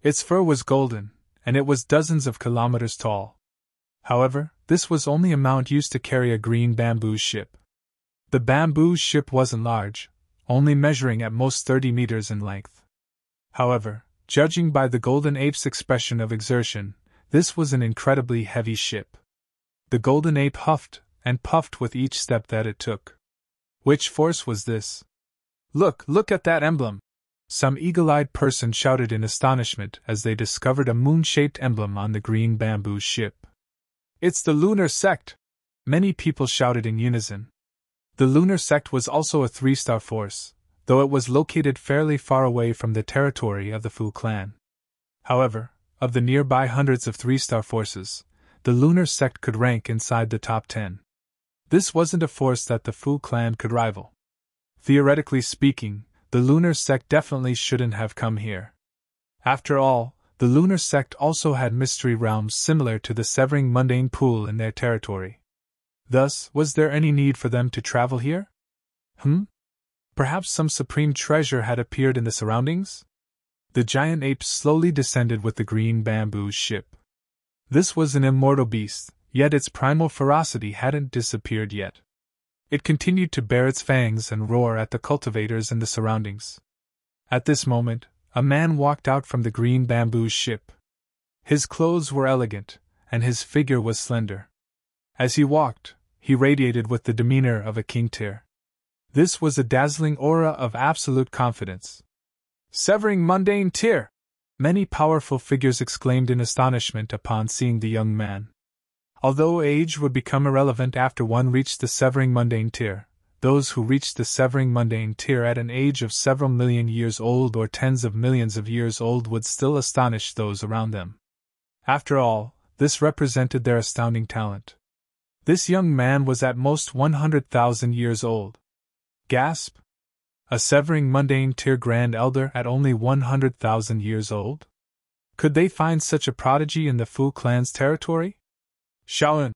Its fur was golden, and it was dozens of kilometers tall. However, this was only a mount used to carry a green bamboo ship. The bamboo ship wasn't large, only measuring at most 30 meters in length. However, judging by the golden ape's expression of exertion, this was an incredibly heavy ship. The golden ape huffed and puffed with each step that it took. Which force was this? Look at that emblem! Some eagle-eyed person shouted in astonishment as they discovered a moon-shaped emblem on the green bamboo ship. "It's the lunar sect!" Many people shouted in unison. The lunar sect was also a 3-star force, though it was located fairly far away from the territory of the Fu clan. However, of the nearby hundreds of 3-star forces, the lunar sect could rank inside the top 10. This wasn't a force that the Fu clan could rival. Theoretically speaking, the lunar sect definitely shouldn't have come here. After all, the lunar sect also had mystery realms similar to the severing mundane pool in their territory. Thus, was there any need for them to travel here? Perhaps some supreme treasure had appeared in the surroundings? The giant ape slowly descended with the green bamboo ship. This was an immortal beast, yet its primal ferocity hadn't disappeared yet. It continued to bare its fangs and roar at the cultivators in the surroundings. At this moment, a man walked out from the green bamboo ship. His clothes were elegant, and his figure was slender. As he walked, he radiated with the demeanor of a king tier. This was a dazzling aura of absolute confidence. "Severing mundane tier!" Many powerful figures exclaimed in astonishment upon seeing the young man. Although age would become irrelevant after one reached the severing mundane tier, those who reached the severing mundane tier at an age of several million years old or tens of millions of years old would still astonish those around them. After all, this represented their astounding talent. This young man was at most 100,000 years old. Gasp! A severing mundane tier grand elder at only 100,000 years old? Could they find such a prodigy in the Fu clan's territory? "Xiaoyun,"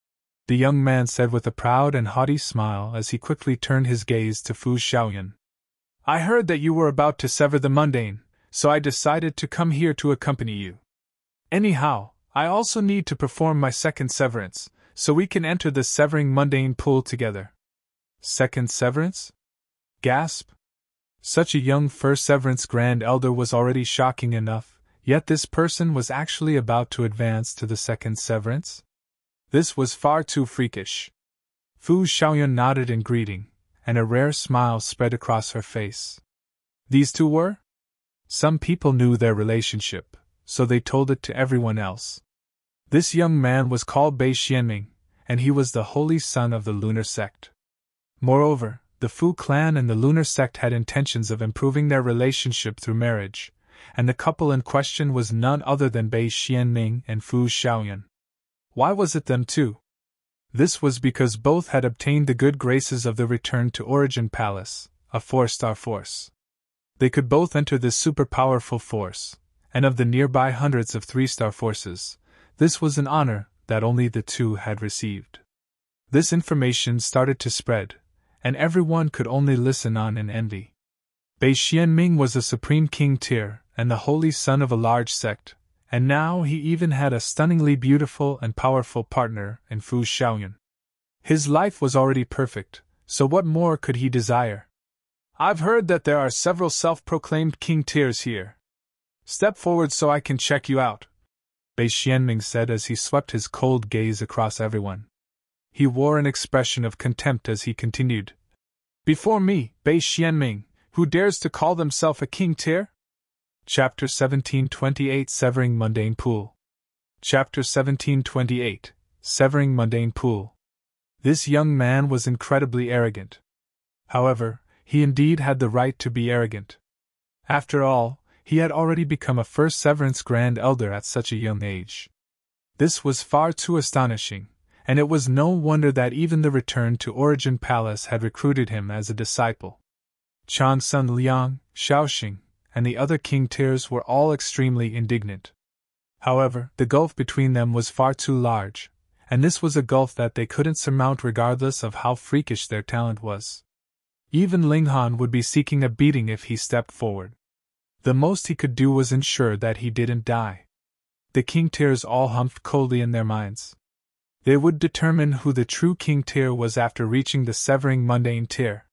the young man said with a proud and haughty smile as he quickly turned his gaze to Fu Xiaoyun. "I heard that you were about to sever the mundane, so I decided to come here to accompany you. Anyhow, I also need to perform my second severance, so we can enter the severing mundane pool together." Second severance? Gasp! Such a young first severance grand elder was already shocking enough, yet this person was actually about to advance to the second severance? This was far too freakish. Fu Xiaoyun nodded in greeting, and a rare smile spread across her face. These two were? Some people knew their relationship, so they told it to everyone else. This young man was called Bei Xuanming, and he was the holy son of the lunar sect. Moreover, the Fu clan and the lunar sect had intentions of improving their relationship through marriage, and the couple in question was none other than Bei Xuanming and Fu Xiaoyun. Why was it them two? This was because both had obtained the good graces of the Return to Origin Palace, a 4-star force. They could both enter this super-powerful force, and of the nearby hundreds of 3-star forces. This was an honor that only the two had received. This information started to spread, and everyone could only listen on in envy. Bei Xuanming was a supreme king tier and the holy son of a large sect, and now he even had a stunningly beautiful and powerful partner in Fu Xiaoyun. His life was already perfect, so what more could he desire? I've heard that there are several self-proclaimed king tiers here. Step forward so I can check you out, Bei Xuanming said as he swept his cold gaze across everyone. He wore an expression of contempt as he continued. Before me, Bei Xuanming, who dares to call themselves a king tier? Chapter 1728 Severing Mundane Pool. Chapter 1728 Severing Mundane Pool. This young man was incredibly arrogant. However, he indeed had the right to be arrogant. After all, he had already become a first Severance Grand Elder at such a young age. This was far too astonishing, and it was no wonder that even the Return to Origin Palace had recruited him as a disciple. Chan Sun Liang, Shaoxing, and the other king tiers were all extremely indignant. However, the gulf between them was far too large, and this was a gulf that they couldn't surmount regardless of how freakish their talent was. Even Ling Han would be seeking a beating if he stepped forward. The most he could do was ensure that he didn't die. The king tiers all humphed coldly in their minds. They would determine who the true king tier was after reaching the Severing Mundane tier.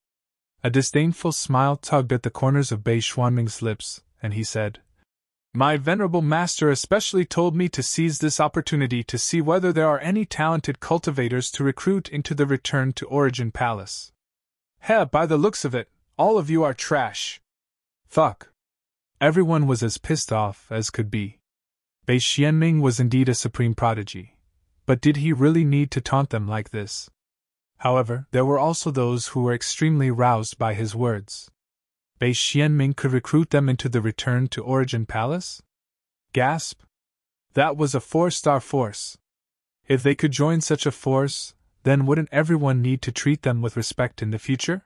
A disdainful smile tugged at the corners of Bei Xuanming's lips, and he said, My venerable master especially told me to seize this opportunity to see whether there are any talented cultivators to recruit into the Return to Origin Palace. By the looks of it, all of you are trash. Fuck. Everyone was as pissed off as could be. Bei Xuanming was indeed a supreme prodigy, but did he really need to taunt them like this? However, there were also those who were extremely roused by his words. Bei Xuanming could recruit them into the Return to Origin Palace? Gasp! That was a 4-star force. If they could join such a force, then wouldn't everyone need to treat them with respect in the future?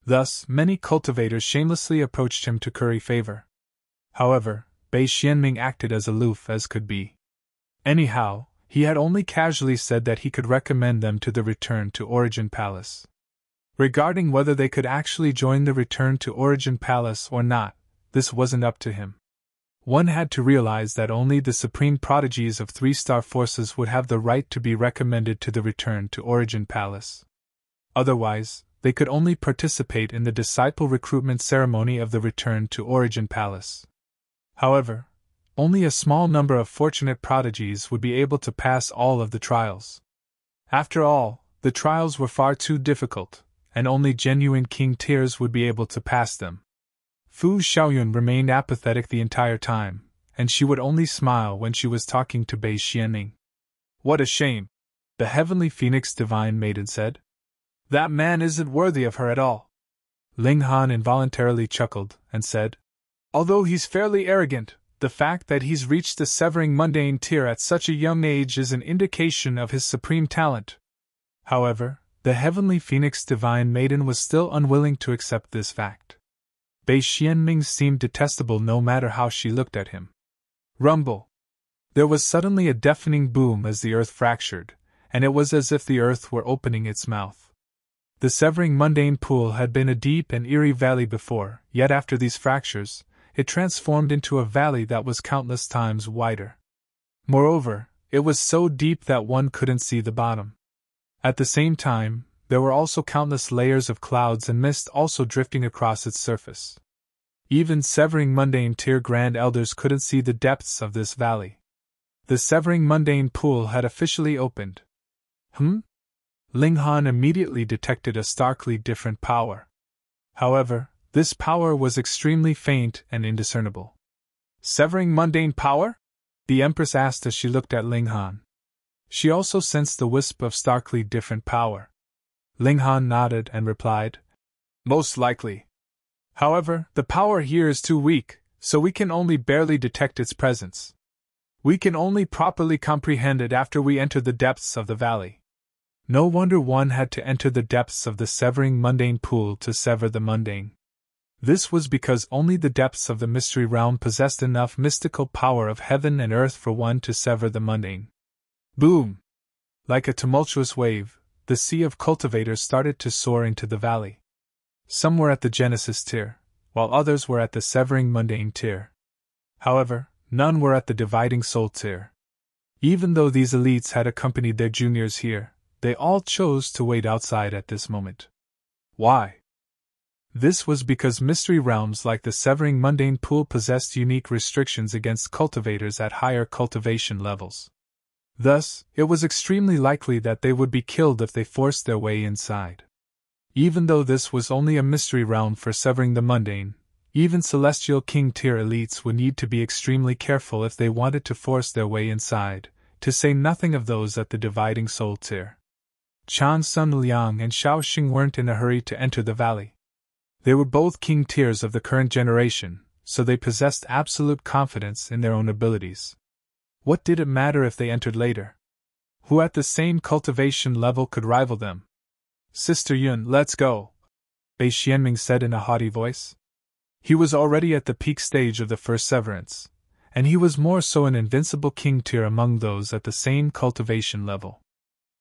Thus, many cultivators shamelessly approached him to curry favor. However, Bei Xuanming acted as aloof as could be. Anyhow, he had only casually said that he could recommend them to the Return to Origin Palace. Regarding whether they could actually join the Return to Origin Palace or not, this wasn't up to him. One had to realize that only the supreme prodigies of 3-star forces would have the right to be recommended to the Return to Origin Palace. Otherwise, they could only participate in the disciple recruitment ceremony of the Return to Origin Palace. However, only a small number of fortunate prodigies would be able to pass all of the trials. After all, the trials were far too difficult, and only genuine king tiers would be able to pass them. Fu Xiaoyun remained apathetic the entire time, and she would only smile when she was talking to Bei Xuanming. What a shame, the Heavenly Phoenix Divine Maiden said. That man isn't worthy of her at all. Ling Han involuntarily chuckled and said, Although he's fairly arrogant, the fact that he's reached the Severing Mundane tier at such a young age is an indication of his supreme talent. However, the Heavenly Phoenix Divine Maiden was still unwilling to accept this fact. Bei Xuanming seemed detestable no matter how she looked at him. Rumble! There was suddenly a deafening boom as the earth fractured, and it was as if the earth were opening its mouth. The Severing Mundane Pool had been a deep and eerie valley before, yet after these fractures, it transformed into a valley that was countless times wider. Moreover, it was so deep that one couldn't see the bottom. At the same time, there were also countless layers of clouds and mist also drifting across its surface. Even Severing Mundane tier Grand Elders couldn't see the depths of this valley. The Severing Mundane Pool had officially opened. Ling Han immediately detected a starkly different power. However, this power was extremely faint and indiscernible. Severing Mundane power? The Empress asked as she looked at Ling Han. She also sensed the wisp of starkly different power. Ling Han nodded and replied, Most likely. However, the power here is too weak, so we can only barely detect its presence. We can only properly comprehend it after we enter the depths of the valley. No wonder one had to enter the depths of the Severing Mundane Pool to sever the mundane. This was because only the depths of the mystery realm possessed enough mystical power of heaven and earth for one to sever the mundane. Boom! Like a tumultuous wave, the sea of cultivators started to soar into the valley. Some were at the Genesis tier, while others were at the severing mundane tier. However, none were at the dividing soul tier. Even though these elites had accompanied their juniors here, they all chose to wait outside at this moment. Why? This was because mystery realms like the severing mundane pool possessed unique restrictions against cultivators at higher cultivation levels. Thus, it was extremely likely that they would be killed if they forced their way inside. Even though this was only a mystery realm for severing the mundane, even Celestial King tier elites would need to be extremely careful if they wanted to force their way inside, to say nothing of those at the dividing soul tier. Chan Sun Liang and Xiao Xing weren't in a hurry to enter the valley. They were both king tiers of the current generation, so they possessed absolute confidence in their own abilities. What did it matter if they entered later? Who at the same cultivation level could rival them? Sister Yun, let's go, Bei Xuanming said in a haughty voice. He was already at the peak stage of the first severance, and he was more so an invincible king tier among those at the same cultivation level.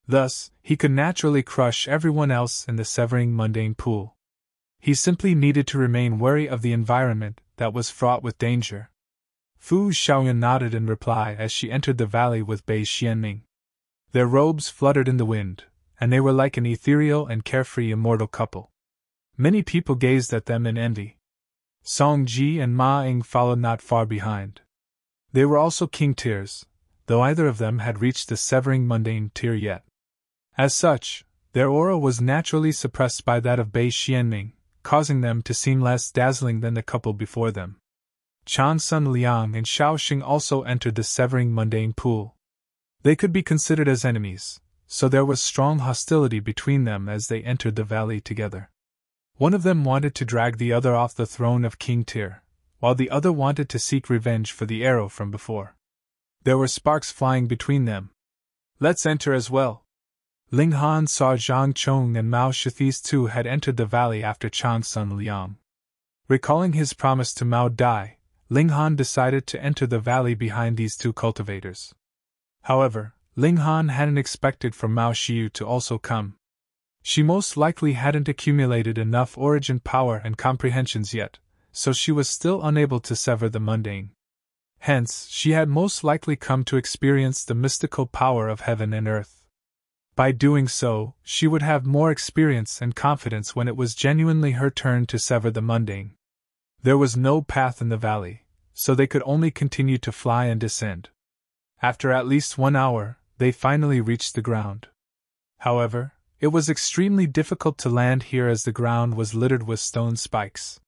Thus, he could naturally crush everyone else in the severing mundane pool. He simply needed to remain wary of the environment that was fraught with danger. Fu Xiaoyan nodded in reply as she entered the valley with Bei Xuanming. Their robes fluttered in the wind, and they were like an ethereal and carefree immortal couple. Many people gazed at them in envy. Song Ji and Ma Ying followed not far behind. They were also king tiers, though either of them had reached the severing mundane tier yet. As such, their aura was naturally suppressed by that of Bei Xuanming, causing them to seem less dazzling than the couple before them. Chan Sun Liang and Xiao Xing also entered the severing mundane pool. They could be considered as enemies, so there was strong hostility between them as they entered the valley together. One of them wanted to drag the other off the throne of King Tier, while the other wanted to seek revenge for the arrow from before. There were sparks flying between them. Let's enter as well. Ling Han saw Zhang Chong and Mao Shithis too had entered the valley after Chan Sun Liang. Recalling his promise to Mao Dai, Ling Han decided to enter the valley behind these two cultivators. However, Ling Han hadn't expected for Mao Xiu to also come. She most likely hadn't accumulated enough origin power and comprehensions yet, so she was still unable to sever the mundane. Hence, she had most likely come to experience the mystical power of heaven and earth. By doing so, she would have more experience and confidence when it was genuinely her turn to sever the mundane. There was no path in the valley, so they could only continue to fly and descend. After at least 1 hour, they finally reached the ground. However, it was extremely difficult to land here as the ground was littered with stone spikes.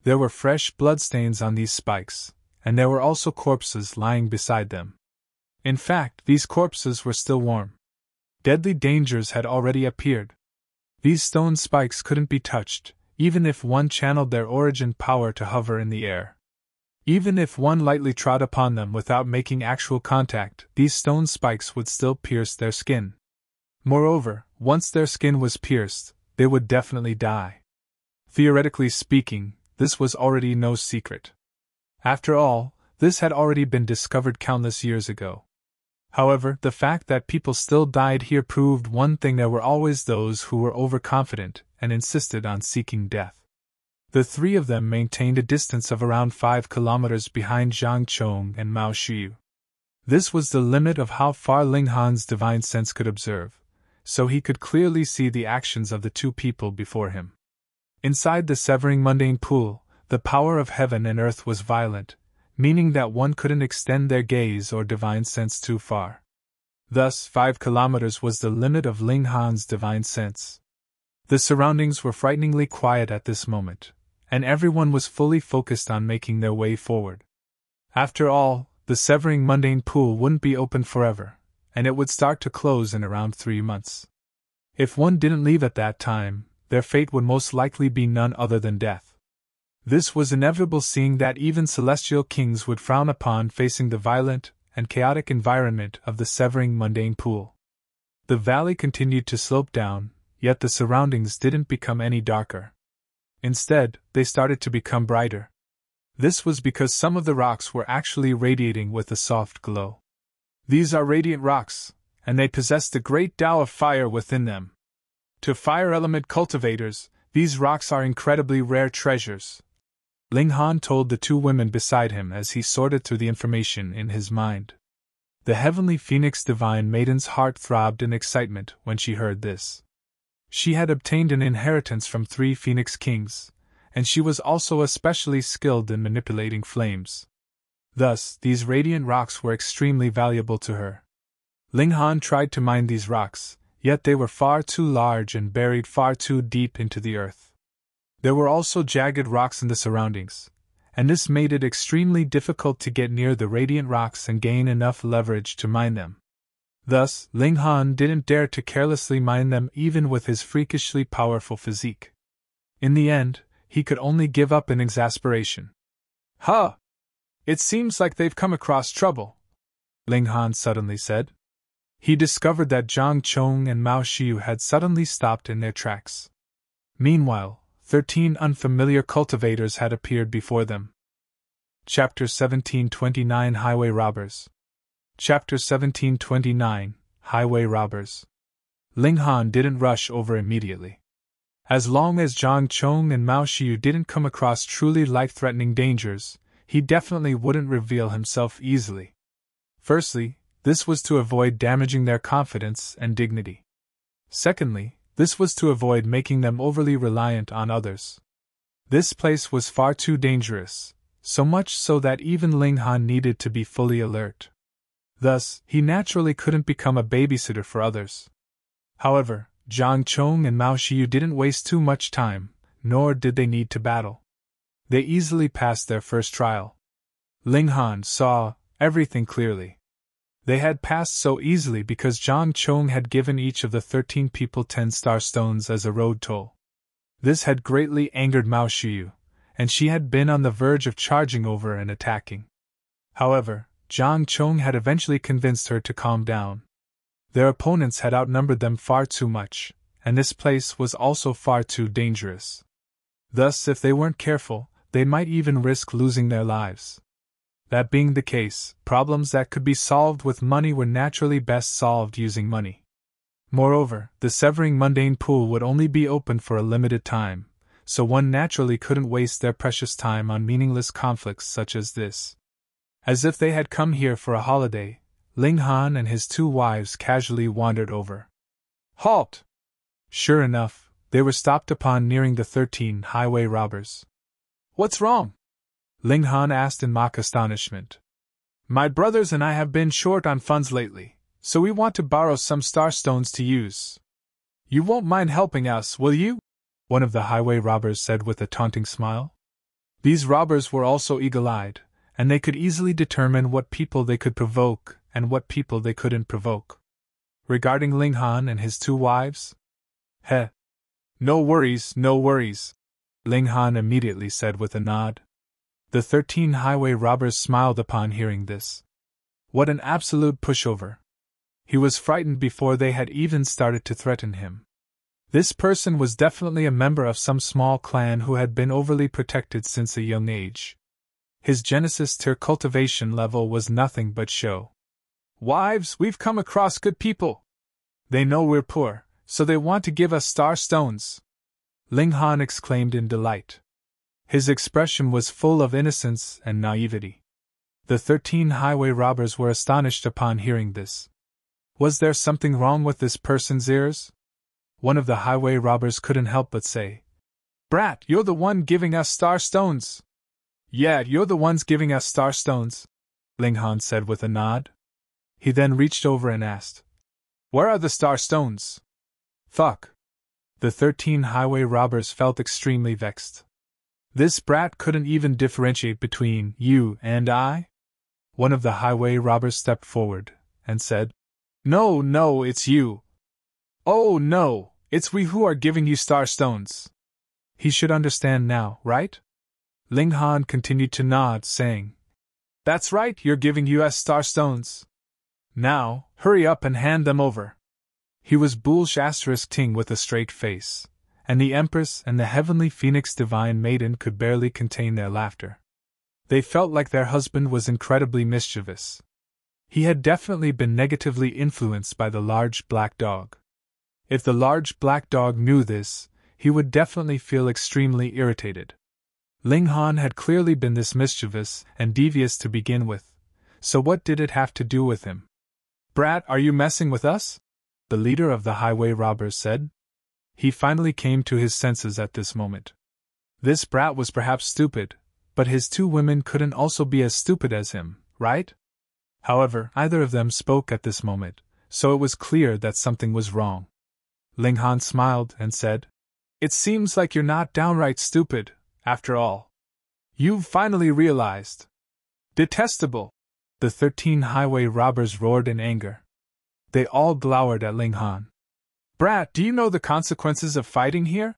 There were fresh bloodstains on these spikes, and there were also corpses lying beside them. In fact, these corpses were still warm. Deadly dangers had already appeared. These stone spikes couldn't be touched, even if one channeled their origin power to hover in the air. Even if one lightly trod upon them without making actual contact, these stone spikes would still pierce their skin. Moreover, once their skin was pierced, they would definitely die. Theoretically speaking, this was already no secret. After all, this had already been discovered countless years ago. However, the fact that people still died here proved one thing: there were always those who were overconfident and insisted on seeking death. The three of them maintained a distance of around 5 kilometers behind Zhang Chong and Mao Xiu. This was the limit of how far Ling Han's divine sense could observe, so he could clearly see the actions of the two people before him. Inside the severing mundane pool, the power of heaven and earth was violent, meaning that one couldn't extend their gaze or divine sense too far. Thus, 5 kilometers was the limit of Ling Han's divine sense. The surroundings were frighteningly quiet at this moment, and everyone was fully focused on making their way forward. After all, the severing mundane pool wouldn't be open forever, and it would start to close in around 3 months. If one didn't leave at that time, their fate would most likely be none other than death. This was inevitable, seeing that even celestial kings would frown upon facing the violent and chaotic environment of the severing mundane pool. The valley continued to slope down, yet the surroundings didn't become any darker. Instead, they started to become brighter. This was because some of the rocks were actually radiating with a soft glow. These are radiant rocks, and they possess the great Tao of fire within them. To fire element cultivators, these rocks are incredibly rare treasures. Ling Han told the two women beside him as he sorted through the information in his mind. The heavenly Phoenix Divine Maiden's heart throbbed in excitement when she heard this. She had obtained an inheritance from 3 Phoenix Kings, and she was also especially skilled in manipulating flames. Thus, these radiant rocks were extremely valuable to her. Ling Han tried to mine these rocks, yet they were far too large and buried far too deep into the earth. There were also jagged rocks in the surroundings, and this made it extremely difficult to get near the radiant rocks and gain enough leverage to mine them. Thus, Ling Han didn't dare to carelessly mine them even with his freakishly powerful physique. In the end, he could only give up in exasperation. Huh! It seems like they've come across trouble, Ling Han suddenly said. He discovered that Zhang Chong and Mao Xiu had suddenly stopped in their tracks. Meanwhile, 13 unfamiliar cultivators had appeared before them. Chapter 1729 Highway Robbers. Chapter 1729 Highway Robbers. Ling Han didn't rush over immediately. As long as Zhang Chong and Mao Xiu didn't come across truly life-threatening dangers, he definitely wouldn't reveal himself easily. Firstly, this was to avoid damaging their confidence and dignity. Secondly, this was to avoid making them overly reliant on others. This place was far too dangerous, so much so that even Ling Han needed to be fully alert. Thus, he naturally couldn't become a babysitter for others. However, Zhang Chong and Mao Xiu didn't waste too much time, nor did they need to battle. They easily passed their first trial. Ling Han saw everything clearly. They had passed so easily because Zhang Chong had given each of the 13 people 10 star stones as a road toll. This had greatly angered Mao Xiu, and she had been on the verge of charging over and attacking. However, Zhang Chong had eventually convinced her to calm down. Their opponents had outnumbered them far too much, and this place was also far too dangerous. Thus, if they weren't careful, they might even risk losing their lives. That being the case, problems that could be solved with money were naturally best solved using money. Moreover, the severing mundane pool would only be open for a limited time, so one naturally couldn't waste their precious time on meaningless conflicts such as this. As if they had come here for a holiday, Ling Han and his 2 wives casually wandered over. Halt! Sure enough, they were stopped upon nearing the 13 highway robbers. What's wrong? Ling Han asked in mock astonishment. My brothers and I have been short on funds lately, so we want to borrow some star stones to use. You won't mind helping us, will you? One of the highway robbers said with a taunting smile. These robbers were also eagle-eyed, and they could easily determine what people they could provoke and what people they couldn't provoke. Regarding Ling Han and his 2 wives? Heh. No worries, Ling Han immediately said with a nod. The 13 highway robbers smiled upon hearing this. What an absolute pushover. He was frightened before they had even started to threaten him. This person was definitely a member of some small clan who had been overly protected since a young age. His Genesis tier cultivation level was nothing but show. Wives, we've come across good people. They know we're poor, so they want to give us star stones. Ling Han exclaimed in delight. His expression was full of innocence and naivety. The 13 highway robbers were astonished upon hearing this. Was there something wrong with this person's ears? One of the highway robbers couldn't help but say, Brat, you're the one giving us star stones. Yeah, you're the ones giving us star stones, Ling Han said with a nod. He then reached over and asked, Where are the star stones? Fuck. The 13 highway robbers felt extremely vexed. This brat couldn't even differentiate between you and I? One of the highway robbers stepped forward and said, No, it's you. Oh no, it's we who are giving you star stones. He should understand now, right? Ling Han continued to nod, saying, That's right, you're giving us star stones. Now, hurry up and hand them over. He was Boolsh *ting with a straight face, and the Empress and the Heavenly Phoenix Divine Maiden could barely contain their laughter. They felt like their husband was incredibly mischievous. He had definitely been negatively influenced by the large black dog. If the large black dog knew this, he would definitely feel extremely irritated. Ling Han had clearly been this mischievous and devious to begin with, so what did it have to do with him? "Brat, are you messing with us?" the leader of the highway robbers said. He finally came to his senses at this moment. This brat was perhaps stupid, but his two women couldn't also be as stupid as him, right? However, neither of them spoke at this moment, so it was clear that something was wrong. Ling Han smiled and said, "It seems like you're not downright stupid, after all. You've finally realized." "Detestable!" the 13 highway robbers roared in anger. They all glowered at Ling Han. "Brat, do you know the consequences of fighting here?"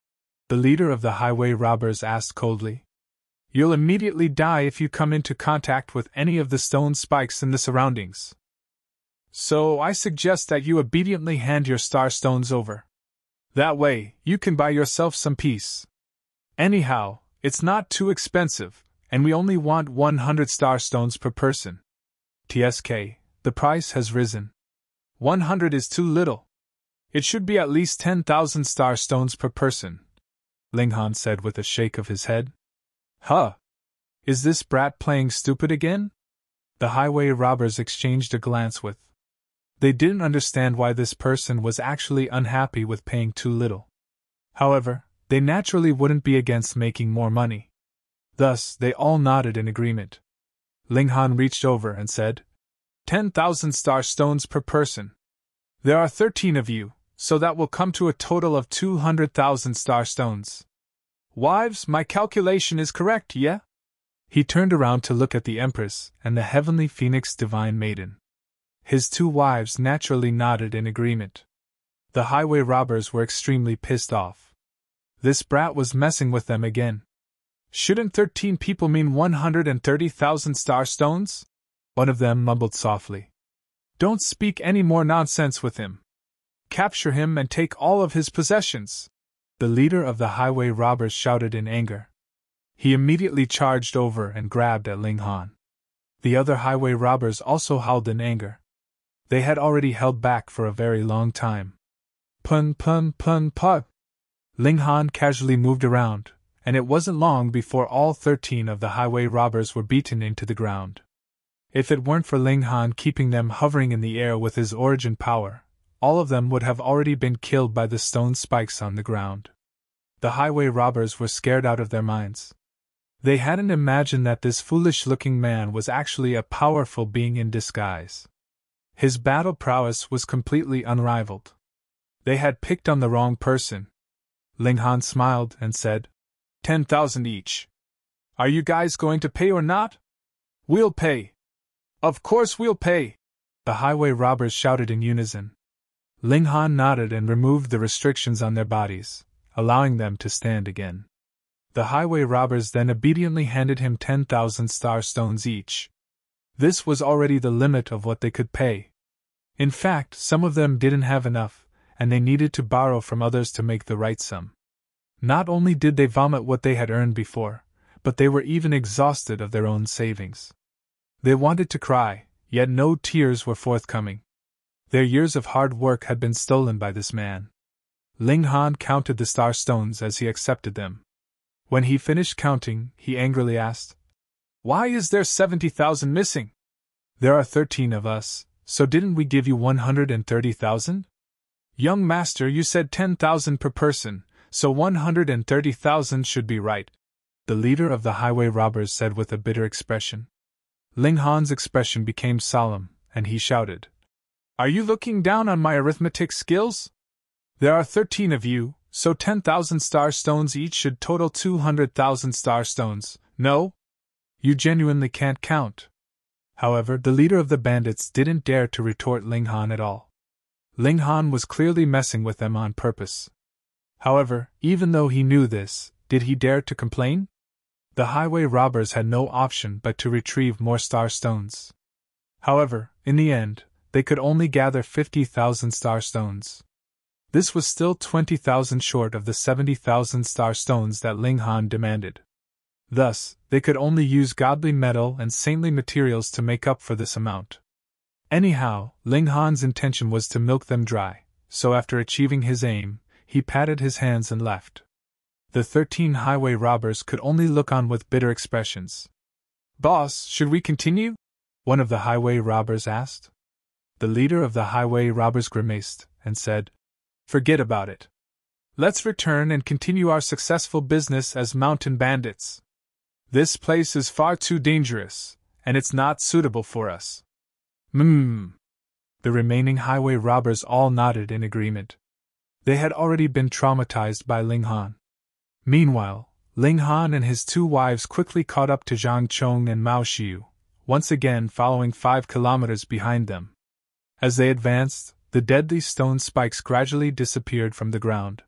the leader of the highway robbers asked coldly. "You'll immediately die if you come into contact with any of the stone spikes in the surroundings. So I suggest that you obediently hand your star stones over. That way, you can buy yourself some peace. Anyhow, it's not too expensive, and we only want 100 star stones per person. TSK, the price has risen. 100 is too little. It should be at least 10,000 star stones per person," Ling Han said with a shake of his head. "Huh? Is this brat playing stupid again?" the highway robbers exchanged a glance with. They didn't understand why this person was actually unhappy with paying too little. However, they naturally wouldn't be against making more money. Thus, they all nodded in agreement. Ling Han reached over and said, 10,000 star stones per person. There are 13 of you, so that will come to a total of 200,000 star stones. Wives, my calculation is correct, yeah?" He turned around to look at the Empress and the Heavenly Phoenix Divine Maiden. His two wives naturally nodded in agreement. The highway robbers were extremely pissed off. This brat was messing with them again. "Shouldn't 13 people mean 130,000 star stones?" one of them mumbled softly. "Don't speak any more nonsense with him. Capture him and take all of his possessions," the leader of the highway robbers shouted in anger. He immediately charged over and grabbed at Ling Han. The other highway robbers also howled in anger. They had already held back for a very long time. Pun pun pun pun. Ling Han casually moved around, and it wasn't long before all 13 of the highway robbers were beaten into the ground. If it weren't for Ling Han keeping them hovering in the air with his origin power, all of them would have already been killed by the stone spikes on the ground. The highway robbers were scared out of their minds. They hadn't imagined that this foolish-looking man was actually a powerful being in disguise. His battle prowess was completely unrivaled. They had picked on the wrong person. Ling Han smiled and said, 10,000 each. Are you guys going to pay or not? We'll pay. Of course we'll pay, the highway robbers shouted in unison. Ling Han nodded and removed the restrictions on their bodies, allowing them to stand again. The highway robbers then obediently handed him 10,000 star stones each. This was already the limit of what they could pay. In fact, some of them didn't have enough, and they needed to borrow from others to make the right sum. Not only did they vomit what they had earned before, but they were even exhausted of their own savings. They wanted to cry, yet no tears were forthcoming. Their years of hard work had been stolen by this man. Ling Han counted the star stones as he accepted them. When he finished counting, he angrily asked, Why is there 70,000 missing? There are 13 of us, so didn't we give you 130,000? Young master, you said 10,000 per person, so 130,000 should be right, the leader of the highway robbers said with a bitter expression. Ling Han's expression became solemn, and he shouted, Are you looking down on my arithmetic skills? There are 13 of you, so 10,000 star stones each should total 200,000 star stones, no? You genuinely can't count. However, the leader of the bandits didn't dare to retort Ling Han at all. Ling Han was clearly messing with them on purpose. However, even though he knew this, did he dare to complain? The highway robbers had no option but to retrieve more star stones. However, in the end, they could only gather 50,000 star stones. This was still 20,000 short of the 70,000 star stones that Ling Han demanded. Thus, they could only use godly metal and saintly materials to make up for this amount. Anyhow, Ling Han's intention was to milk them dry, so after achieving his aim, he patted his hands and left. The 13 highway robbers could only look on with bitter expressions. "Boss, should we continue?" one of the highway robbers asked. The leader of the highway robbers grimaced and said, "Forget about it. Let's return and continue our successful business as mountain bandits. This place is far too dangerous, and it's not suitable for us." The remaining highway robbers all nodded in agreement. They had already been traumatized by Ling Han. Meanwhile, Ling Han and his 2 wives quickly caught up to Zhang Chong and Mao Xiu, once again following 5 kilometers behind them. As they advanced, the deadly stone spikes gradually disappeared from the ground.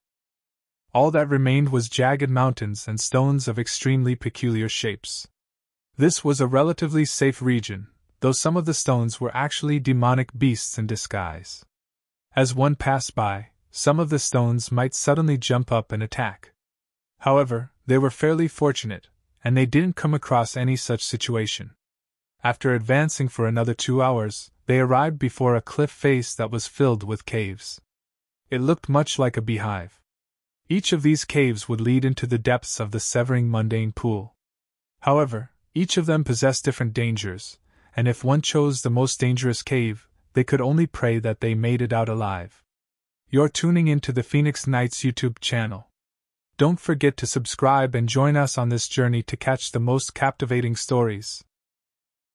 All that remained was jagged mountains and stones of extremely peculiar shapes. This was a relatively safe region, though some of the stones were actually demonic beasts in disguise. As one passed by, some of the stones might suddenly jump up and attack. However, they were fairly fortunate, and they didn't come across any such situation. After advancing for another 2 hours, they arrived before a cliff face that was filled with caves. It looked much like a beehive. Each of these caves would lead into the depths of the severing mundane pool. However, each of them possessed different dangers, and if one chose the most dangerous cave, they could only pray that they made it out alive. You're tuning into the Phoenix Knights YouTube channel. Don't forget to subscribe and join us on this journey to catch the most captivating stories.